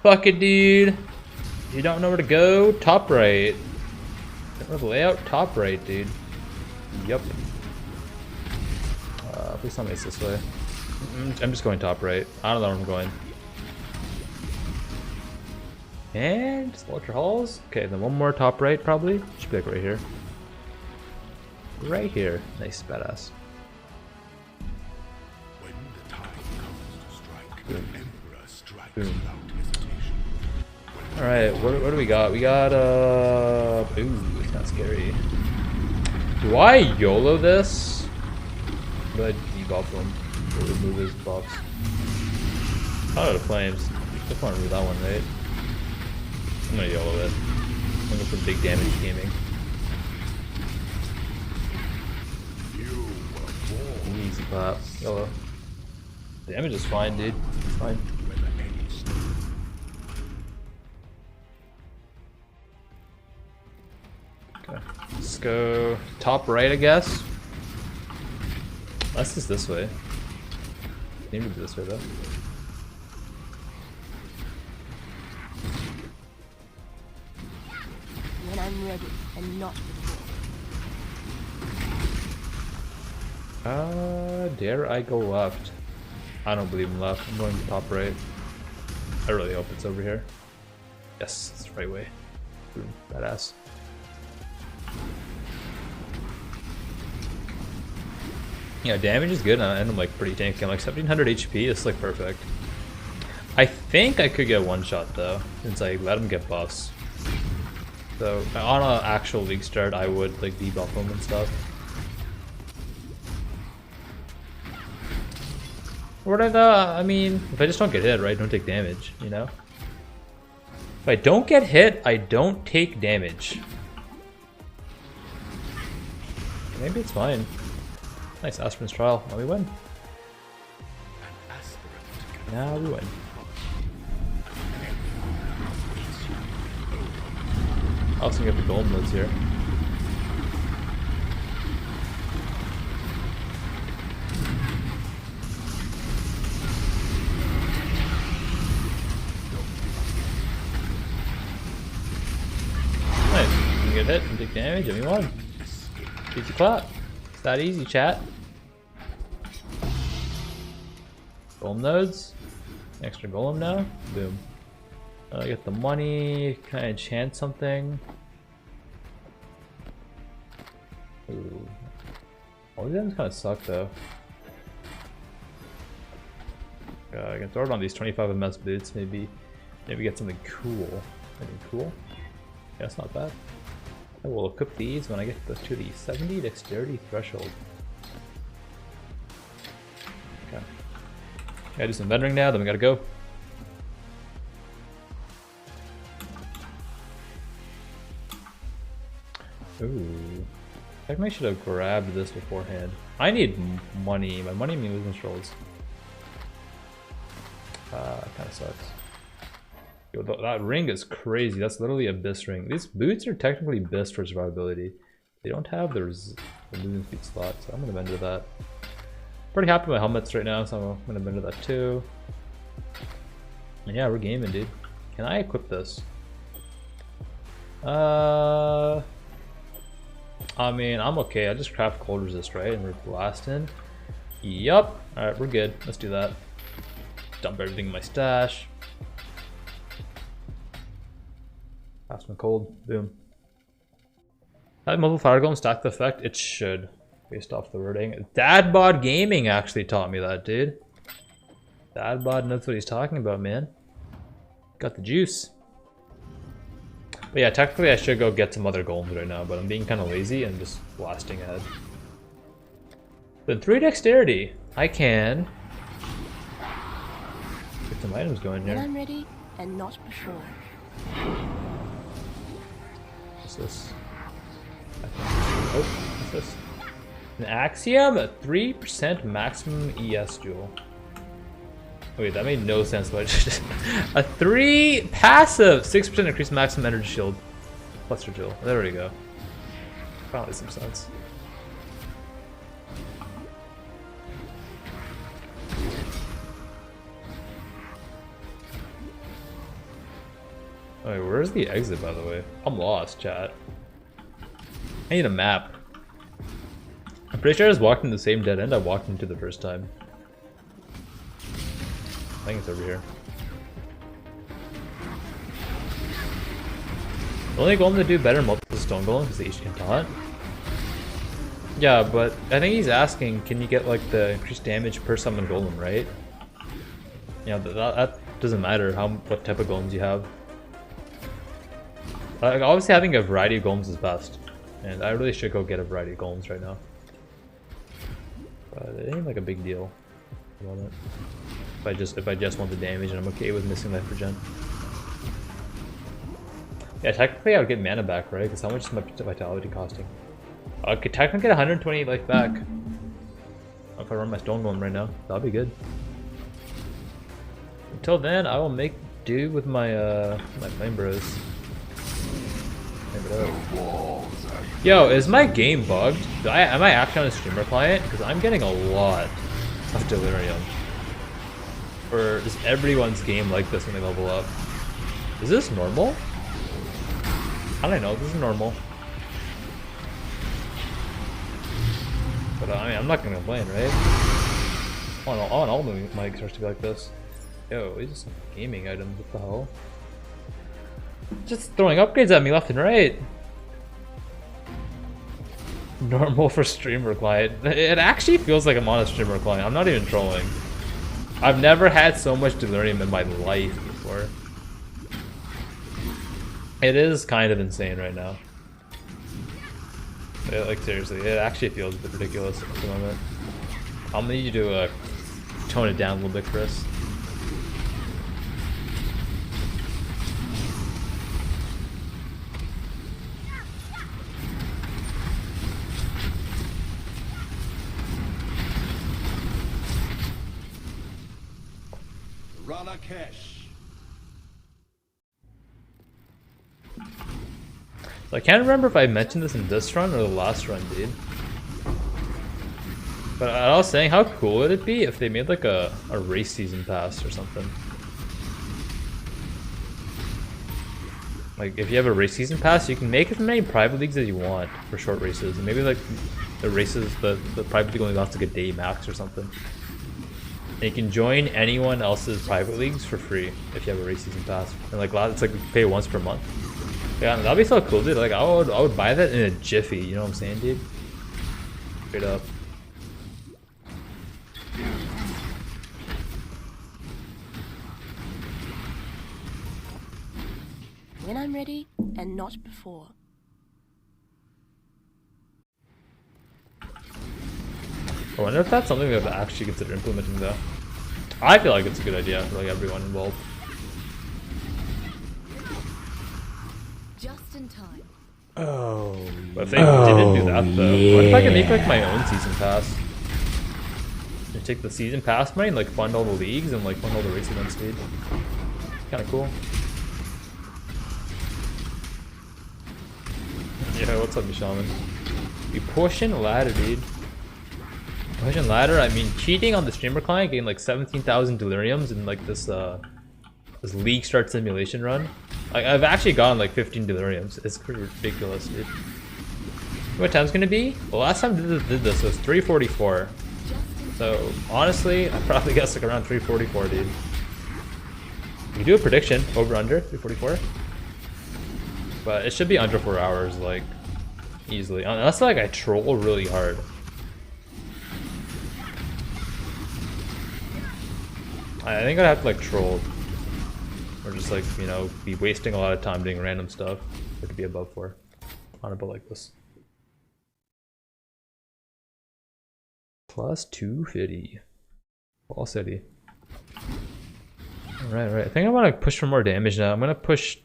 fuck it, dude. You don't know where to go? Top right. Don't know the layout? Top right, dude. Yup. Please tell me it's this way. I'm just going top right. I don't know where I'm going. And just ultra halls. Okay, then one more top right probably. Should be like right here. Right here. Nice, badass. When the time comes to strike, Boom. the Emperor strikes Boom. without hesitation. Alright, what do we got? We got, ooh, it's not scary. Do I YOLO this? Do I debuff him? Or remove his buffs? Oh, the flames. Just want to remove that one, right? I'm gonna YOLO it. I'm gonna go for big damage gaming. Easy pop. YOLO. Damage is fine, dude. It's fine. Okay. Let's go top right, I guess. Unless it's this way. Maybe this way though. When I'm ready and not Dare I go left? I don't believe in left. I'm going to top right. I really hope it's over here. Yes, it's the right way. Boom, badass. Yeah, damage is good, and I'm like pretty tanky. I'm like 1700 HP. It's like perfect. I think I could get one shot though, since I let him get buffs. So on an actual league start, I would like debuff him and stuff. What are the? I mean, if I just don't get hit, right? Don't take damage, you know. If I don't get hit, I don't take damage. Maybe it's fine. Nice Aspirin's trial. Now we win. Now we win. I also get the gold modes here. Nice. You get hit and take damage and we won. Beat the clock. It's that easy, chat. Golem nodes. Extra golem now. Boom. I get the money. Can I enchant something? Ooh. All these items kind of suck though. I can throw it on these 25 MS boots. Maybe get something cool. Anything cool? Yeah, that's not bad. I will equip these when I get to the 70 dexterity threshold. Okay. Gotta do some vendoring now, then we gotta go. Ooh. I think I should have grabbed this beforehand. I need money. My money movement rolls. Kinda sucks. Yo, that ring is crazy. That's literally a Abyss ring. These boots are technically Abyss for survivability. They don't have the movement speed slot, so I'm gonna vendor that. Pretty happy with my helmets right now, so I'm gonna vendor that too. And yeah, we're gaming, dude. Can I equip this? I mean, I'm okay. I just craft cold resist, right? And we're blasting. Yup. Alright, we're good. Let's do that. Dump everything in my stash. Fast and cold. Boom. That multiple fire golem stack the effect? It should. Based off the wording. Dadbod Gaming actually taught me that, dude. Dadbod knows what he's talking about, man. Got the juice. But yeah, technically I should go get some other golems right now, but I'm being kind of lazy and just blasting ahead. Then 3 dexterity. I can get some items going here. When I'm ready and not before. What's this? Oh, what's this? An axiom, a 3% maximum ES jewel. Wait, that made no sense. But a 3 passive, 6% increased maximum energy shield. Cluster jewel. There we go. Finally some sense. Wait, where's the exit, by the way? I'm lost, chat. I need a map. I'm pretty sure I just walked in the same dead end I walked into the first time. I think it's over here. The only golem to do better than multiple stone golem is the HN taunt. Yeah, but I think he's asking, can you get like the increased damage per summon golem, right? Yeah, that doesn't matter what type of golems you have. Like, obviously having a variety of golems is best, and I really should go get a variety of golems right now. But it ain't like a big deal at the moment. If I just want the damage, and I'm okay with missing life regen. Yeah, technically I would get mana back, right? Because how much is my vitality costing? I could technically get 128 life back if I run my stone golem right now. That'll be good. Until then, I will make do with my my flame bros. Yo, is my game bugged? Am I actually on a streamer client? Because I'm getting a lot of delirium. Or is everyone's game like this when they level up? Is this normal? I don't know, this is normal. But I mean, I'm not gonna complain, right? I want all my mics to be like this. Yo, these are some gaming items, what the hell? Just throwing upgrades at me left and right. Normal for streamer client. It actually feels like I'm on a streamer client. I'm not even trolling. I've never had so much delirium in my life before. It is kind of insane right now. Like seriously, it actually feels a bit ridiculous at the moment. I'm gonna need you to tone it down a little bit, Chris. So I can't remember if I mentioned this in this run or the last run, dude. But I was saying, how cool would it be if they made like a race season pass or something? Like if you have a race season pass, you can make as many private leagues as you want for short races. And maybe like the races, the private league only lasts like a day max or something. And you can join anyone else's private leagues for free if you have a race season pass. And like it's like you pay once per month. Yeah, that'd be so cool, dude. Like I would buy that in a jiffy. You know what I'm saying, dude? Straight up. When I'm ready, and not before. I wonder if that's something we have to actually consider implementing, though. I feel like it's a good idea for like everyone involved. Just in time. Oh. But if they didn't do that, though, what if I could make like my own season pass? And take the season pass money and like fund all the leagues and like fund all the race events, dude. Kind of cool. Yeah, what's up, Shaman? You pushing ladder, dude. Pushing ladder, I mean cheating on the streamer client, getting like 17,000 deliriums in like this this league start simulation run. Like I've actually gotten like 15 deliriums. It's pretty ridiculous, dude. What time's gonna be? The last time I did this was 3:44. So honestly, I probably guess like around 3:44, dude. You do a prediction over under 3:44. But it should be under 4 hours, like, easily. Unless, like, I troll really hard. I think I'd have to, like, troll. Or just, like, you know, be wasting a lot of time doing random stuff. It could be above 4. On a boat like this. Plus 250. Wall City. Alright, right. I think I want to push for more damage now. I'm going to push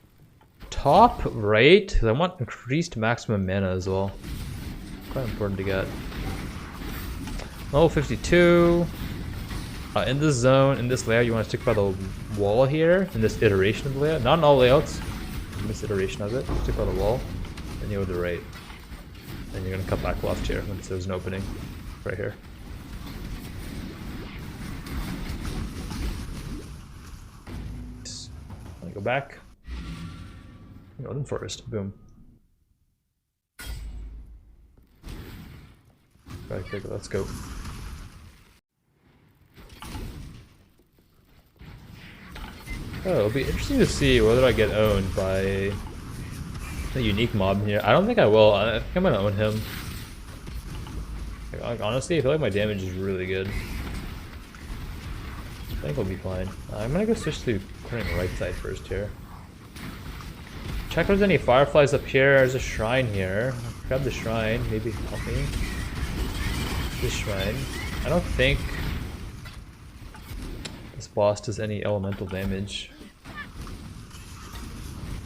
top right, because I want increased maximum mana as well. Quite important to get. Level 52. In this zone, in this layout, you want to stick by the wall here, in this iteration of the layout. Not in all layouts, in this iteration of it. Stick by the wall, then you go to the right. And you're going to cut back left here, once there's an opening. Right here. Go back. Northern Forest, boom. Right, okay, let's go. Oh, it'll be interesting to see whether I get owned by a unique mob here. I don't think I will. I think I'm gonna own him. Like, honestly, I feel like my damage is really good. I think we'll be fine. I'm gonna go switch to putting right side first here. Check if there's any fireflies up here. There's a shrine here. Grab the shrine. Maybe help me. This shrine. I don't think this boss does any elemental damage.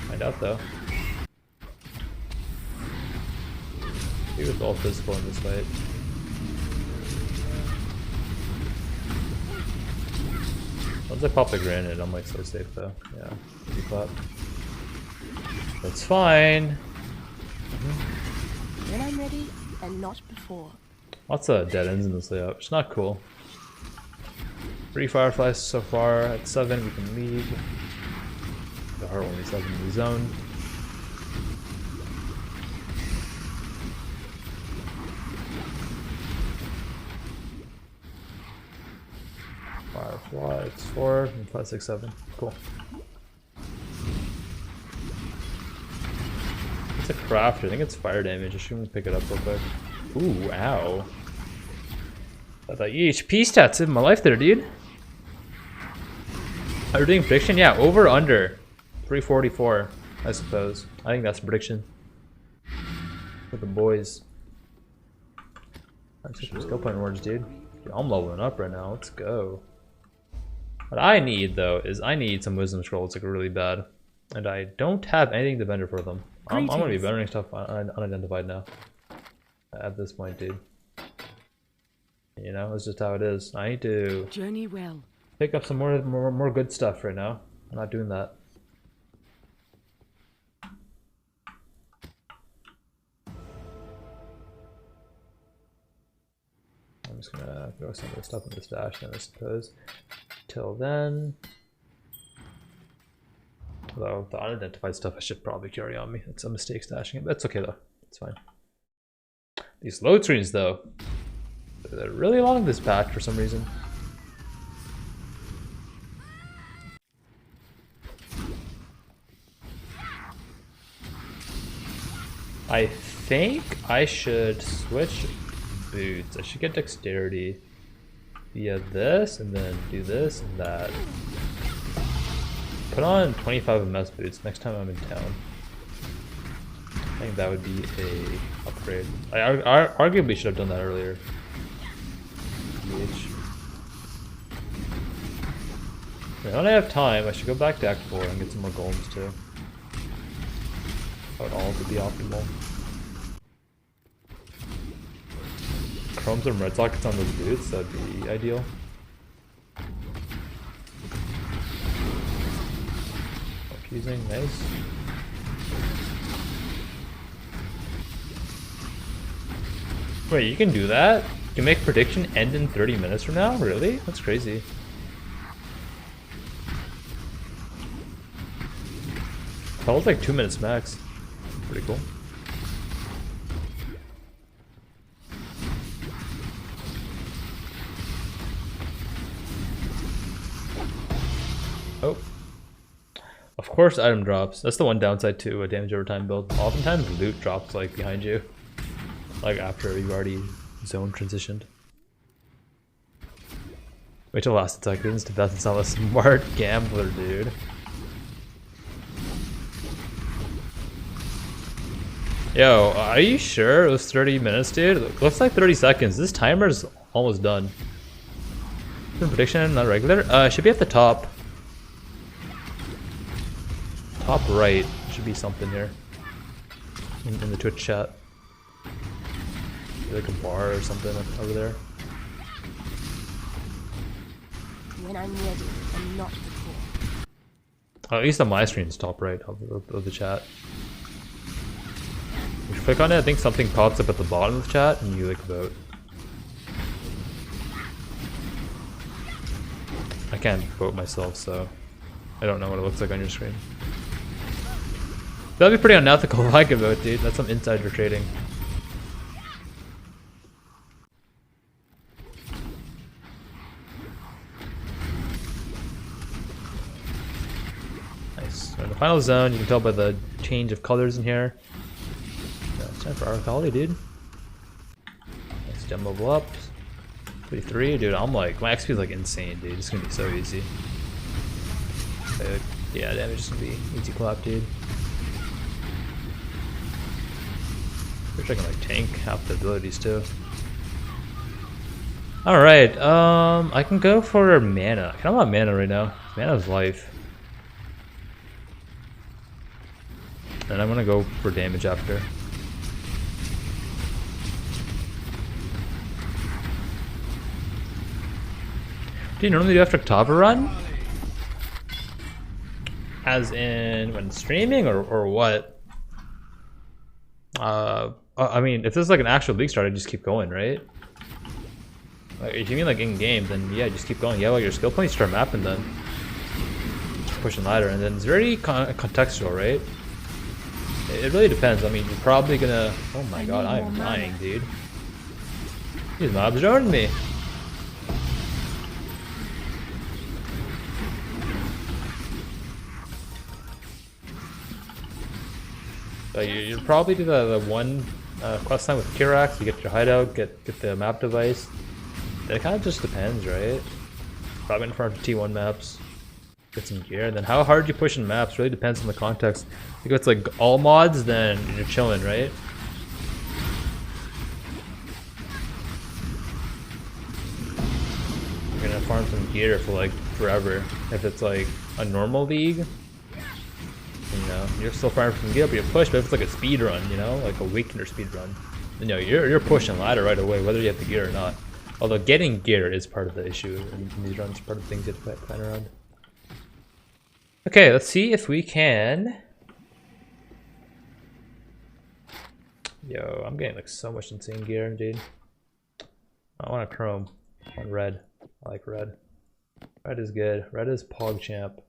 Find out though. Maybe it's all physical in this fight. Once I pop the granite, I'm like so safe though. Yeah, easy clap. That's fine. When I'm ready, and not before. Lots of dead ends in this layout. It's not cool. 3 fireflies so far. At 7, we can leave. The heart only 7 in the zone. Firefly, it's 4, and 5, 6, 7. Cool. It's a craft. I think it's fire damage. I should pick it up real quick. Ooh, ow. I thought HP stats in my life there, dude. Are you doing prediction? Yeah, over under 344, I suppose. I think that's a prediction for the boys. That's just skill point awards, dude. I'm leveling up right now. Let's go. What I need though is I need some wisdom scrolls like really bad, and I don't have anything to vendor for them. I'm gonna be vendoring stuff unidentified now. At this point, dude. You know, it's just how it is. I need to Journey well. pick up some more good stuff right now. I'm not doing that. I'm just gonna throw some of the stuff in the stash then, I suppose. Till then. Although the unidentified stuff I should probably carry on me. It's a mistake stashing it, but it's okay though. It's fine. These load screens though, they're really long this patch for some reason. I think I should switch boots. I should get dexterity via this and then do this and that. Put on 25 MS boots next time I'm in town. I think that would be a upgrade. I arguably should have done that earlier. Now that I have time, I should go back to Act 4 and get some more golems too. That would all be optimal. Chromes and red sockets on those boots, that'd be ideal. Using nice. Wait, you can do that? You can make prediction end in 30 minutes from now? Really? That's crazy. That was like 2 minutes max. Pretty cool. Oh. Of course item drops. That's the one downside to a damage over time build. Oftentimes loot drops like behind you. Like after you've already zone transitioned. Wait till last seconds to bet it's not a smart gambler, dude. Yo, are you sure it was 30 minutes, dude? It looks like 30 seconds. This timer's almost done. Prediction, not regular? Should be at the top. Top right should be something here in the Twitch chat. Like a bar or something over there. When I'm ready, and not before. Oh, at least on my screen it's top right of the chat. If you click on it, I think something pops up at the bottom of the chat and you like vote. I can't vote myself, so I don't know what it looks like on your screen. That'd be pretty unethical if I could vote, dude. That's some insider trading. Nice. We're in the final zone. You can tell by the change of colors in here. Yeah, it's time for Arcali, dude. Nice gem level up. 33, dude. I'm like, my XP is like insane, dude. It's gonna be so easy. Yeah, damage is gonna be easy clap, dude. Wish I can like tank half the abilities too. Alright, I can go for mana. I kinda want mana right now. Mana's life. And I'm gonna go for damage after. Do you normally do after Kitava run? As in when streaming or what? I mean, if this is like an actual league start, I just keep going, right? Like, if you mean like in game, then yeah, just keep going. You have like your skill points, start mapping them, pushing ladder, and then it's very contextual, right? It really depends. I mean, you're probably gonna. Oh my god, I am dying, dude. These mobs are joining me. So you probably do the one quest line with Kirax, you get your hideout, get the map device. That kind of just depends, right? Probably in front of T1 maps, get some gear, and then how hard you push in maps really depends on the context. If it's like all mods, then you're chilling, right? You're gonna farm some gear for like forever. If it's like a normal league, you know, you're still farming some gear, but you push. But if it's like a speed run, you know, like a weakener speed run, you know, you're pushing ladder right away, whether you have the gear or not. Although getting gear is part of the issue in these runs, part of the things you have to plan around. Okay, let's see if we can. Yo, I'm getting like so much insane gear, dude. I want a chrome. I want red. I like red. Red is good. Red is PogChamp.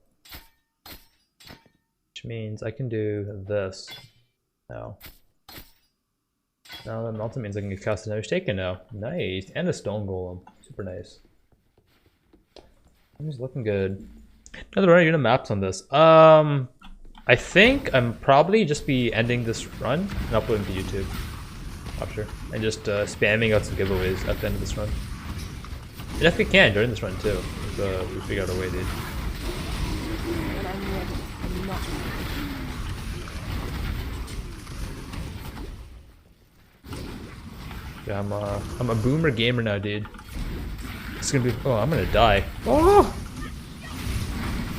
Which means I can do this now. Now that also means I can get cast another taken now. Nice. And a stone golem. Super nice. I'm just looking good. Another run, you're gonna maps on this. I think I'm probably just be ending this run and uploading to YouTube after. And just spamming out some giveaways at the end of this run. And if we can during this run too. We figure out a way, dude. When I'm ready, I'm not ready. Yeah, I'm a boomer gamer now, dude. It's gonna be. Oh, I'm gonna die. Oh!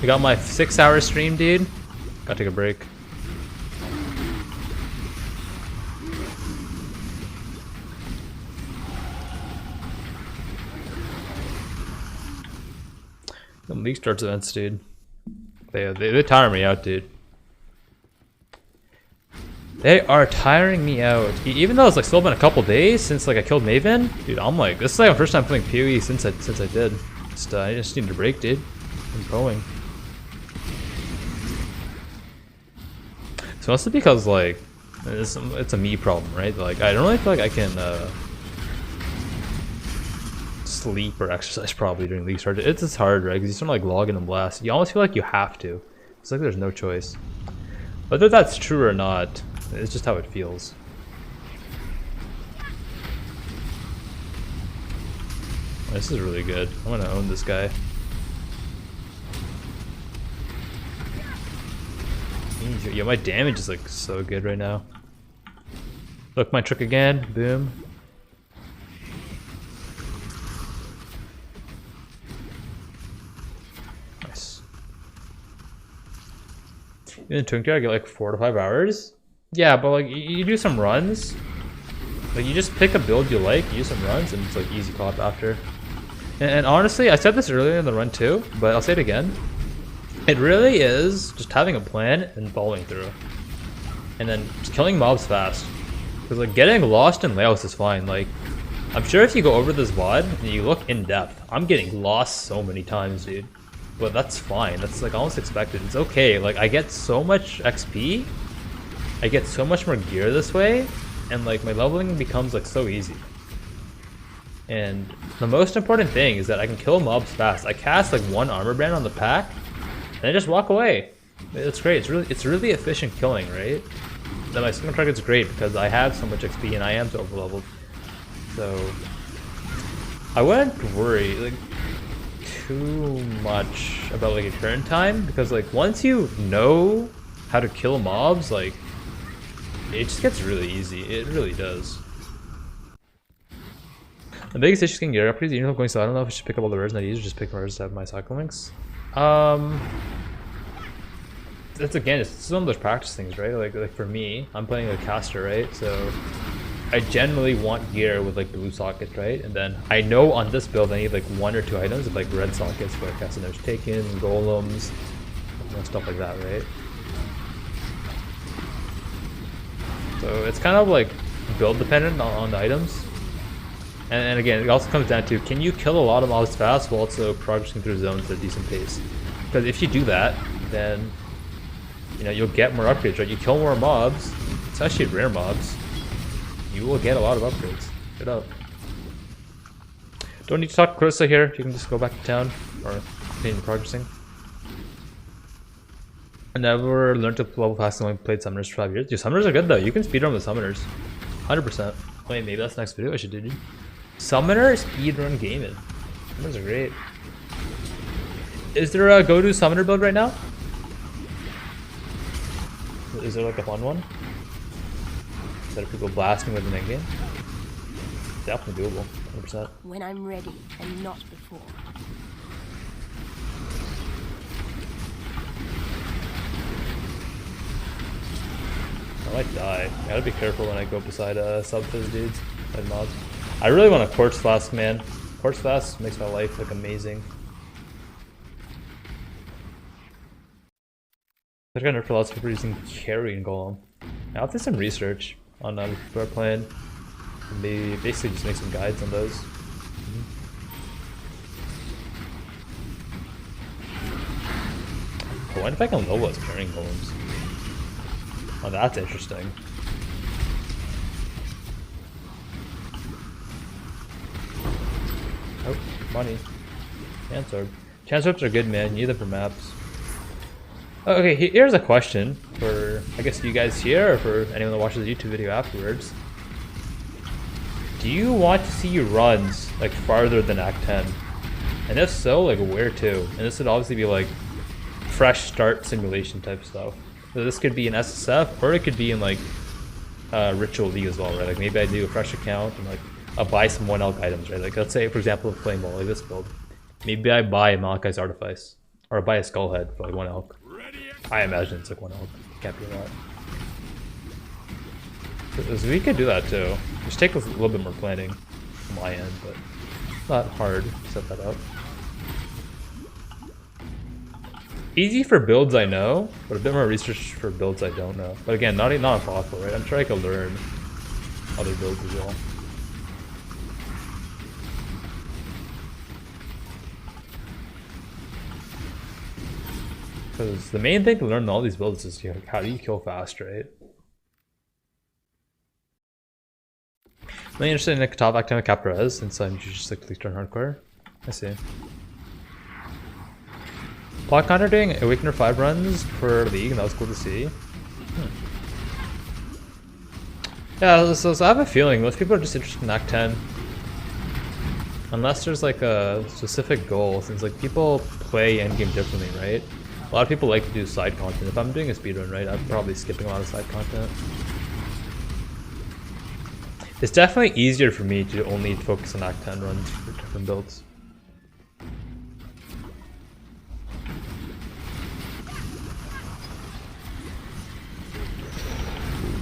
I got my 6-hour stream, dude. Gotta take a break. The league starts events, dude. They tire me out, dude. They are tiring me out. Even though it's like still been a couple days since like I killed Maven, dude. I'm like, this is like my first time playing PoE since I did. I just needed a break, dude. I'm going. So mostly because like it's a me problem, right? Like I don't really feel like I can sleep or exercise probably during league start. It's just hard, right? Because you start like logging and blast. You almost feel like you have to. It's like there's no choice. Whether that's true or not, it's just how it feels. This is really good. I'm gonna own this guy. Yeah, my damage is like so good right now. Look, my trick again. Boom. Nice. In Twinkie, I get like 4 to 5 hours. Yeah, but like you do some runs. Like you just pick a build you like, use some runs, and it's like easy co-op after. And honestly, I said this earlier in the run too, but I'll say it again. It really is just having a plan and following through. And then just killing mobs fast. Because like getting lost in layouts is fine. Like, I'm sure if you go over this VOD and you look in depth, I'm getting lost so many times, dude. But that's fine. That's like almost expected. It's okay. Like I get so much XP. I get so much more gear this way. And like my leveling becomes like so easy. And the most important thing is that I can kill mobs fast. I cast like 1 armor brand on the pack. And I just walk away. It's great. It's really efficient killing, right? Then my second target's great because I have so much XP and I am so overleveled. So I wouldn't worry like too much about like a turn time because like once you know how to kill mobs, like it just gets really easy. It really does. The biggest issue is getting gear upgrades. You know, going so I don't know if I should pick up all the rares not use or just pick rares to have my cycle links. That's again, it's one of those practice things, right? Like for me, I'm playing a caster, right? So I generally want gear with like blue sockets, right? And then I know on this build I need like 1 or 2 items with like red sockets for casting those taken, golems, you know, stuff like that, right? So it's kind of like build dependent on the items. And again, it also comes down to, can you kill a lot of mobs fast while also progressing through zones at a decent pace? Because if you do that, then you know you'll get more upgrades, right? You kill more mobs, especially rare mobs, you will get a lot of upgrades. Get up. Don't need to talk to Clarissa here. You can just go back to town or continue progressing. I never learned to level fast and only played summoners for 5 years. Dude, summoners are good though. You can speedrun with summoners. 100%. Wait, maybe that's the next video I should do, dude. Summoner speedrun gaming. Those are great. Is there a go-to summoner build right now? Is there like a fun one? Instead of people blasting with an endgame? Definitely doable, 100%. When I'm ready and not before. I might die. I gotta be careful when I go beside sub-fizz dudes and mobs. I really want a quartz flask, man. Quartz flask makes my life like amazing. I got nerfed for lots of people using carry and golem. I'll have to do some research on people are playing. And maybe basically just make some guides on those. I wonder if I can level as carrying golems. Oh, that's interesting. Oh, money. Chance orb. Chance orbs are good, man. You need them for maps. Oh, okay, here's a question for, I guess, you guys here, or for anyone that watches the YouTube video afterwards. Do you want to see runs, like, farther than Act 10? And if so, like, where to? And this would obviously be, like, fresh start simulation type stuff. So this could be in SSF, or it could be in, like, Ritual League as well, right? Like, maybe I do a fresh account, and, like, I'll buy some 1 elk items, right? Like, let's say, for example, Flamewall, like this build. Maybe I buy a Malachi's Artifice, or I buy a Skull Head for, like, 1 elk. I imagine it's like 1 elk. Can't be a lot. So we could do that too. Just take a little bit more planning on my end, but it's not hard to set that up. Easy for builds I know, but a bit more research for builds I don't know. But again, not impossible, right? I'm sure I could learn other builds as well. Because the main thing to learn in all these builds is how do you kill fast, right? I'm really interested in a Kitava acting with Cap Res, since I'm just like turn hardcore. I see. Plot Counter doing Awakener 5 runs for League, and that was cool to see. Yeah, so I have a feeling most people are just interested in Act 10. Unless there's like a specific goal, since like people play endgame differently, right? A lot of people like to do side content. If I'm doing a speedrun, right, I'm probably skipping a lot of side content. It's definitely easier for me to only focus on Act 10 runs for different builds.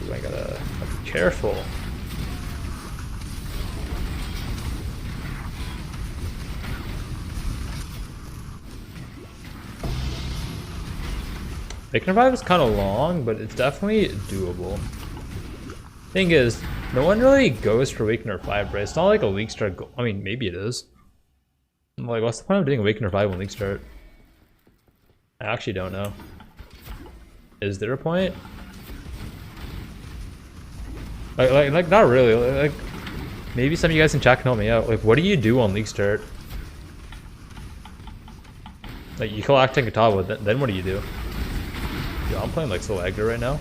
Ooh, I gotta be careful. Awakener 5 is kind of long, but it's definitely doable. Thing is, no one really goes for Awakener 5, right? It's not like a League start goal. I mean, maybe it is. I'm like, what's the point of doing Awakener 5 when League start? I actually don't know. Is there a point? Like not really. Like, maybe some of you guys in chat can help me out. Like, what do you do on League start? Like, you kill A10 Kitava, then what do you do? Yo, I'm playing like so aggro right now.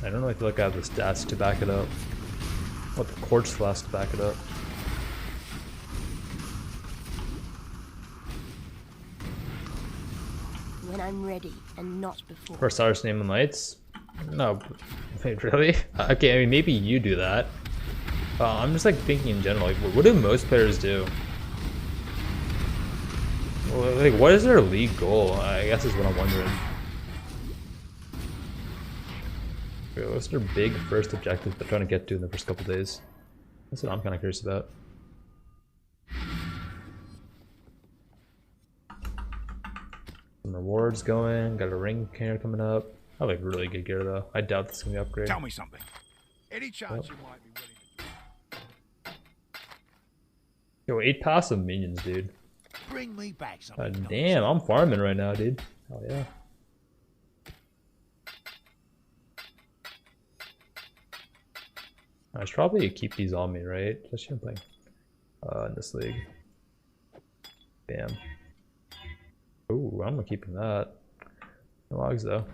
I don't really feel like I have the stats to back it up. What the quartz flask to back it up. When I'm ready and not before. For Stars Name and Lights? No, wait, really? Okay, I mean maybe you do that. I'm just like thinking in general, like what do most players do? Well, like what is their league goal? I guess is what I'm wondering. What's their big first objective they're trying to get to in the first couple days? That's what I'm kind of curious about. Some rewards going, got a ring gear coming up. I have like really good gear though. I doubt this is gonna be upgraded. Tell me something. Any chance you might be willing to... Yo, 8 passive minions, dude. Bring me back something. God damn, I'm farming right now, dude. Hell yeah. I should probably keep these on me, right? Especially when playing in this league. Bam. Ooh, I'm keeping that. No logs though.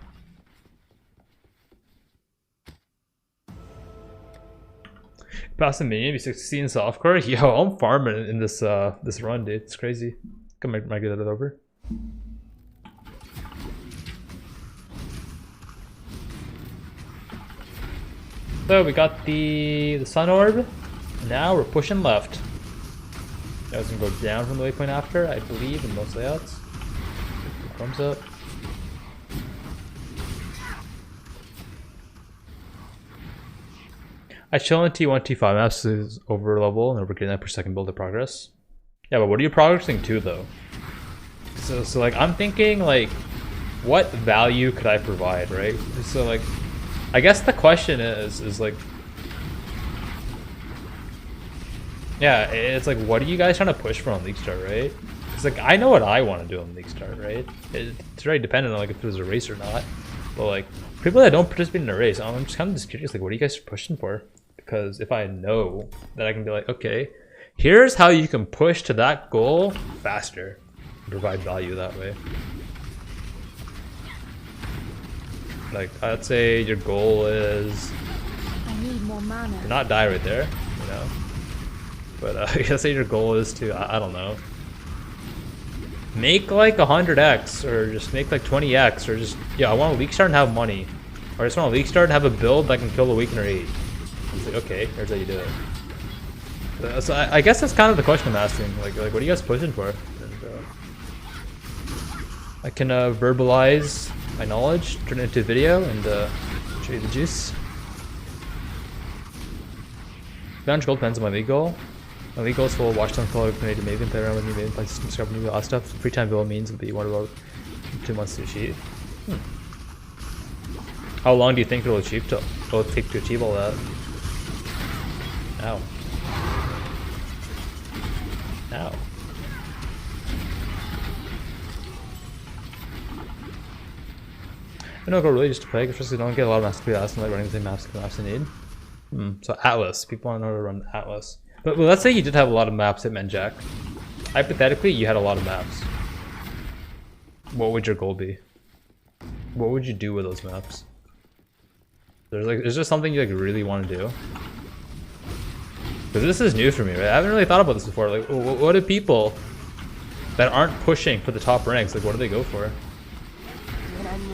Passing minion, be 16 softcore. Yo, I'm farming in this this run, dude. It's crazy. Might get it over. So we got the sun orb. Now we're pushing left. That was gonna go down from the waypoint after, I believe, in most layouts. Thumbs up. I chill in T1, T5 maps is over level and we're getting that per second build of progress. Yeah, but what are you progressing to though? So like I'm thinking like what value could I provide, right? So like I guess the question is like, yeah, it's like what are you guys trying to push for on League Start, right? It's like I know what I want to do on League Start, right? It's very dependent on like if there's a race or not. But like people that don't participate in a race, I'm just kind of just curious, like what are you guys pushing for? Because if I know, then I can be like, okay, here's how you can push to that goal faster and provide value that way. Like I'd say your goal is I need more mana. to not die right there, you know. But let's say your goal is to I don't know, make like 100x or just make like 20x or just I want to League Start and have money, or I just want to League Start and have a build that can kill the Weakener 8. It's like okay, here's how you do it. So I guess that's kind of the question I'm asking. Like what are you guys pushing for? And, I can verbalize my knowledge, turn it into a video, and show you the juice. 500 gold depends on my league goal. My league goal is full. Watch time follow Canadian Maven, play around with me, Maven, play system, discover new odd stuff. Free time bill means will be 1 about 2 months to achieve. How long do you think it'll take to achieve all that? Ow. Ow. I don't go really just to play, because you don't get a lot of maps to play and like running the same maps you need. So Atlas, people want to know how to run Atlas. But let's say you did have a lot of maps at Menjack. Hypothetically, you had a lot of maps. What would your goal be? What would you do with those maps? Is there something you like really want to do? Because this is new for me, right? I haven't really thought about this before. Like, what do people that aren't pushing for the top ranks, like what do they go for?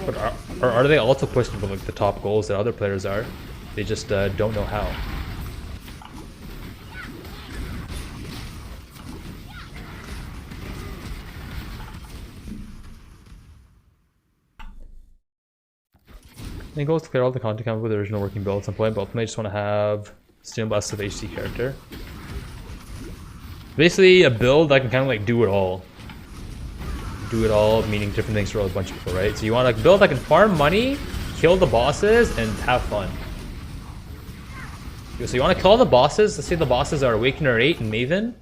But are they also pushing for like the top goals that other players are? They just don't know how. My goal is to clear all the content coming with the original working build at some point, but ultimately I just want to have Steel Blast of HC character. Basically a build that can kind of like do it all. Do it all, meaning different things for a bunch of people, right? So you want to build that can farm money, kill the bosses, and have fun. So you want to kill all the bosses. Let's say the bosses are Awakener 8 and Maven.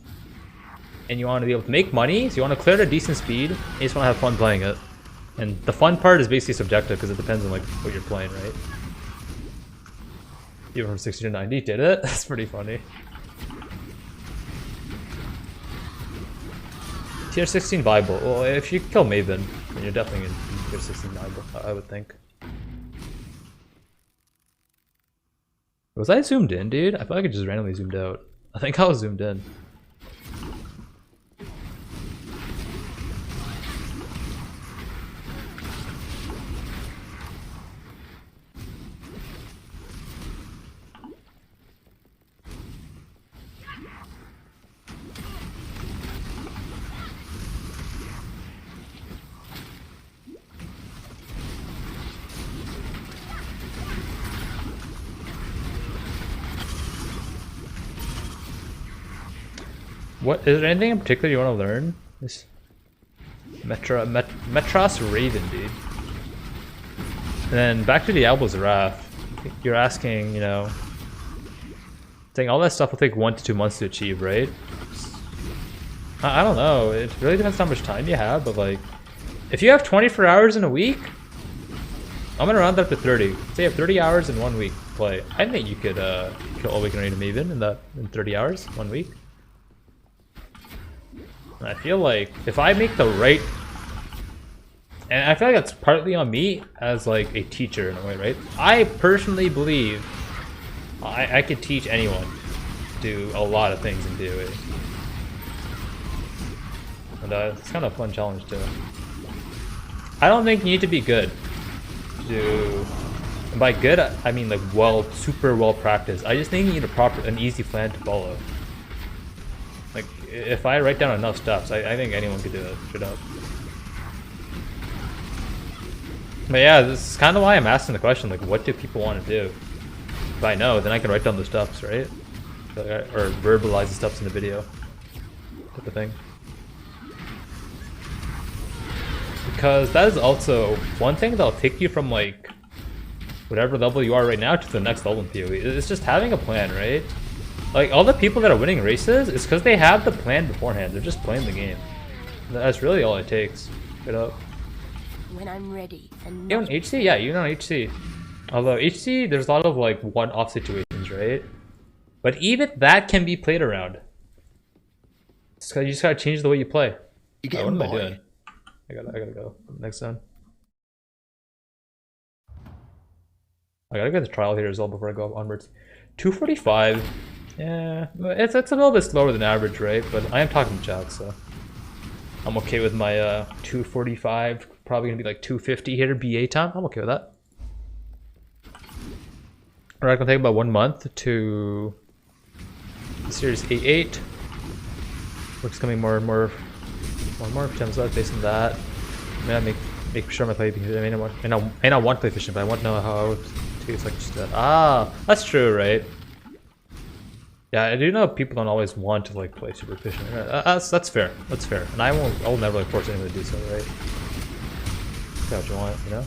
And you want to be able to make money, so you want to clear at a decent speed, and you just want to have fun playing it. And the fun part is basically subjective because it depends on like what you're playing, right? Even from 60 to 90 did it? That's pretty funny. Tier 16 viable. Well, if you kill Maven, then you're definitely in tier 16 viable, I would think. Was I zoomed in, dude? I feel like I just randomly zoomed out. I think I was zoomed in. What is there anything in particular you want to learn? This Metros Raven, dude. And then back to the Albus Wrath. You're asking, you know, saying all that stuff will take 1 to 2 months to achieve, right? I don't know. It really depends on how much time you have, but like, if you have 24 hours in a week, I'm gonna round that up to 30. Say you have 30 hours in 1 week play. I think you could kill Awakener and Maven in 30 hours, 1 week. And I feel like if I make the right, and I feel like that's partly on me as like a teacher in a way, right? I personally believe I could teach anyone do a lot of things in PoE. And it's kind of a fun challenge too. I don't think you need to be good to, and by good I mean like super well practiced. I just think you need an easy plan to follow. Like if I write down enough steps, I think anyone could do it straight up. But yeah, this is kind of why I'm asking the question, like what do people want to do? If I know, then I can write down the steps, right? Or verbalize the steps in the video, type of thing. Because that is also one thing that'll take you from like whatever level you are right now to the next level in PoE. It's just having a plan, right? Like all the people that are winning races, it's because they have the plan beforehand. They're just playing the game. That's really all it takes. Straight up. When I'm ready and Even HC, yeah, even on HC. Although HC, there's a lot of like one-off situations, right? But even that can be played around. You just gotta change the way you play. What am I doing? I gotta go next zone. I gotta get the trial here as well before I go onwards. 245. Yeah, it's a little bit slower than average, right? But I am talking to chat, so I'm okay with my 245. Probably gonna be like 250 here BA time. I'm okay with that. Alright, gonna take about 1 month to Series 8.8. Work's coming more and more times out based on that. I mean, I make sure my play because I may not want to play efficient, but I want to know how to like just that. Ah, that's true, right? Yeah, I do know people don't always want to like play super efficient. That's fair. That's fair. And I will never like force anyone to do so, right? Do what you want, you know?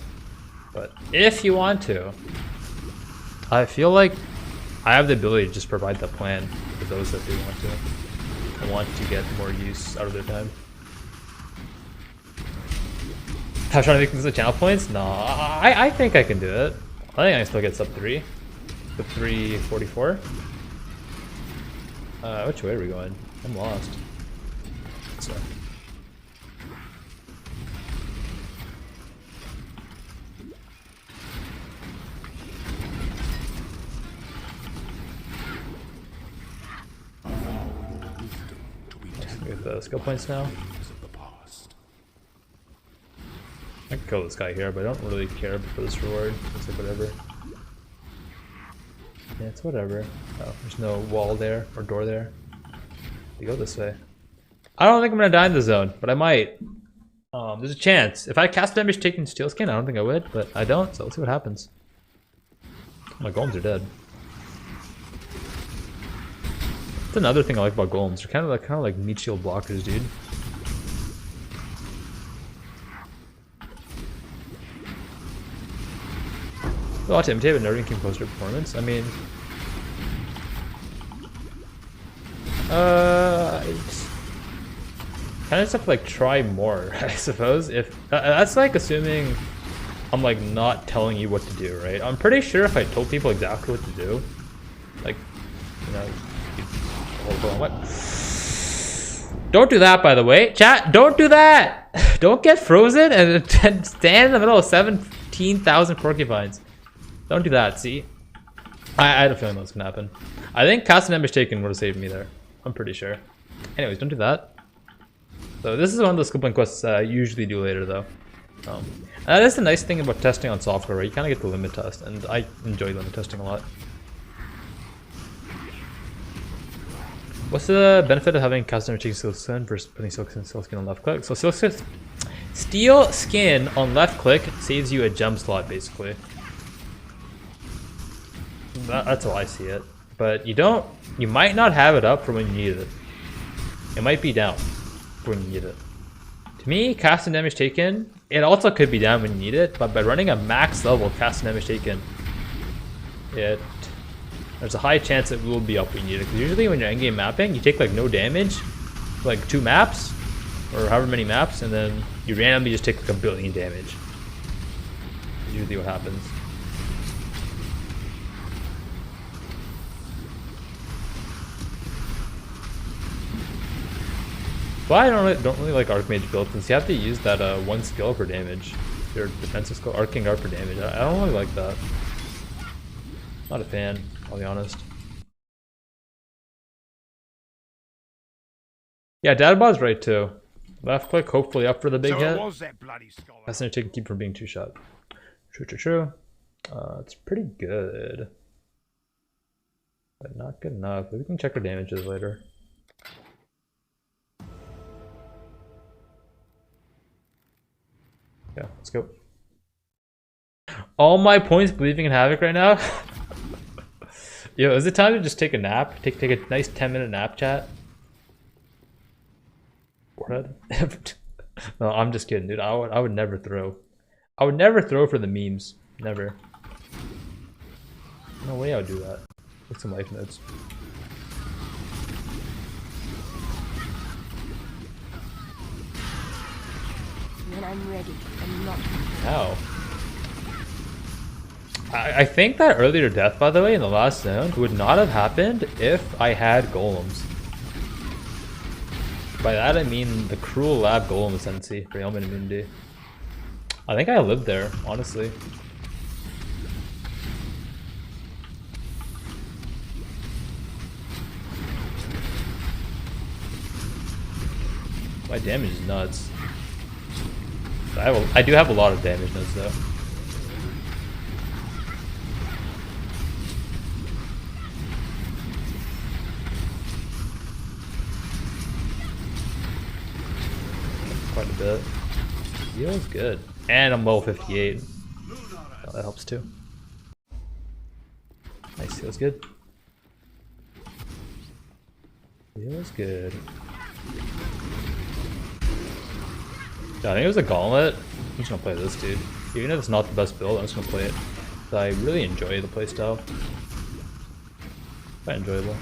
But if you want to, I feel like I have the ability to just provide the plan for those that do want to and want to get more use out of their time. I'm trying to make this a channel points? No, I think I can do it. I think I can still get sub 3. Sub 344. Which way are we going? I'm lost. So. Get the skill points now. I can kill this guy here, but I don't really care for this reward. It's like whatever. Yeah, it's whatever. Oh, there's no wall there or door there. You go this way. I don't think I'm gonna die in the zone, but I might. There's a chance. If I cast damage taking steel skin, I don't think I would, but I don't, so let's see what happens. My golems are dead. That's another thing I like about golems. They're kind of like meat shield blockers, dude. A lot to imitate, but never came close to performance. I mean, kind of just have to like try more, I suppose. If that's like assuming I'm like not telling you what to do, right? I'm pretty sure if I told people exactly what to do, like, you know, hold on, what? Don't do that, by the way, chat. Don't do that. Don't get frozen and stand in the middle of 17,000 porcupines. Don't do that, see? I had a feeling that was gonna happen. I think casting damage taken would have saved me there. I'm pretty sure. Anyways, don't do that. So this is one of the skill point quests I usually do later though. That is the nice thing about testing on software, right? You kind of get the limit test, and I enjoy limit testing a lot. What's the benefit of having casting damage taken steel skin versus putting steel skin on left click? So steel skin on left click saves you a gem slot basically. That's how I see it. But you might not have it up for when you need it. It might be down for when you need it. To me, casting damage taken, it also could be down when you need it, but by running a max level casting damage taken, there's a high chance it will be up when you need it. Because usually when you're endgame mapping, you take like no damage, like 2 maps, or however many maps, and then you randomly just take like 1 billion damage. That's usually what happens. But I don't really like Archmage builds since you have to use that 1 skill for damage. Your defensive skill, Arcing Guard for damage. I don't really like that. Not a fan, I'll be honest. Yeah, Dadbod's right too. Left click, hopefully up for the big So hit. it was that bloody scholar. That's gonna take keep from being 2-shot. True. It's pretty good. But not good enough. We can check our damages later. Yeah, let's go. All my points believing in Havoc right now. Yo, is it time to just take a nap? Take a nice 10-minute nap, chat? Forehead? No, I'm just kidding, dude. I would never throw. I would never throw for the memes. Never. No way I would do that. Take some life notes. When I'm ready, I'm not. Ow. I think that earlier death, by the way, in the last zone would not have happened if I had golems. By that I mean the Cruel Lab Golem Ascendancy for Ailment Immunity. I think I lived there, honestly. My damage is nuts. I do have a lot of damage nodes though. Quite a bit. Feels good. And I'm level 58. Oh, that helps too. Nice, feels good. Feels good. Yeah, I think it was a gauntlet. I'm just gonna play this dude. Even if it's not the best build, I'm just gonna play it. I really enjoy the playstyle. Quite enjoyable.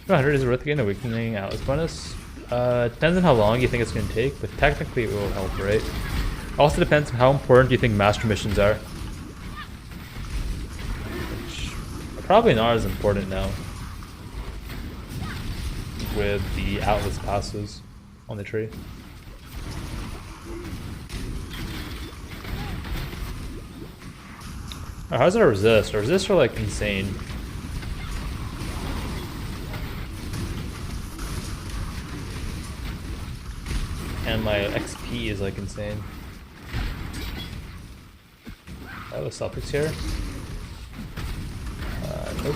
200 is worth getting a weakening Atlas bonus. Depends on how long you think it's going to take, but technically it will help, right? Also depends on how important you think master missions are. Which are probably not as important now. With the Atlas passes on the tree. How's our resist? Our resists are like insane. And my XP is like insane. I have a suffix here. Nope.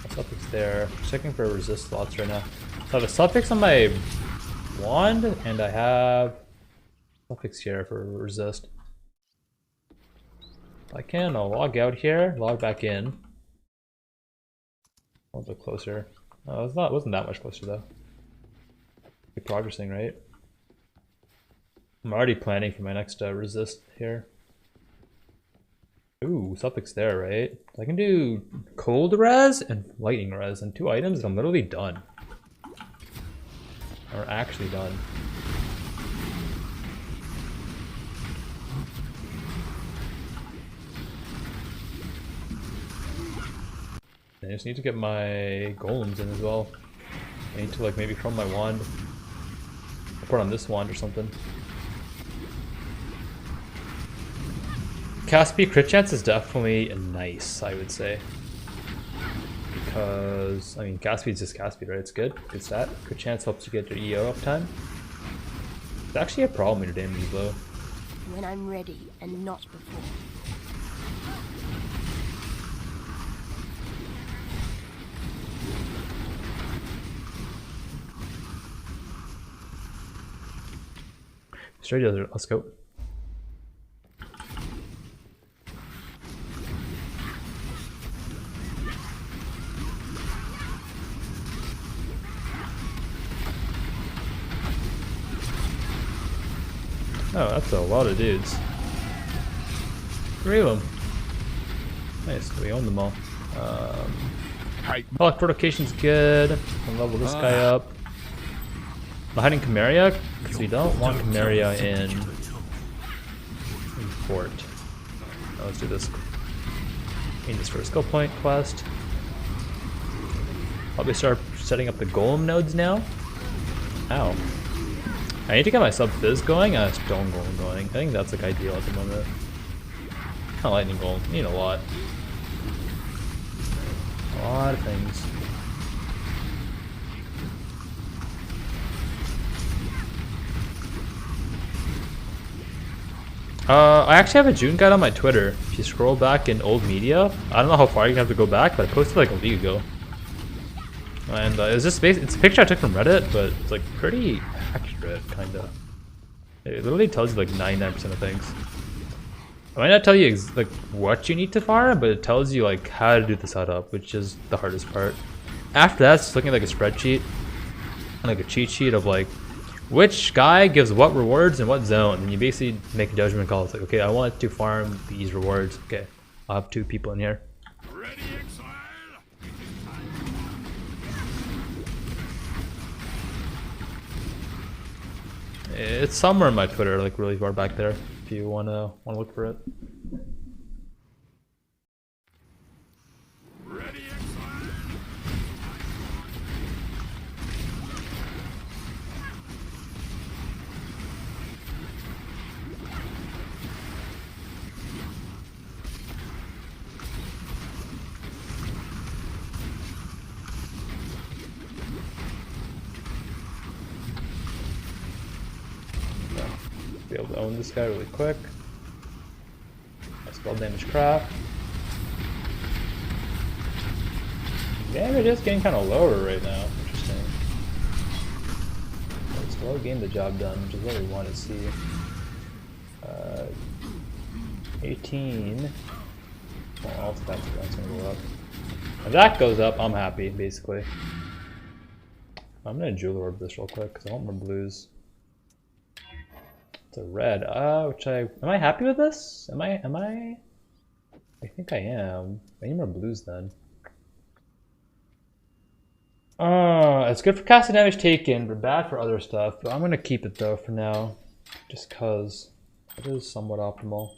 A suffix there. Checking for resist slots right now. So I have a suffix on my wand, and I have suffix here for resist. If I can, I'll log out here, log back in. A little bit closer. Oh, it wasn't that much closer though. Keep progressing, right? I'm already planning for my next resist here. Ooh, suffix there, right? I can do cold res and lightning res and 2 items and I'm literally done. Or actually done. I just need to get my golems in as well. I need to like maybe from my wand. I'll put on this wand or something. Caspi crit chance is definitely nice, I would say. Because, I mean, Caspi is just Caspi, right? It's good. Good stat. Crit chance helps you get your EO uptime. It's actually a problem when your damage is low. When I'm ready and not before. Straight desert, let's go. Oh, that's a lot of dudes. 3 of them. Nice, we own them all. Teleportation's good. I'll level this guy up. I'm hiding Chimeria because we don't want Chimeria in fort. Now let's do this. In this first skill point quest. Probably start setting up the golem nodes now. Ow. I need to get my sub fizz going and a stone golem going. I think that's like ideal at the moment. A lightning golem. You need a lot. A lot of things. I actually have a June guide on my Twitter. If you scroll back in old media, I don't know how far you have to go back, but I posted like a week ago. And it's just it's a picture I took from Reddit, but it's like pretty accurate, kinda. It literally tells you like 99% of things. I might not tell you like what you need to farm, but it tells you like how to do the setup, which is the hardest part. After that, it's looking at like a spreadsheet, like a cheat sheet of like which guy gives what rewards in what zone, and you basically make a judgment call. It's like, okay, I want to farm these rewards. Okay, I'll have 2 people in here. Ready, Exile? It's somewhere in my Twitter, like really far back there, if you wanna look for it. Ready, Exile? Be able to own this guy really quick. Spell damage craft. Damage is getting kind of lower right now. Interesting. But still getting the job done, which is what we want to see. 18. Well, that's gonna go up. If that goes up, I'm happy, basically. I'm gonna jewel orb this real quick because I want more blues. It's a red. Which am I happy with this? Am I? I think I am. I need more blues then. It's good for casting damage taken, but bad for other stuff. But I'm gonna keep it though for now, just cause it is somewhat optimal.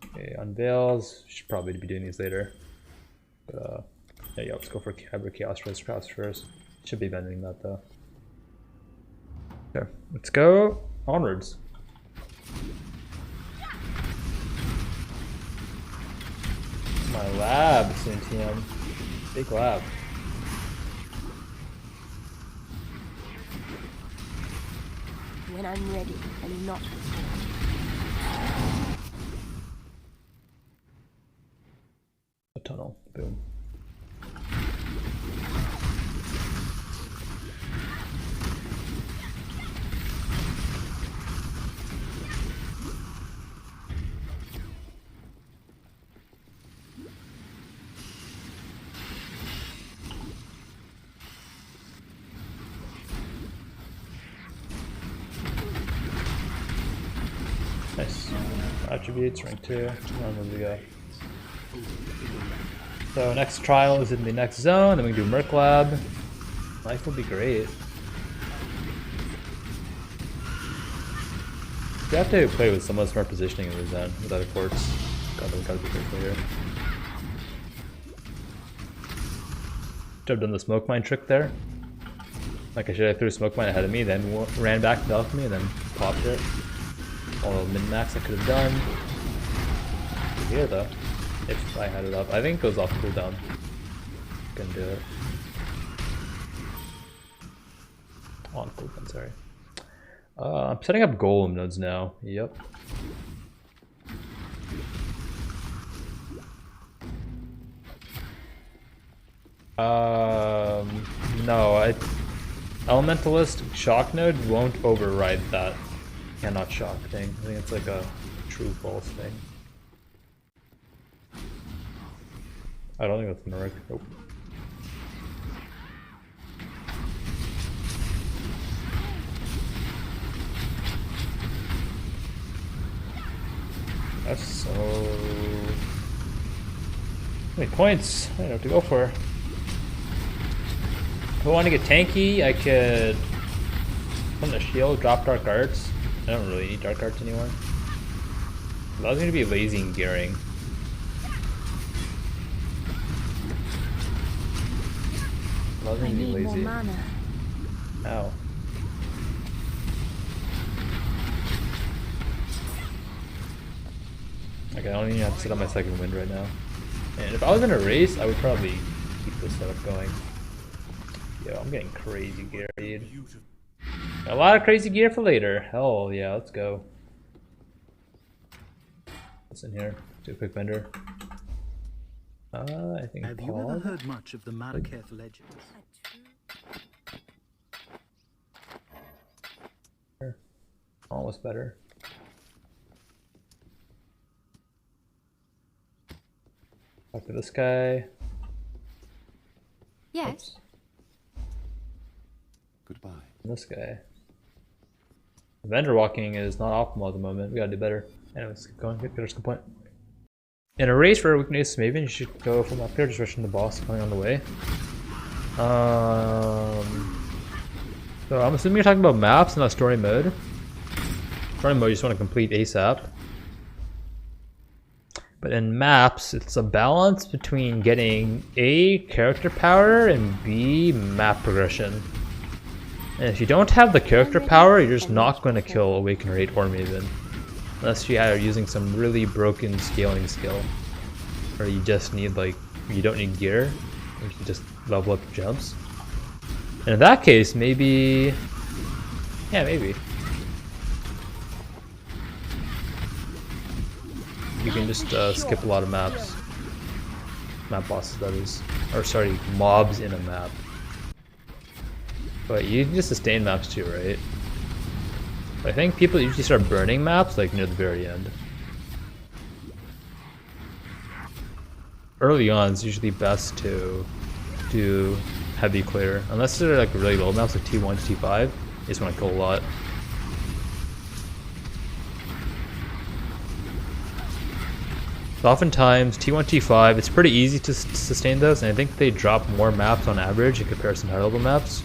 Okay, unveils. Should probably be doing these later. But yeah, let's go for Hybrid Chaos Crafts first. Should be bending that though. Okay, let's go onwards. My lab, Syntium. Big lab. When I'm ready and not before. A tunnel. Boom. Nice. Attributes, rank 2. Where we go? So next trial is in the next zone, then we can do Merc Lab. Life will be great. You have to play with somewhat smart positioning in the zone without a quartz. Gotta be careful here. Should have done the smoke mine trick there. Like I should have threw a smoke mine ahead of me, then ran back to the alchemy, and then popped it. All the min-max I could have done. Here though, if I had it up. I think it goes off cooldown. Can do it. On cooldown, sorry. I'm setting up golem nodes now. Yep. No, Elementalist shock node won't override that cannot shock thing. I think it's like a true false thing. I don't think that's Merc. Nope. That's so... How many points? I don't know what to go for. If I want to get tanky, I could put in a shield, drop dark arts. I don't really need dark arts anymore. Allows me to be lazy in gearing. Allows me to be lazy. Ow. Okay, I don't even have to set up my second wind right now. And if I was in a race, I would probably keep this setup going. Yo, I'm getting crazy gear, dude. A lot of crazy gear for later. Hell yeah, let's go. What's in here? Do a quick vendor. I think. Have you ever heard much of the Marrakech legends? Almost better. Talk to this guy. Yes. Oops. Goodbye. And this guy. Vendor walking is not optimal at the moment. We gotta do better. Anyways, keep going. Get our skill point. In a race for a weakness Maven, you should go from up here, just rushing the boss coming on the way. So I'm assuming you're talking about maps and not story mode. Story mode, you just want to complete ASAP. But in maps, it's a balance between getting A, character power, and B, map progression. And if you don't have the character power, you're just not going to kill Awaken Rate or Maven. Unless you are using some really broken scaling skill. Or you just need like, you don't need gear. You can just level up jumps. And in that case, maybe... Yeah, maybe. You can just skip a lot of maps. Map bosses, that is. Or sorry, mobs in a map. But you can just sustain maps too, right? I think people usually start burning maps like near the very end. Early on, it's usually best to do heavy clear. Unless they're like really low maps like T1 to T5, you just want to kill a lot. So oftentimes, T1, T5, it's pretty easy to sustain those, and I think they drop more maps on average in comparison to higher level maps.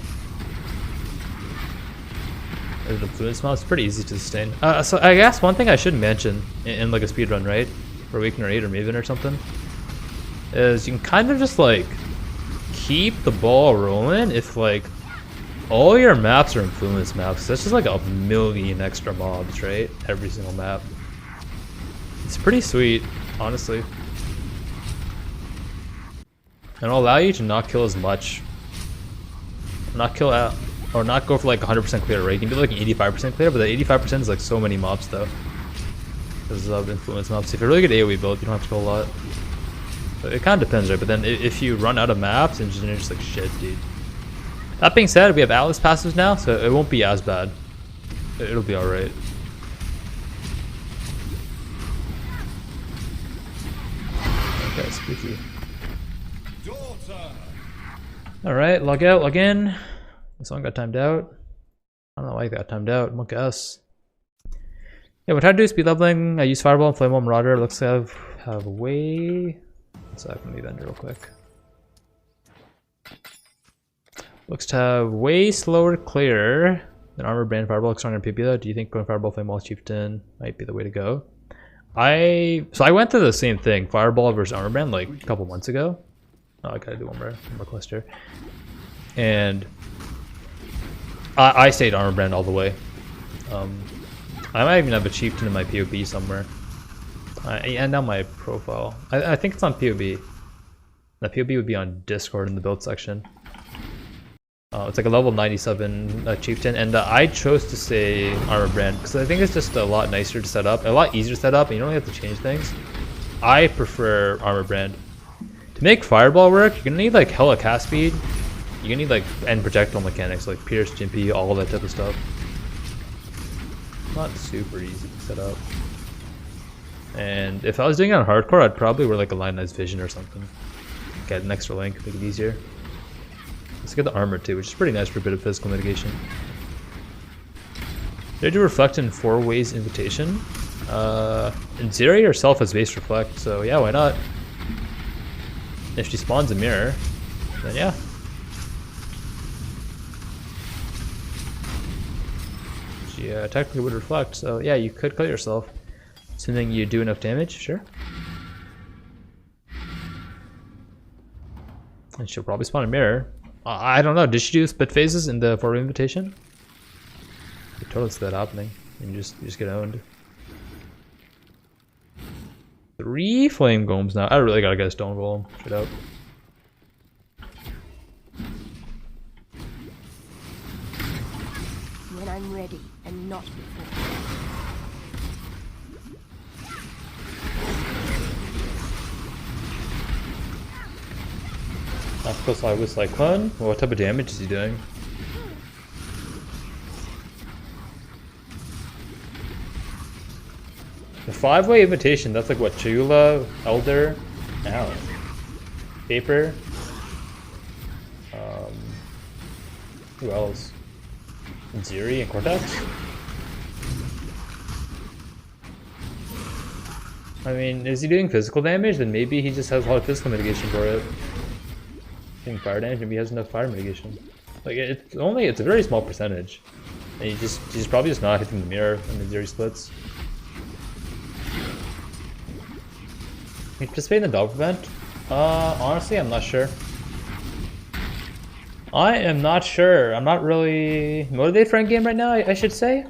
There's influence maps, it's pretty easy to sustain. So I guess one thing I should mention in like a speedrun, right? For Awaken or 8 or Maven or something, is you can kind of just like keep the ball rolling if like all your maps are influence maps. That's just like a million extra mobs, right? Every single map. It's pretty sweet, honestly. And it'll allow you to not kill as much. Not kill out, or not go for like 100% clear, right? You can do like an 85% clear, but that 85% is like so many mobs though. Because of influence mobs. If you're really good AoE build, you don't have to kill a lot. But it kind of depends, right? But then if you run out of maps, and you're just like shit, dude. That being said, we have Atlas passives now, so it won't be as bad. It'll be alright. Okay, spooky. Alright, log out, log in. This one got timed out. I don't know why I got timed out. We'll guess. Yeah, what I do is speed leveling. I use Fireball and Flamewall Marauder. Looks like I have way. So I can leave Ender real quick. Looks to have way slower clear than Armor Brand. Fireball looks stronger than PP though. Do you think going Fireball Flamewall Chieftain might be the way to go? So I went through the same thing, Fireball versus Armor Brand, like a couple months ago. Oh, I gotta do one more quest here. And I stayed Armor Brand all the way. I might even have a Chieftain in my PoB somewhere. And on my profile. I think it's on PoB. The PoB would be on Discord in the build section. It's like a level 97 Chieftain, and I chose to say Armor Brand because I think it's just a lot nicer to set up, a lot easier to set up, and you don't really have to change things. I prefer Armor Brand. To make Fireball work, you're gonna need like hella cast speed. You're gonna need like end projectile mechanics like Pierce, Jimpy, all that type of stuff. Not super easy to set up. And if I was doing it on hardcore, I'd probably wear like a lionized vision or something. Get an extra link, make it easier. Let's get the armor too, which is pretty nice for a bit of physical mitigation. Did I do Reflect in 4 ways invitation? And Zeri herself has base Reflect, so yeah, why not? If she spawns a mirror, then yeah. She technically would Reflect, so yeah, you could kill yourself. Assuming you do enough damage, sure. And she'll probably spawn a mirror. I don't know, did she do split phases in the 4-way invitation? You totally see that happening, and you just get owned. 3 flame golems now. I really gotta get a stone golem. Straight up. When I'm ready and not before. Of I was Cyclone. Well, what type of damage is he doing? The 5-way invitation, that's like what? Chula, Elder, ow. Paper. Who else? Ziri and Cortex? I mean, is he doing physical damage? Then maybe he just has a lot of physical mitigation for it. Doing fire damage, maybe he has enough fire mitigation. Like it's a very small percentage. And he's probably just not hitting the mirror when the Ziri splits. He participated in the dog event? Honestly, I'm not sure. I am not sure. I'm not really motivated for endgame right now, I should say.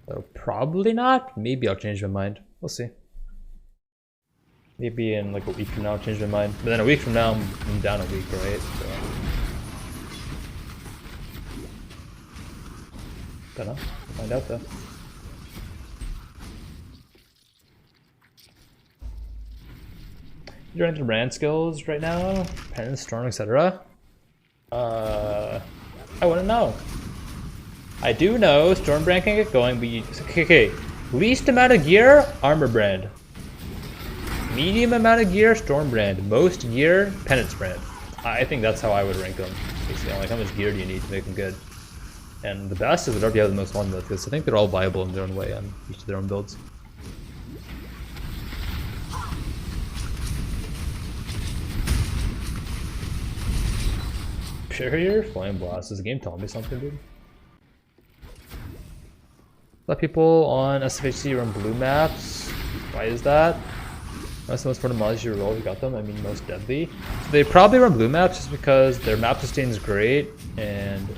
So probably not. Maybe I'll change my mind. We'll see. Maybe in like a week from now I'll change my mind. But then a week from now I'm down a week, right? So. Don't know. We'll find out though. You're into brand skills right now? Penance, Storm, etc. I wouldn't know. I do know Stormbrand can get going, but okay. Least amount of gear, Armor Brand. Medium amount of gear, Stormbrand. Most gear, Penance Brand. I think that's how I would rank them. Basically, like how much gear do you need to make them good? And the best is whatever you have the most fun with, because I think they're all viable in their own way on each of their own builds. Barrier, Flame Blast. Is the game telling me something, dude? A lot of people on SFHC run blue maps. Why is that? That's the most important mods you roll. You got them. I mean, most deadly. So they probably run blue maps just because their map sustain is great and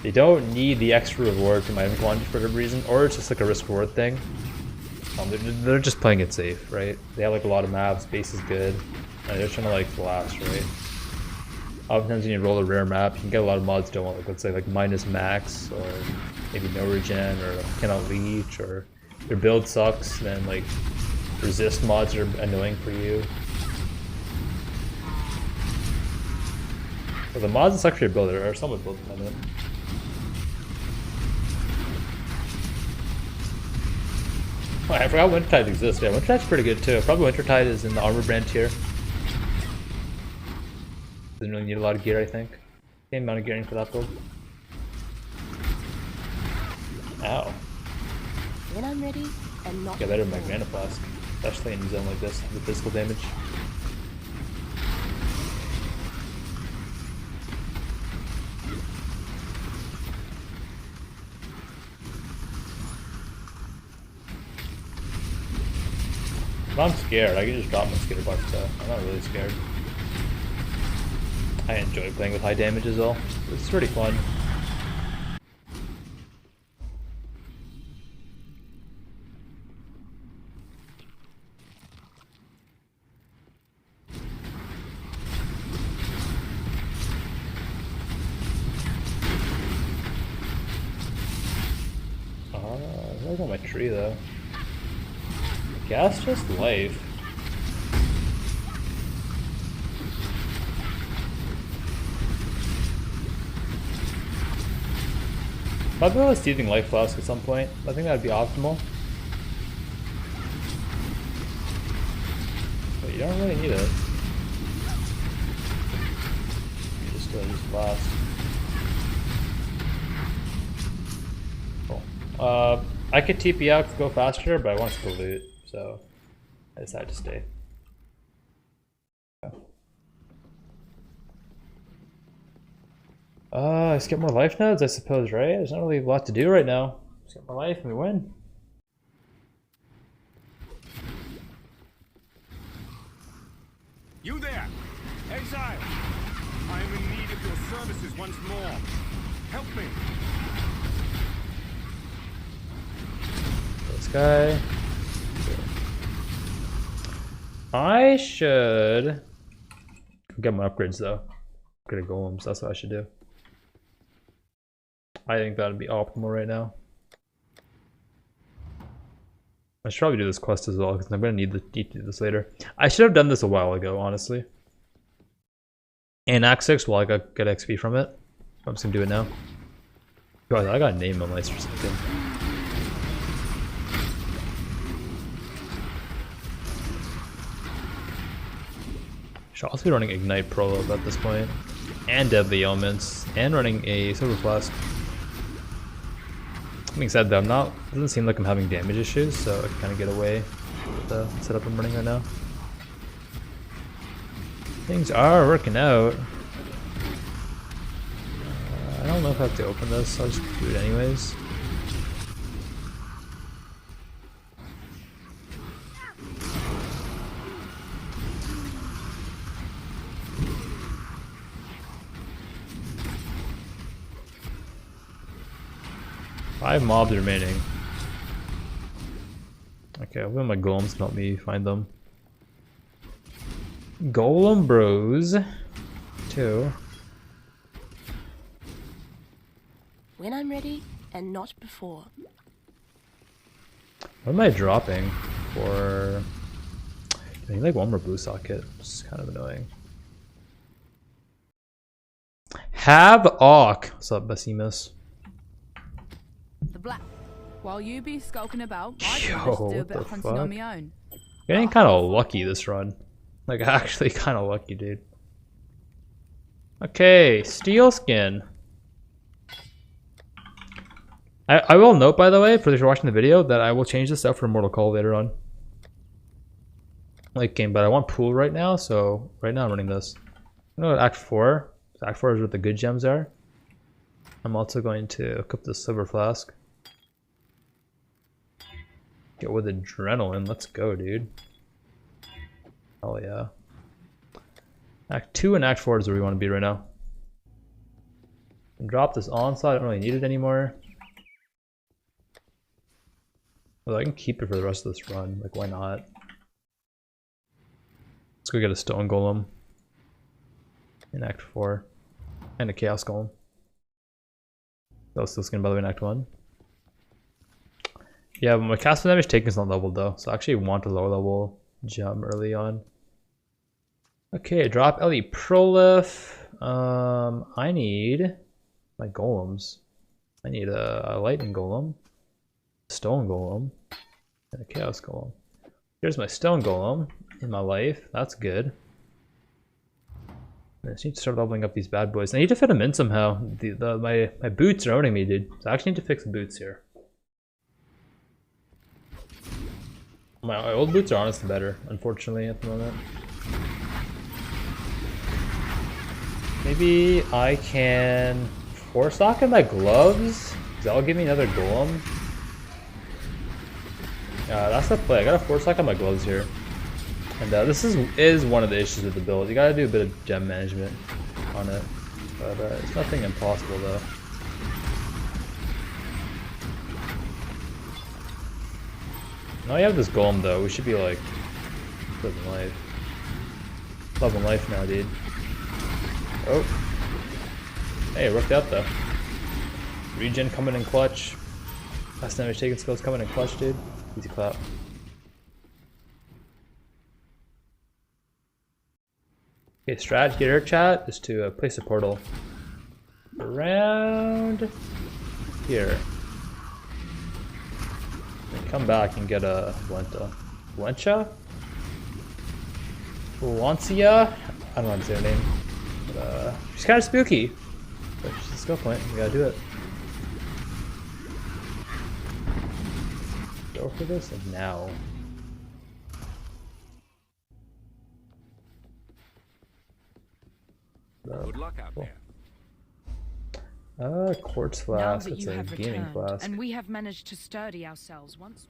they don't need the extra reward from item quantity for whatever reason, or it's just like a risk reward thing. They're just playing it safe, right? They have like a lot of maps, base is good, and they're trying to like blast, right? Oftentimes when you roll a rare map, you can get a lot of mods don't want, like, let's say like minus max, or maybe no regen, or cannot leech, or your build sucks, then like resist mods are annoying for you. So the mods that suck for your build are somewhat build dependent. Oh, I forgot Wintertide exists. Yeah, Wintertide's pretty good too. Probably Wintertide is in the Armor Brand tier. Doesn't really need a lot of gear, I think. Same amount of gearing for that build. Ow. When I'm ready and not. Get better than my Mana Flask, especially in a zone like this with physical damage. If I'm scared, I can just drop my skitter bucks though. I'm not really scared. I enjoy playing with high damage as well. It's pretty fun. I like on my tree though. I guess just life. Probably a Seething Life Flask at some point. I think that would be optimal. But you don't really need it. You just use Flask. Cool. I could TP out to go faster, but I want to loot, so I decided to stay. Let's get more life nodes, I suppose, right? There's not really a lot to do right now. Let's get more life and we win. You there! Exile! I am in need of your services once more. Help me! This guy. I should get my upgrades though. Get a golems, that's what I should do. I think that'd be optimal right now. I should probably do this quest as well because I'm gonna need to do this later. I should have done this a while ago, honestly. And Act 6, well, I get XP from it. I'm just gonna do it now. God, I got a name on my for something. Should also be running Ignite Prologue at this point, and Deadly Elements, and running a Silver Flask. Being said though, doesn't seem like I'm having damage issues, so I can kind of get away with the setup I'm running right now. Things are working out. I don't know if I have to open this, I'll just do it anyways. Five mobs remaining. Okay, I'll let my golems help me find them. Golem bros. 2. When I'm ready, and not before. What am I dropping for? I need like one more blue socket, which is kind of annoying. Havoc! What's up, Basimus? The black. While you be skulking about, I Yo, can just do a what bit of the hunting fuck? on my own. Getting kind of lucky this run. Like, actually kind of lucky, dude. Okay, steel skin. I will note, by the way, for those who are watching the video, that I will change this out for Mortal Kombat later on. Late game, but I want pool right now, so right now I'm running this. I'm going to Act 4. Act 4 is what the good gems are. I'm also going to equip the Silver Flask. Get with adrenaline, let's go, dude. Oh yeah. Act 2 and Act 4 is where we want to be right now. And drop this onslaught, I don't really need it anymore. Well, I can keep it for the rest of this run, like why not? Let's go get a stone golem in Act 4. And a chaos golem. That was still skin by the way in Act 1. Yeah, but my cast damage taken is not leveled though, so I actually want a lower level gem early on. Okay, drop LE Prolif. I need my golems. I need a lightning golem, stone golem, and a chaos golem. Here's my stone golem in my life. That's good. I just need to start leveling up these bad boys. I need to fit them in somehow. My boots are owning me, dude. So I actually need to fix the boots here. My old boots are honestly better, unfortunately, at the moment. Maybe I can 4-stock in my gloves? That'll give me another golem. That's the play. I got a 4-stock on my gloves here. And this is one of the issues with the build. You gotta do a bit of gem management on it. But it's nothing impossible though. Now you have this golem though, we should be like living life. Loving life now, dude. Oh. Hey, it worked out though. Regen coming in clutch. Last damage taken skills coming in clutch, dude. Easy clap. Okay, strat here, chat, is to place a portal around here. And come back and get a Valenta. Valencia? I don't know how to say her name. But, she's kind of spooky. But she's a skill point, we gotta do it. Go for this and now. Good luck out there. Quartz Now flask. that It's you a have gaming returned, flask. and we have managed to sturdy ourselves once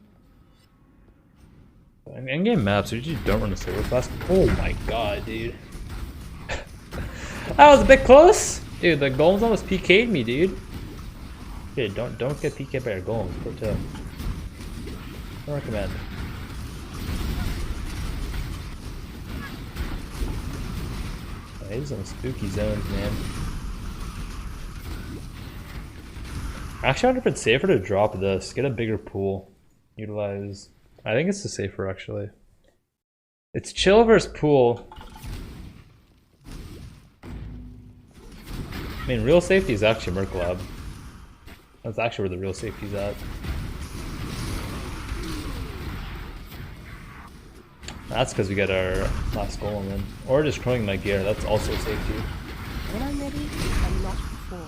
more. In in-game maps, you usually don't run a silver flask. Oh my god, dude. That was a bit close! Dude, the golems almost PK'd me, dude. Dude, don't get PK'd by your golems. Pro tip. Don't recommend. These are some spooky zones, man. Actually, I wonder if it's safer to drop this, get a bigger pool, utilize. I think it's the safer actually. It's chill versus pool. I mean, real safety is actually Merc Lab. That's actually where the real safety's at. That's because we get our last golem in. Or destroying my gear, that's also safety. When I'm ready, I'm not before.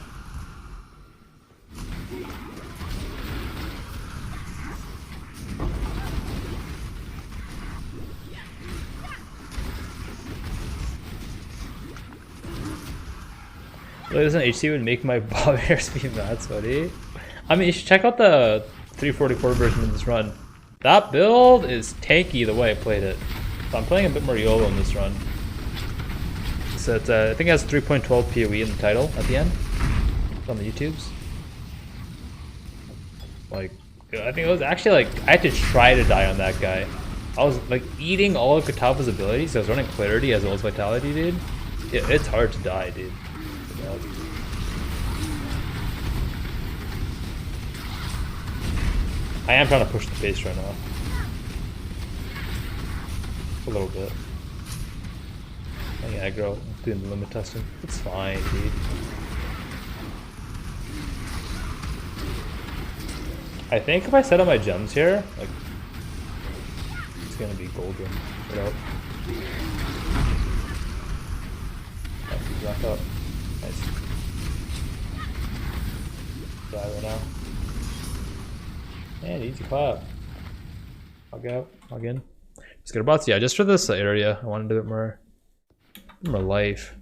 Really, doesn't HC would make my bob airspeed that sweaty? I mean, you should check out the 344 version of this run. That build is tanky the way I played it. So I'm playing a bit more YOLO in this run. So it's, I think it has 3.12 PoE in the title at the end. It's on the YouTubes. Like, I think it was actually like, I had to try to die on that guy. I was like eating all of Kitava's abilities. I was running Clarity as well as Vitality, dude. Yeah, it's hard to die, dude. I am trying to push the pace right now. A little bit. I aggro, doing the limit testing. It's fine, dude. I think if I set up my gems here, like, it's gonna be golden. Get out. Back up. Nice. Die right now. And easy clap. Log out, log in. Let's get bots. Yeah, just for this area, I wanted a bit more life.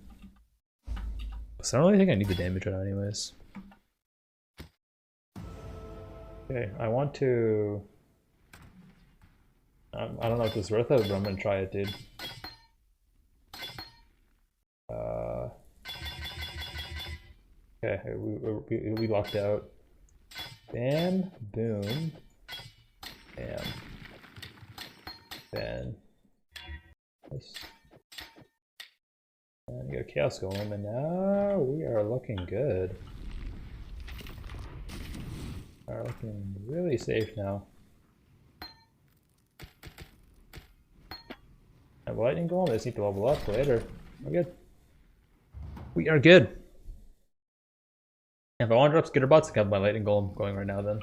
So I don't really think I need the damage right now anyways. Okay, I want to... I don't know if it's worth it, but I'm gonna try it, dude. Okay, we locked out. Bam, boom, bam, bam. Nice. And you got Chaos Golem, and now we are looking good. We are looking really safe now. I have Lightning Golem, I just need to level up later. We're good. We are good. If I want to drop skitter bots, I can have my Lightning Golem going right now then.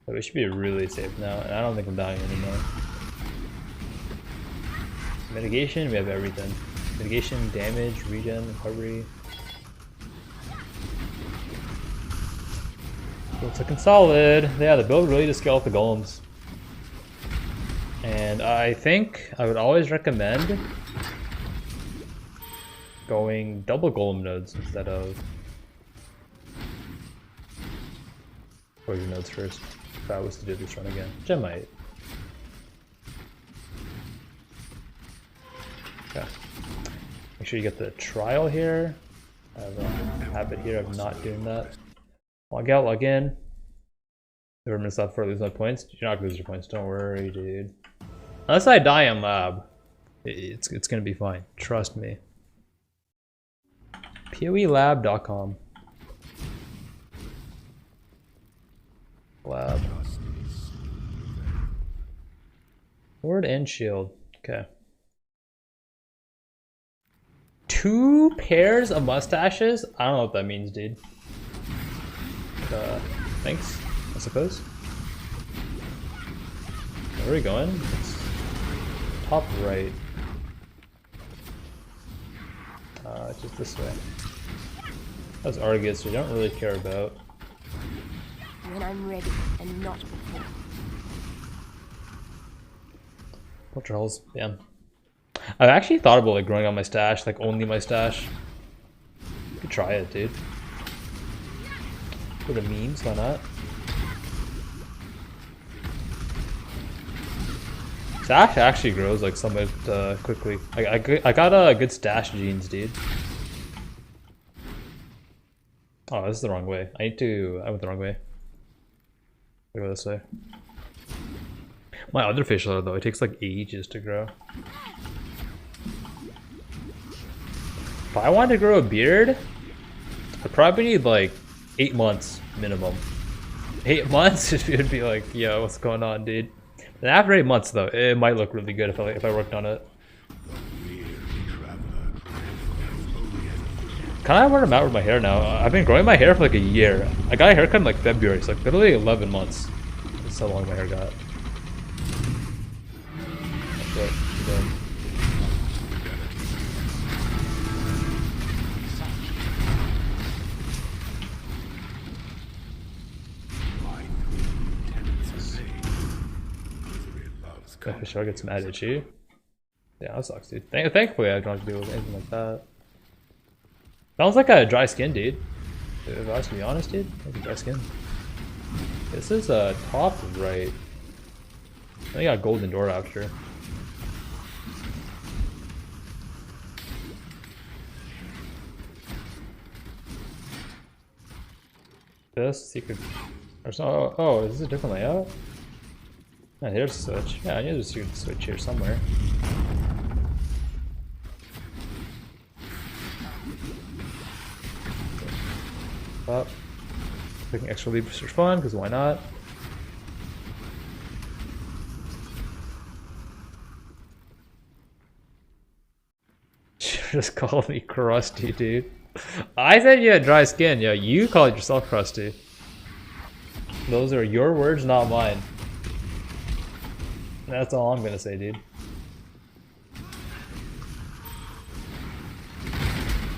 But we should be really safe now, and I don't think I'm dying anymore. Mitigation, we have everything. Mitigation, damage, regen, recovery. It's looking solid. Yeah, the build really just scale up the golems. And I think I would always recommend going double golem nodes instead of poison nodes first. If I was to do this run again, which I might. Okay. Make sure you get the trial here. I have a habit here of not doing that. Log out, log in. Never miss that for lose my points. You're not gonna lose your points, don't worry, dude. Unless I die in lab, it's gonna be fine. Trust me. PoElab.com. Lab. Sword and shield. Okay. 2 pairs of mustaches? I don't know what that means, dude. Thanks, I suppose. Where are we going? It's top right. Just this way. That's Argus, we don't really care about. When I'm ready and not before. Controls, yeah. I've actually thought about like growing out my stash, like only my stash. You could try it, dude. For the memes, why not? Stash actually grows like somewhat quickly. I got a good stash genes, dude. Oh, this is the wrong way. I went the wrong way. I go this way. My other facial hair though, it takes like ages to grow. If I wanted to grow a beard, I'd probably need like 8 months minimum. 8 months it would be like, yo, what's going on, dude? And after 8 months though, it might look really good if I worked on it. Kind of where I'm at with my hair now. I've been growing my hair for like a year. I got a haircut in like February, so like literally 11 months. That's how long my hair got. That's it. For sure, get some added itchy. Yeah, that sucks, dude. Thankfully, I don't have to deal with anything like that. Sounds like a dry skin, dude. If I was to be honest, dude, that's a dry skin. This is top right. I think I got golden door after. This secret. There's no. Oh, is this a different layout? Oh, here's a switch. Yeah, I knew there's a secret switch here somewhere. Up. Taking extra leaps for fun, because why not? Just call me crusty, dude. I said you had dry skin. Yeah, you called yourself crusty. Those are your words, not mine. That's all I'm gonna say, dude.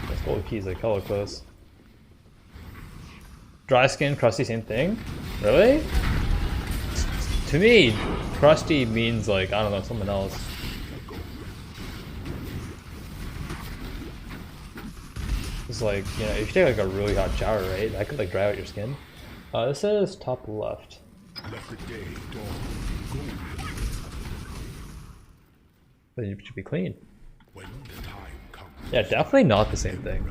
Let's go with keys like color close. Dry skin, crusty, same thing? Really? To me, crusty means like, I don't know, something else. It's like, you know, if you take like a really hot shower, right? That could like dry out your skin. This says top left. Then you should be clean. Yeah, definitely not the same thing.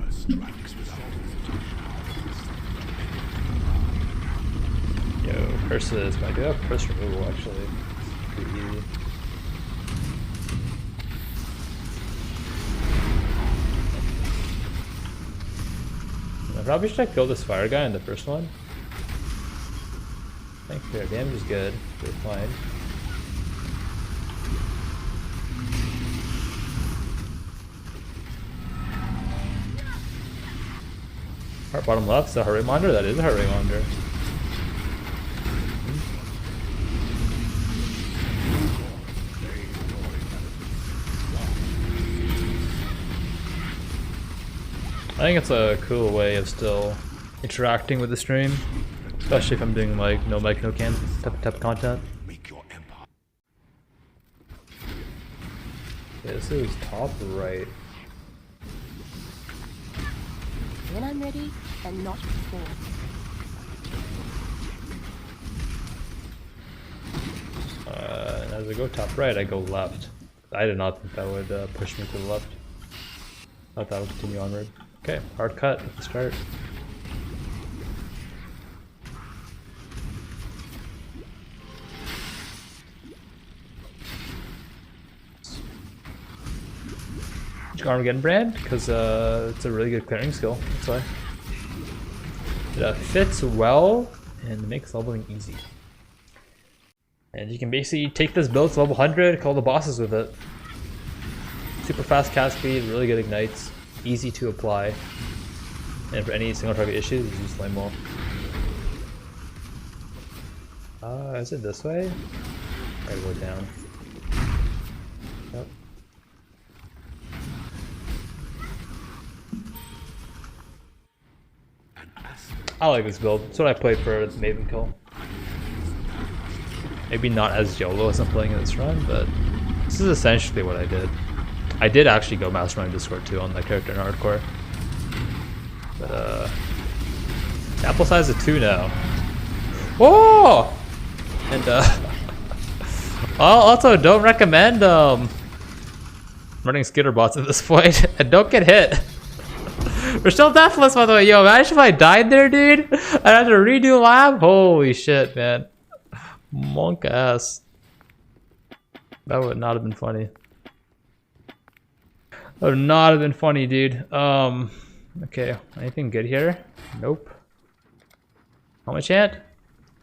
Yo, curses. I do have curse removal actually. Pretty easy. I probably should have killed this fire guy in the first one. I think their damage is good. They're fine. Heart bottom left, so heart rate monitor? That is a heart rate monitor. I think it's a cool way of still interacting with the stream, especially if I'm doing like no mic, no cam type of content. Yeah, this is top right. When I'm ready, and not before. And as I go top right, I go left. I did not think that would push me to the left. I thought that would continue onward. Okay, hard cut at the start. Armageddon brand because it's a really good clearing skill. That's why it fits well and makes leveling easy. And you can basically take this build to level 100, call the bosses with it. Super fast cast speed, really good ignites, easy to apply. And for any single target issues, use Flamewall. Is it this way? I gotta go down. Yep. I like this build. It's what I played for Maven Kill. Maybe not as YOLO as I'm playing in this run, but this is essentially what I did. I did actually go Mastermind Discord too on that character in Hardcore. But sample size of 2 now. Whoa! And also don't recommend running skitter bots at this point and don't get hit. We're still deathless, by the way. Yo, imagine if I died there, dude. I'd have to redo lab. Holy shit, man. Monk ass. That would not have been funny. That would not have been funny, dude. Okay, anything good here? Nope. How much chant?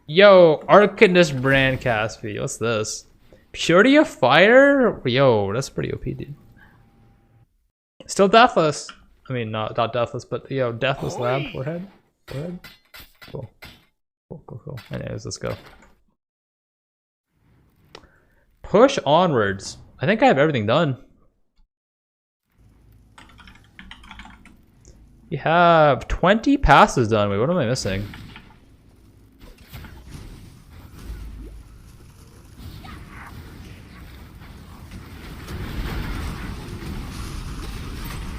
Yo, Arcanist brand Caspi. What's this? Purity of Fire? Yo, that's pretty OP, dude. Still deathless. I mean, not deathless, but yo, deathless lab forehead. Forehead. Cool. Cool. Anyways, let's go. Push onwards. I think I have everything done. We have 20 passes done. Wait, what am I missing?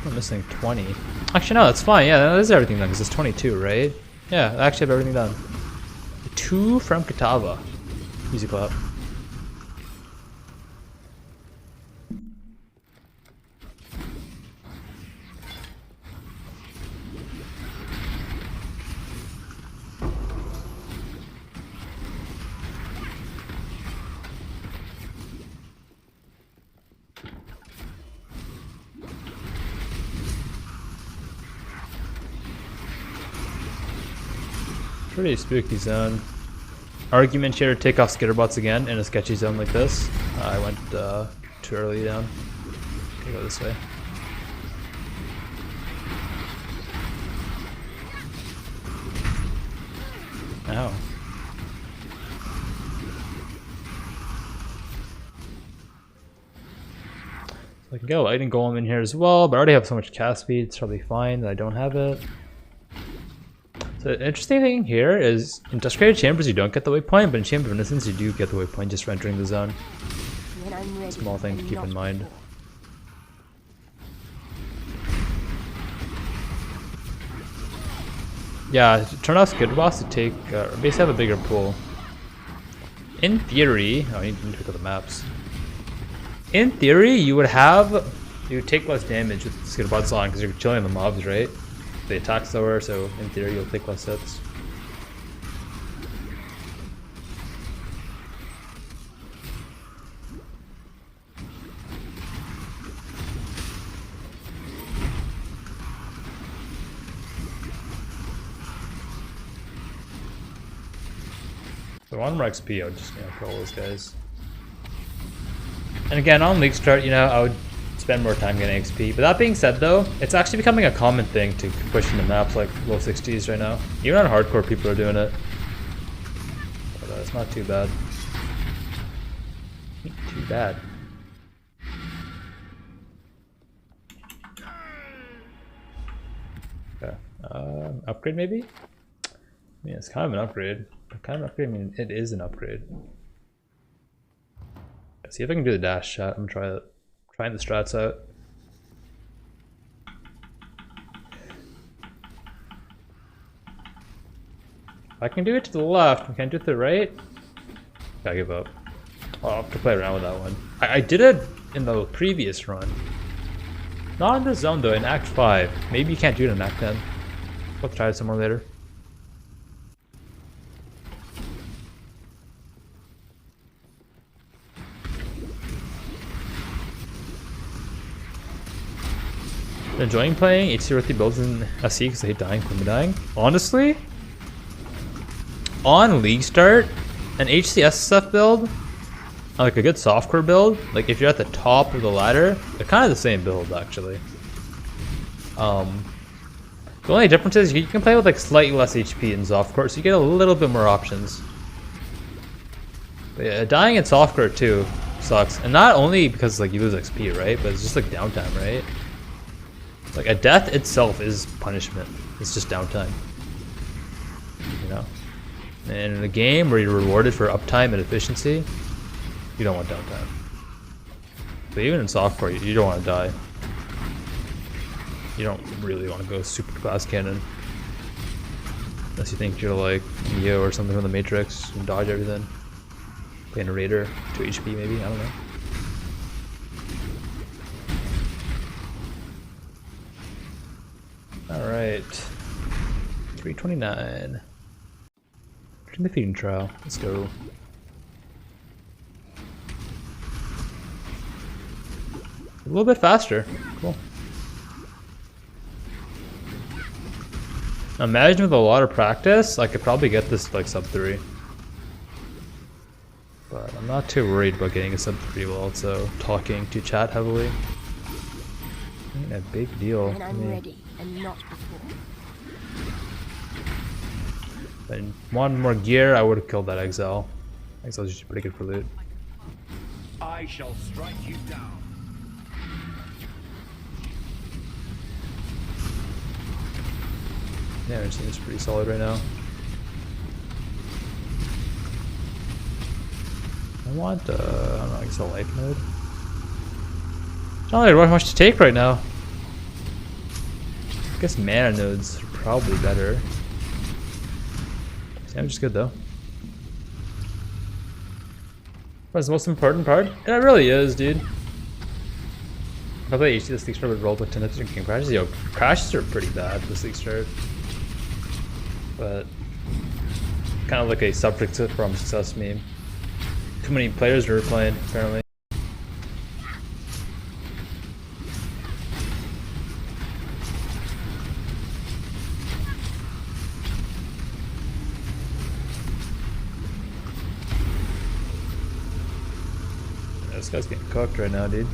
I'm missing 20. Actually, no, that's fine. Yeah, that is everything done because it's 22, right? Yeah, I actually have everything done. 2 from Kitava. Easy clap. Pretty spooky zone. Argument here to take off skitterbots again in a sketchy zone like this. I went too early down. Okay, go this way. Ow. So I can get a lightning golem in here as well, but I already have so much cast speed, it's probably fine that I don't have it. The interesting thing here is in Desecrated Chambers you don't get the waypoint, but in Chamber of Innocence you do get the waypoint just for entering the zone. Small thing to keep in mind. Yeah, turn off Skid Boss to take, basically have a bigger pool. In theory, oh, I need to pick up the maps. In theory, you would take less damage with Skid Bots on because you're chilling the mobs, right? They attack slower, so in theory you'll take less hits. So on more XP, I would just kill those guys. And again, on League Start, I would spend more time getting XP. But that being said though, it's actually becoming a common thing to push into maps like low 60s right now. Even on hardcore people are doing it. But it's not too bad. Not too bad. Okay. Upgrade maybe? I mean, it's kind of an upgrade. I mean, it is an upgrade. Let's see if I can do the dash shot. I'm gonna try it. Trying the strats out. I can do it to the left. I can't do it to the right. I give up. I'll have to play around with that one. I did it in the previous run. Not in this zone though, in Act 5. Maybe you can't do it in Act 10. We'll try it somewhere later. Enjoying playing HC Rothy builds in SC because I hate dying from dying. Honestly, on League Start, an HCSSF build, like a good softcore build, like if you're at the top of the ladder, they're kind of the same build actually. The only difference is you can play with like slightly less HP in softcore, so you get a little bit more options. But yeah, dying in softcore too sucks, and not only because like you lose XP, right? But it's just like downtime, right? Like a death itself is punishment. It's just downtime. And in a game where you're rewarded for uptime and efficiency, you don't want downtime. But even in softcore, you don't want to die. You don't really want to go super glass cannon. Unless you think you're like Neo or something from the Matrix and dodge everything. Playing a Raider, 2 HP maybe, I don't know. Alright. 329. In the feeding trial. Let's go. A little bit faster. Cool. Imagine with a lot of practice, I could probably get this like sub 3. But I'm not too worried about getting a sub 3 while also talking to chat heavily. Ain't a big deal. And I'm ready, and not before. And one more gear, I would have killed that Exile. Exile's usually pretty good for loot. I shall strike you down. Yeah, it seems pretty solid right now. I want, I don't know, Exile life mode. It's not really much to take right now. I guess mana nodes are probably better. Damage is good though. What's the most important part? And it really is, dude. Probably HD this league start with roll with 10 game crashes. Yo, crashes are pretty bad this league start. But kind of like a subject from success meme. Too many players were playing apparently. This guy's getting cooked right now, dude.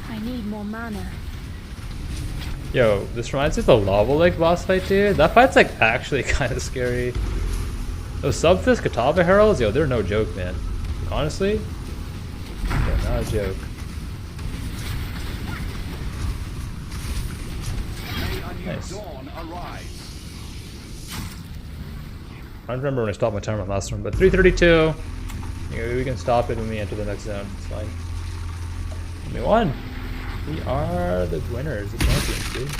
I need more mana. Yo, this reminds me of the Lava Lake boss fight, dude. That fight's like actually kind of scary. Those Subfist Kitava Heralds, yo, they're no joke, man. Honestly, yeah, not a joke. Nice. I don't remember when I stopped my timer on last one, but 332. We can stop it when we enter the next zone. It's fine. And we won. We are the winners, the champions, dude.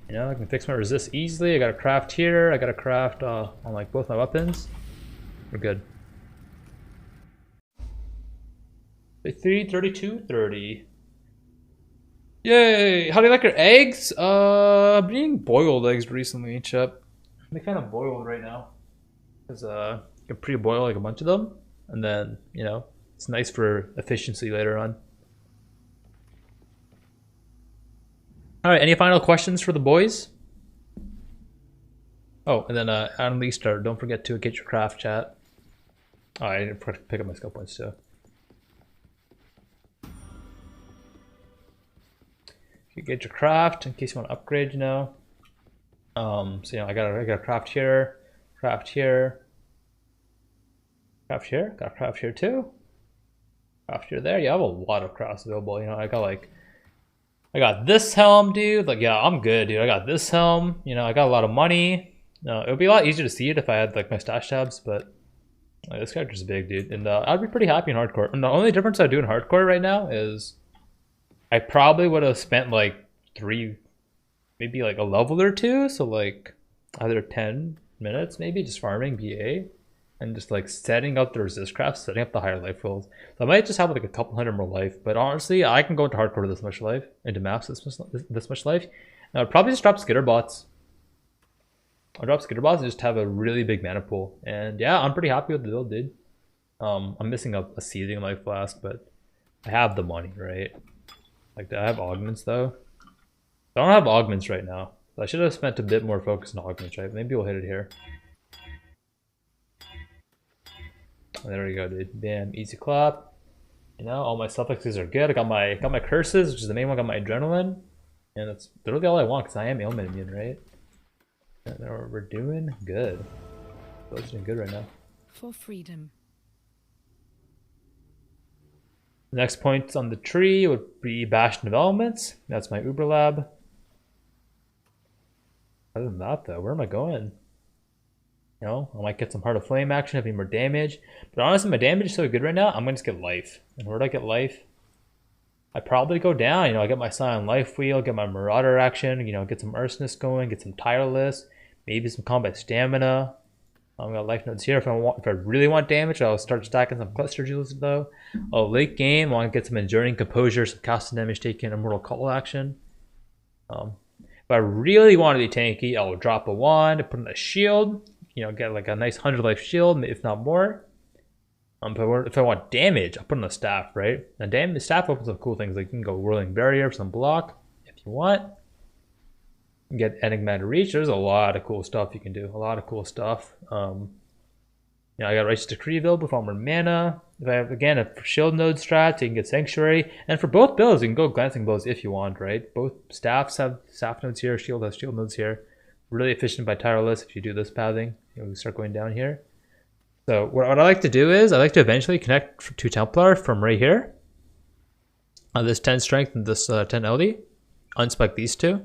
You know, I can fix my resist easily. I got a craft here. I got a craft on like both my weapons. We're good. 332.30. Yay! How do you like your eggs? I'm eating boiled eggs recently, Chip. They're kind of boiled right now. Because you can pre-boil like a bunch of them. And then, you know, it's nice for efficiency later on. Alright, any final questions for the boys? Oh, and then Unleashed, don't forget to get your craft chat. Oh, I didn't pick up my skill points too. You get your craft in case you want to upgrade, you know. So you know, I got a craft here, craft here, craft here, got a craft here too. Craft here there. Yeah, I have a lot of crafts available. You know, I got this helm, dude. Like, yeah, I'm good, dude. I got this helm. You know, I got a lot of money. It would be a lot easier to see it if I had like my stash tabs, but this character's big, dude. And I'd be pretty happy in hardcore. And the only difference I do in hardcore right now is I probably would have spent like 3, maybe like a level or 2. So like either 10 minutes, maybe just farming BA and just like setting up the resist crafts, setting up the higher life rolls. So I might just have like a couple hundred more life, but honestly, I can go into hardcore with this much life, into maps this much life. And I'd probably just drop skitter bots. I'll drop skitter bots and just have a really big mana pool. And yeah, I'm pretty happy with the build, dude. I'm missing a seething life flask, but I have the money, right? Like, I have augments though. I don't have augments right now. So I should have spent a bit more focus on augments, right? Maybe we'll hit it here. There we go, dude. Bam, easy clap. You know, all my suffixes are good. I got my curses, which is the main one. Got my adrenaline, and that's literally all I want because I am ailment immune, right? And we're doing good. Both doing good right now. For freedom. The next point on the tree would be Bastion Developments. That's my Uber Lab. Other than that, though, where am I going? You know, I might get some Heart of Flame action, having more damage. But honestly, my damage is so good right now, I'm going to just get life. And where do I get life? I probably go down. You know, I get my Scion Life Wheel, get my Marauder action. You know, get some Arsonist going, get some Tireless, maybe some combat stamina. I'm got life nodes here. If I really want damage, I'll start stacking some cluster jewels though. Oh, late game, I want to get some enduring composure, some casting damage taken, immortal call action. If I really want to be tanky, I'll drop a wand, put in a shield. You know, get like a nice 100 life shield, if not more. If I want damage, I'll put in a staff, right? And the staff opens up cool things like you can go whirling barrier for some block if you want. You get enigmatic reach. There's a lot of cool stuff you can do. A lot of cool stuff. You know, I got Righteous Decree available for more mana. If I have again a shield node strat, you can get Sanctuary. And for both builds, you can go glancing blows if you want, right? Both staffs have staff nodes here, shield has shield nodes here. Really efficient by tireless if you do this pathing. You know, we start going down here. So what I like to do is I like to eventually connect to Templar from right here. On this 10 strength and this 10 LD. Unspec these two.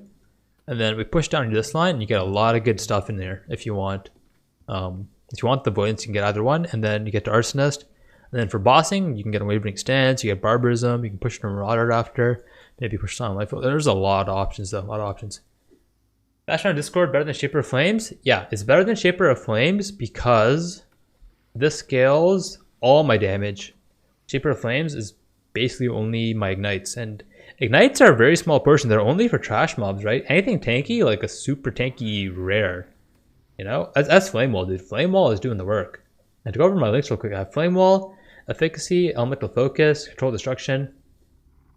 And then we push down this line and you get a lot of good stuff in there if you want. If you want the Voidance, you can get either one. And then you get to Arsonist. And then for bossing, you can get a Wavering Stance, you get Barbarism, you can push to Marauder after. Maybe push Silent Life. There's a lot of options though, a lot of options. Bastion on Discord better than Shaper of Flames? Yeah, it's better than Shaper of Flames because this scales all my damage. Shaper of Flames is basically only my ignites, and ignites are a very small portion. They're only for trash mobs, right? Anything tanky, like a super tanky rare, you know? That's Flamewall, dude. Flamewall is doing the work. And to go over my links real quick, I have Flamewall, Efficacy, Elemental Focus, Control Destruction,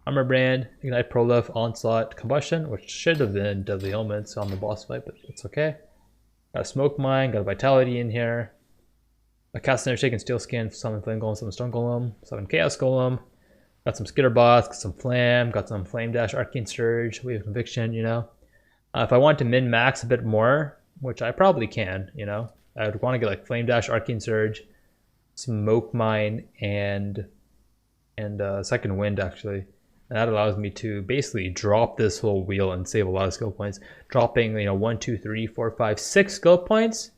Armor Brand, Ignite Prolif, Onslaught, Combustion, which should have been Deadly Elements on the boss fight, but it's okay. Got a Smoke Mine, got a Vitality in here. A Castaner Shaken Steel Skin, summon Flame Golem, summon Stone Golem, summon Chaos Golem. Got some Skitter Boss, got some Flam, got some Flame Dash, Arcane Surge, Wave of Conviction, you know. If I want to min-max a bit more, which I probably can, you know, I would want to get like Flame Dash, Arcane Surge, Smoke Mine, and Second Wind actually. And that allows me to basically drop this whole wheel and save a lot of skill points. Dropping, you know, 1, 2, 3, 4, 5, 6 skill points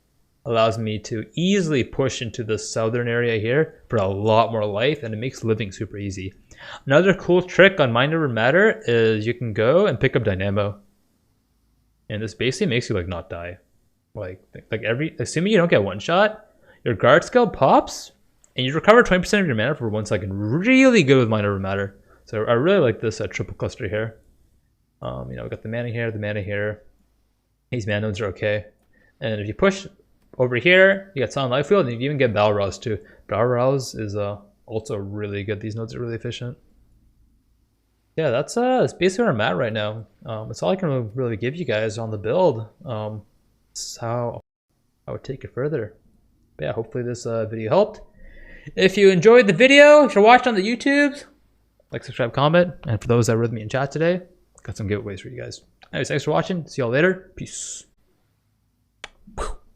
allows me to easily push into the southern area here for a lot more life, and it makes living super easy. Another cool trick on Mind Over Matter is you can go and pick up Dynamo. And this basically makes you like not die. Like assuming you don't get one shot, your guard skill pops and you recover 20% of your mana for 1 second. Really good with Mind Over Matter. So I really like this triple cluster here. You know, we got the mana here, the mana here. These mana nodes are okay. And if you push over here, you got Silent Life Field, and you even get Battle Rouse too. Battle Rouse is also really good. These nodes are really efficient. Yeah, that's basically where I'm at right now. That's all I can really give you guys on the build. This is how I would take it further. But yeah, hopefully this video helped. If you enjoyed the video, if you're watching on the YouTubes, like, subscribe, comment. And for those that were with me in chat today, got some giveaways for you guys. Anyways, thanks for watching. See y'all later. Peace.